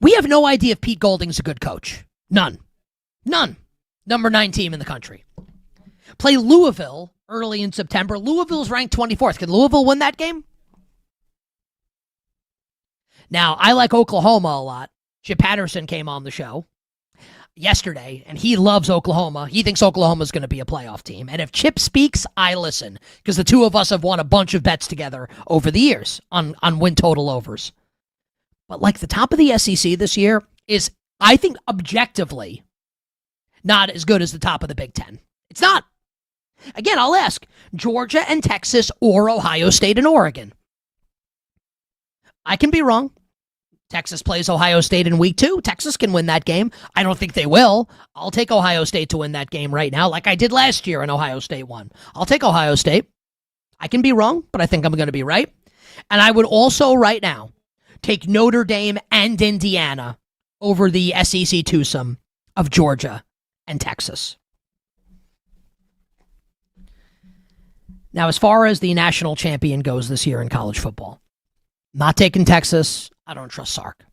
We have no idea if Pete Golding's a good coach. None. Number 9 team in the country. Play Louisville early in September. Louisville's ranked 24th. Can Louisville win that game? Now, I like Oklahoma a lot. Chip Patterson came on the show yesterday, and he loves Oklahoma. He thinks Oklahoma's going to be a playoff team. And if Chip speaks, I listen, because the two of us have won a bunch of bets together over the years on win total overs. But like the top of the SEC this year is, I think, objectively not as good as the top of the Big Ten. It's not. Again, I'll ask, Georgia and Texas or Ohio State and Oregon? I can be wrong. Texas plays Ohio State in week 2. Texas can win that game. I don't think they will. I'll take Ohio State to win that game right now, like I did last year and Ohio State won. I'll take Ohio State. I can be wrong, but I think I'm going to be right. And I would also right now take Notre Dame and Indiana over the SEC twosome of Georgia and Texas. Now, as far as the national champion goes this year in college football, not taking Texas. I don't trust Sark.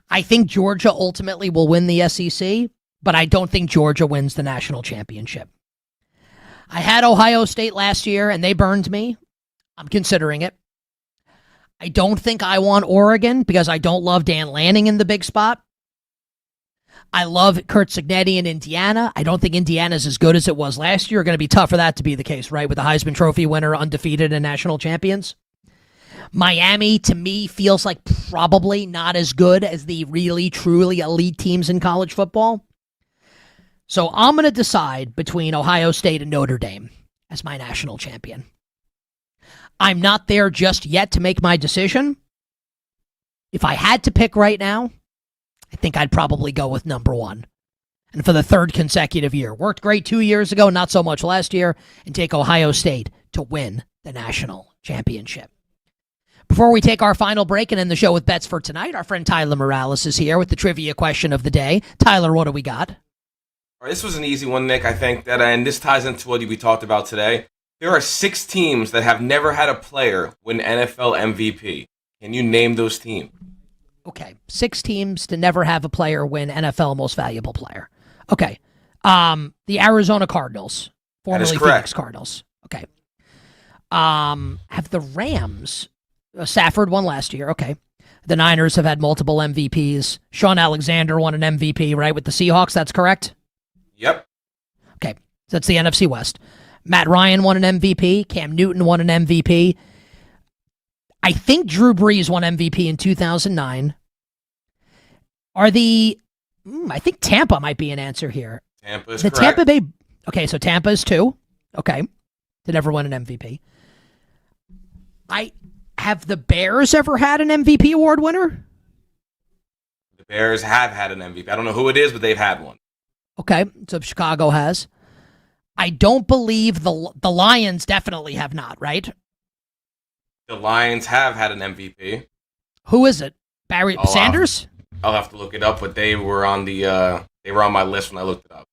I think Georgia ultimately will win the SEC, but I don't think Georgia wins the national championship. I had Ohio State last year, and they burned me. I'm considering it. I don't think I want Oregon because I don't love Dan Lanning in the big spot. I love Kurt Cignetti in Indiana. I don't think Indiana's as good as it was last year. Going to be tough for that to be the case, right? With the Heisman Trophy winner, undefeated, and national champions. Miami, to me, feels like probably not as good as the really, truly elite teams in college football. So I'm going to decide between Ohio State and Notre Dame as my national champion. I'm not there just yet to make my decision. If I had to pick right now, I think I'd probably go with number 1. And for the 3rd consecutive year. Worked great 2 years ago, not so much last year, and take Ohio State to win the national championship. Before we take our final break and end the show with bets for tonight, our friend Tyler Morales is here with the trivia question of the day. Tyler, what do we got? All right, this was an easy one, Nick. I think that, and this ties into what we talked about today. There are 6 teams that have never had a player win NFL MVP. Can you name those teams? Okay, 6 teams to never have a player win NFL Most Valuable Player. Okay, the Arizona Cardinals, formerly Phoenix Cardinals. Okay, have the Rams? Stafford won last year. Okay, the Niners have had multiple MVPs. Sean Alexander won an MVP, right, with the Seahawks. That's correct. Yep. Okay, so that's the NFC West. Matt Ryan won an MVP. Cam Newton won an MVP. I think Drew Brees won MVP in 2009. I think Tampa might be an answer here. Tampa is the correct. Tampa Bay. Okay, so Tampa is 2. Okay, to never win an MVP. Have the Bears ever had an MVP award winner? The Bears have had an MVP. I don't know who it is, but they've had one. Okay, so Chicago has. I don't believe the Lions definitely have not, right? The Lions have had an MVP. Who is it? Barry Sanders? I'll have to look it up, but they were on my list when I looked it up.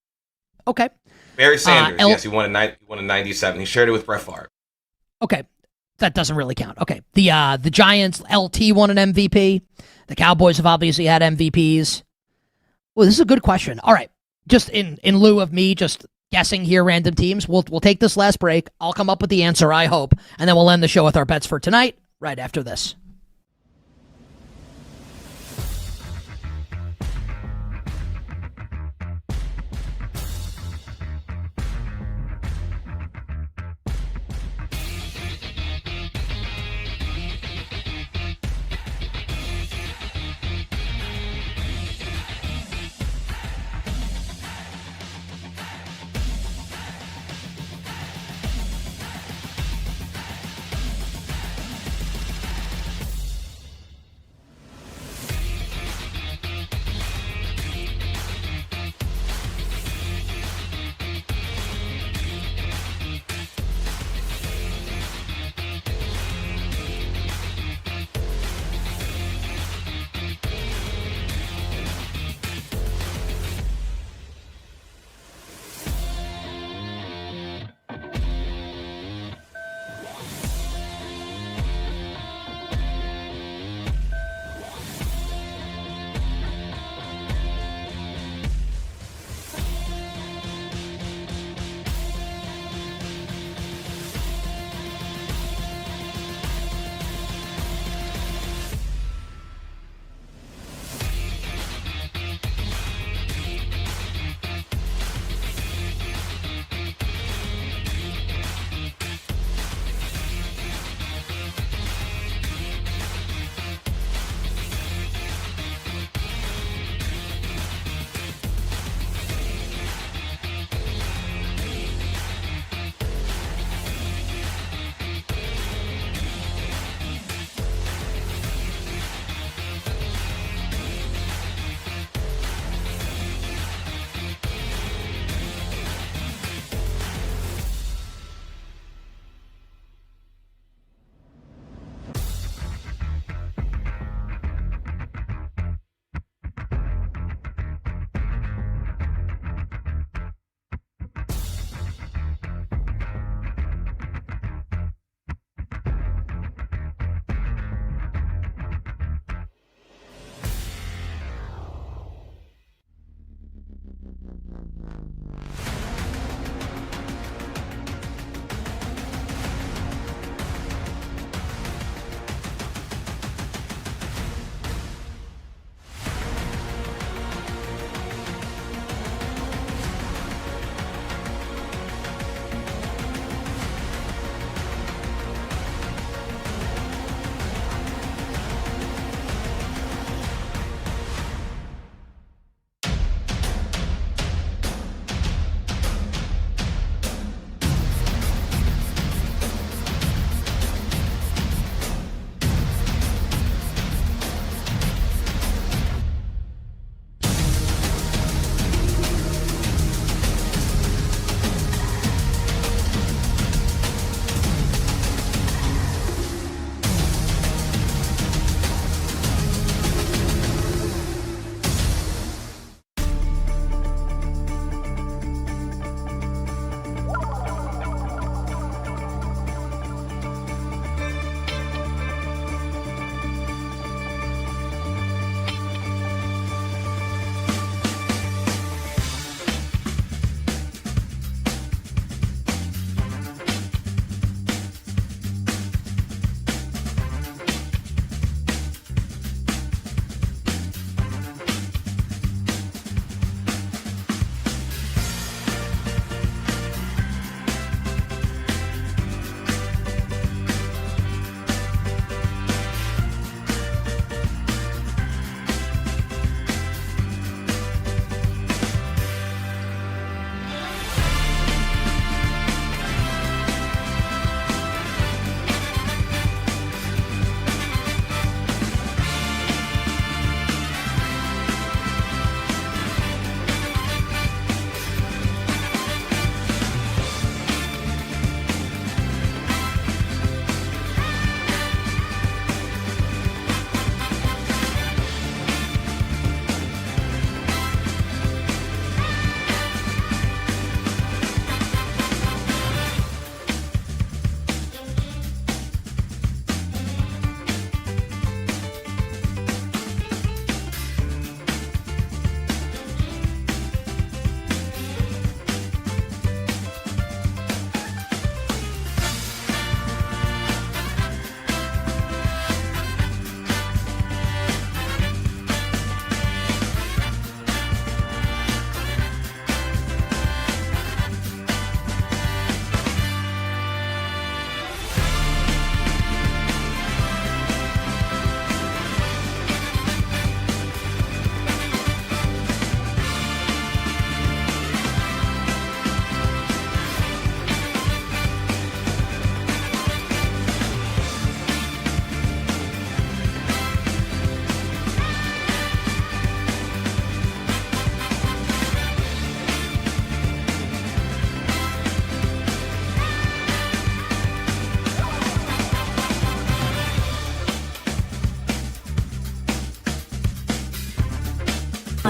Okay. Barry Sanders, yes, he won in 97. He shared it with Brett Favre. Okay. That doesn't really count. Okay. The Giants, LT won an MVP. The Cowboys have obviously had MVPs. Well, this is a good question. All right. Just in lieu of me just guessing here random teams, we'll take this last break. I'll come up with the answer, I hope, and then we'll end the show with our bets for tonight right after this.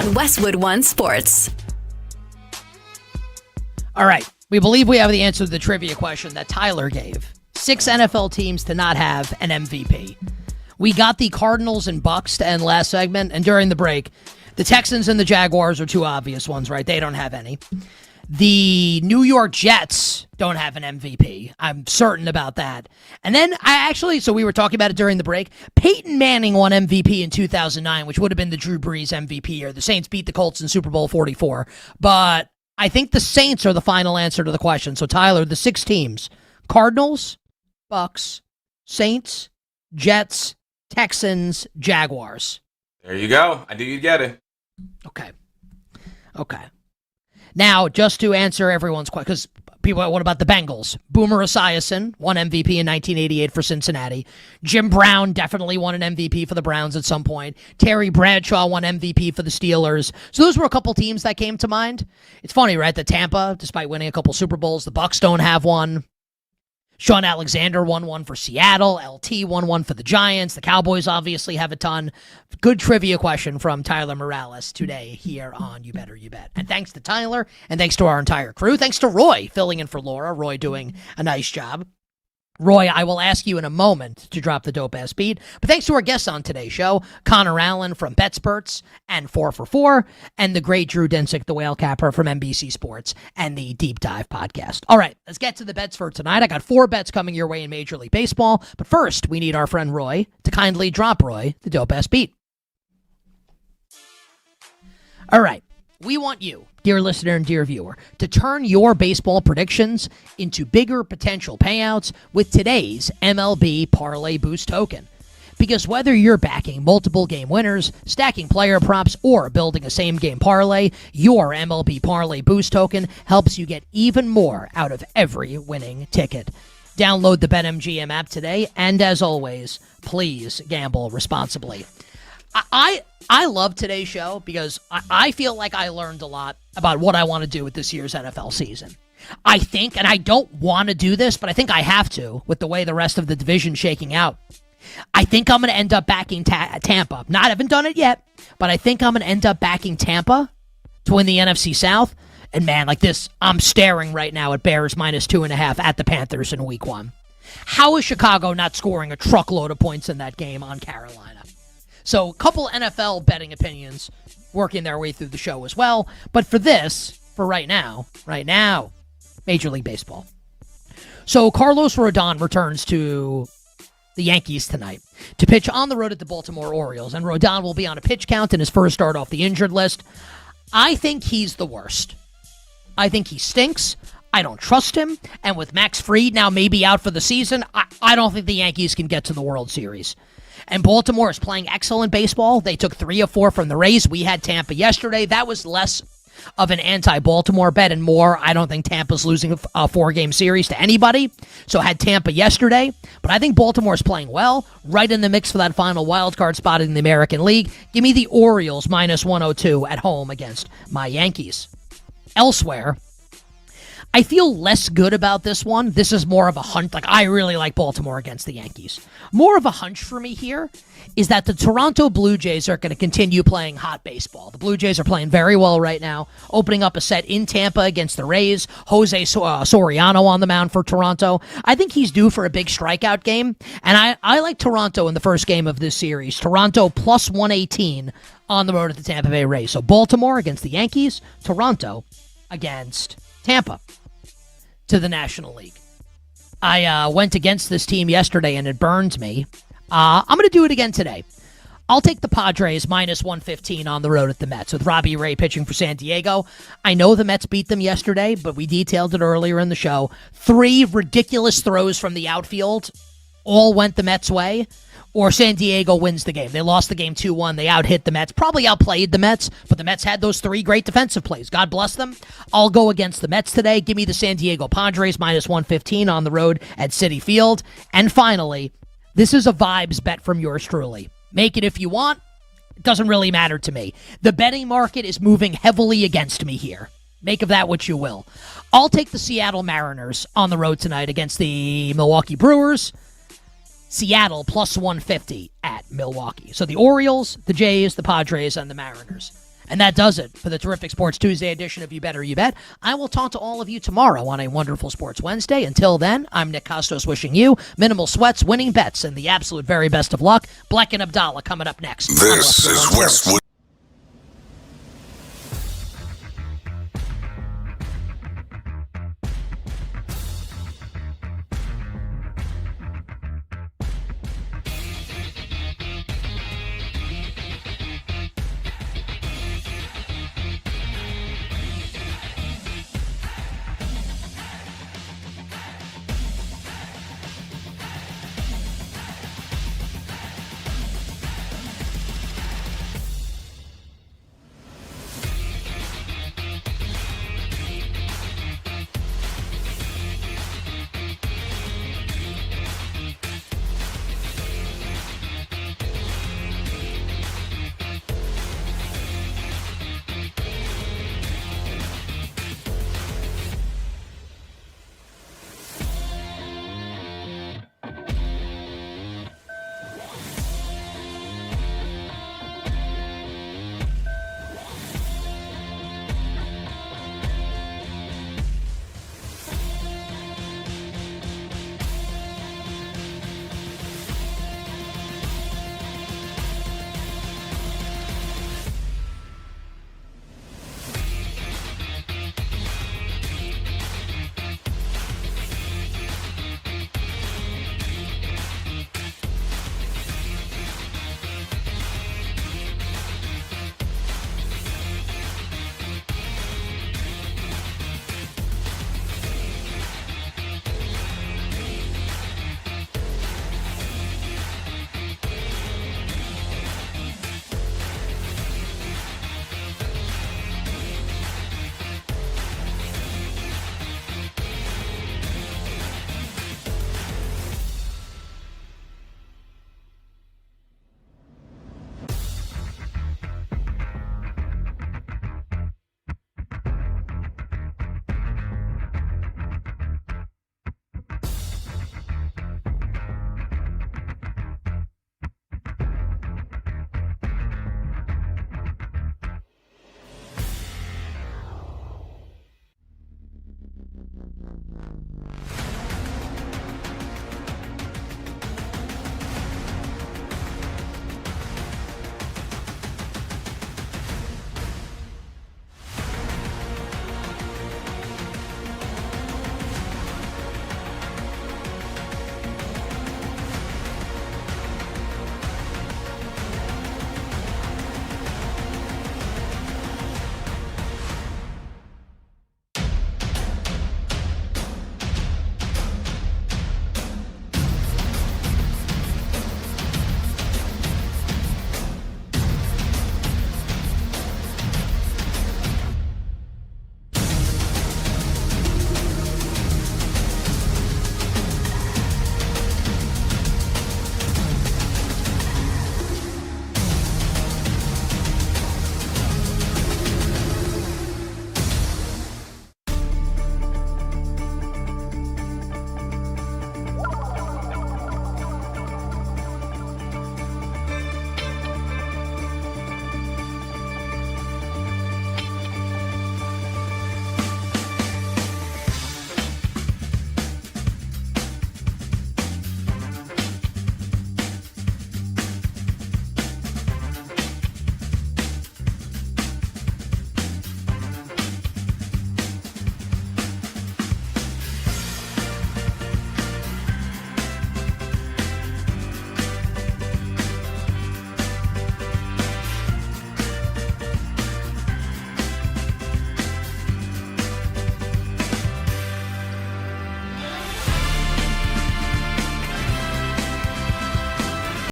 on Westwood One Sports. All right. We believe we have the answer to the trivia question that Tyler gave. 6 NFL teams to not have an MVP. We got the Cardinals and Bucks to end last segment, and during the break, the Texans and the Jaguars are two obvious ones, right? They don't have any. The New York Jets don't have an MVP. I'm certain about that. And then so we were talking about it during the break. Peyton Manning won MVP in 2009, which would have been the Drew Brees MVP year. The Saints beat the Colts in Super Bowl 44. But I think the Saints are the final answer to the question. So, Tyler, the 6 teams: Cardinals, Bucks, Saints, Jets, Texans, Jaguars. There you go. I knew you'd get it. Okay. Now, just to answer everyone's question, because people, what about the Bengals? Boomer Esiason won MVP in 1988 for Cincinnati. Jim Brown definitely won an MVP for the Browns at some point. Terry Bradshaw won MVP for the Steelers. So those were a couple teams that came to mind. It's funny, right, that Tampa, despite winning a couple Super Bowls, the Bucs don't have one. Sean Alexander won one for Seattle. LT won one for the Giants. The Cowboys obviously have a ton. Good trivia question from Tyler Morales today here on You Better You Bet. And thanks to Tyler, and thanks to our entire crew. Thanks to Roy filling in for Laura. Roy doing a nice job. Roy, I will ask you in a moment to drop the dope-ass beat. But thanks to our guests on today's show, Connor Allen from BetSperts and 4for4, and the great Drew Dinsick, the whale capper from NBC Sports and the Deep Dive podcast. All right, let's get to the bets for tonight. I got 4 bets coming your way in Major League Baseball. But first, we need our friend Roy to kindly drop Roy the dope-ass beat. All right. We want you, dear listener and dear viewer, to turn your baseball predictions into bigger potential payouts with today's MLB Parlay Boost token. Because whether you're backing multiple game winners, stacking player props, or building a same-game parlay, your MLB Parlay Boost token helps you get even more out of every winning ticket. Download the BetMGM app today, and as always, please gamble responsibly. I love today's show because I feel like I learned a lot about what I want to do with this year's NFL season. I think, and I don't want to do this, but I think I have to with the way the rest of the division's shaking out. I think I'm going to end up backing Tampa. I haven't done it yet, but I think I'm going to end up backing Tampa to win the NFC South. And man, like this, I'm staring right now at Bears -2.5 at the Panthers in Week 1. How is Chicago not scoring a truckload of points in that game on Carolina? So a couple NFL betting opinions working their way through the show as well. But for right now, Major League Baseball. So Carlos Rodon returns to the Yankees tonight to pitch on the road at the Baltimore Orioles. And Rodon will be on a pitch count in his first start off the injured list. I think he's the worst. I think he stinks. I don't trust him. And with Max Fried now maybe out for the season, I don't think the Yankees can get to the World Series. And Baltimore is playing excellent baseball. They took 3 of 4 from the Rays. We had Tampa yesterday. That was less of an anti-Baltimore bet and more. I don't think Tampa's losing a 4-game series to anybody. So had Tampa yesterday. But I think Baltimore's playing well. Right in the mix for that final wildcard spot in the American League. Give me the Orioles -102 at home against my Yankees. Elsewhere, I feel less good about this one. This is more of a hunch. I really like Baltimore against the Yankees. More of a hunch for me here is that the Toronto Blue Jays are going to continue playing hot baseball. The Blue Jays are playing very well right now, opening up a set in Tampa against the Rays. Jose Soriano on the mound for Toronto. I think he's due for a big strikeout game, and I like Toronto in the first game of this series. Toronto +118 on the road at the Tampa Bay Rays. So Baltimore against the Yankees, Toronto against Tampa to the National League. I went against this team yesterday and it burned me. I'm going to do it again today. I'll take the Padres -115 on the road at the Mets with Robbie Ray pitching for San Diego. I know the Mets beat them yesterday, but we detailed it earlier in the show. 3 ridiculous throws from the outfield all went the Mets' way. Or San Diego wins the game. They lost the game 2-1. They out-hit the Mets. Probably outplayed the Mets, but the Mets had those 3 great defensive plays. God bless them. I'll go against the Mets today. Give me the San Diego Padres -115 on the road at Citi Field. And finally, this is a vibes bet from yours truly. Make it if you want. It doesn't really matter to me. The betting market is moving heavily against me here. Make of that what you will. I'll take the Seattle Mariners on the road tonight against the Milwaukee Brewers. Seattle +150 at Milwaukee. So the Orioles, the Jays, the Padres, and the Mariners. And that does it for the terrific Sports Tuesday edition of You Better You Bet. I will talk to all of you tomorrow on a wonderful Sports Wednesday. Until then, I'm Nick Kostos wishing you minimal sweats, winning bets, and the absolute very best of luck. Black and Abdallah coming up next. This is Westwood.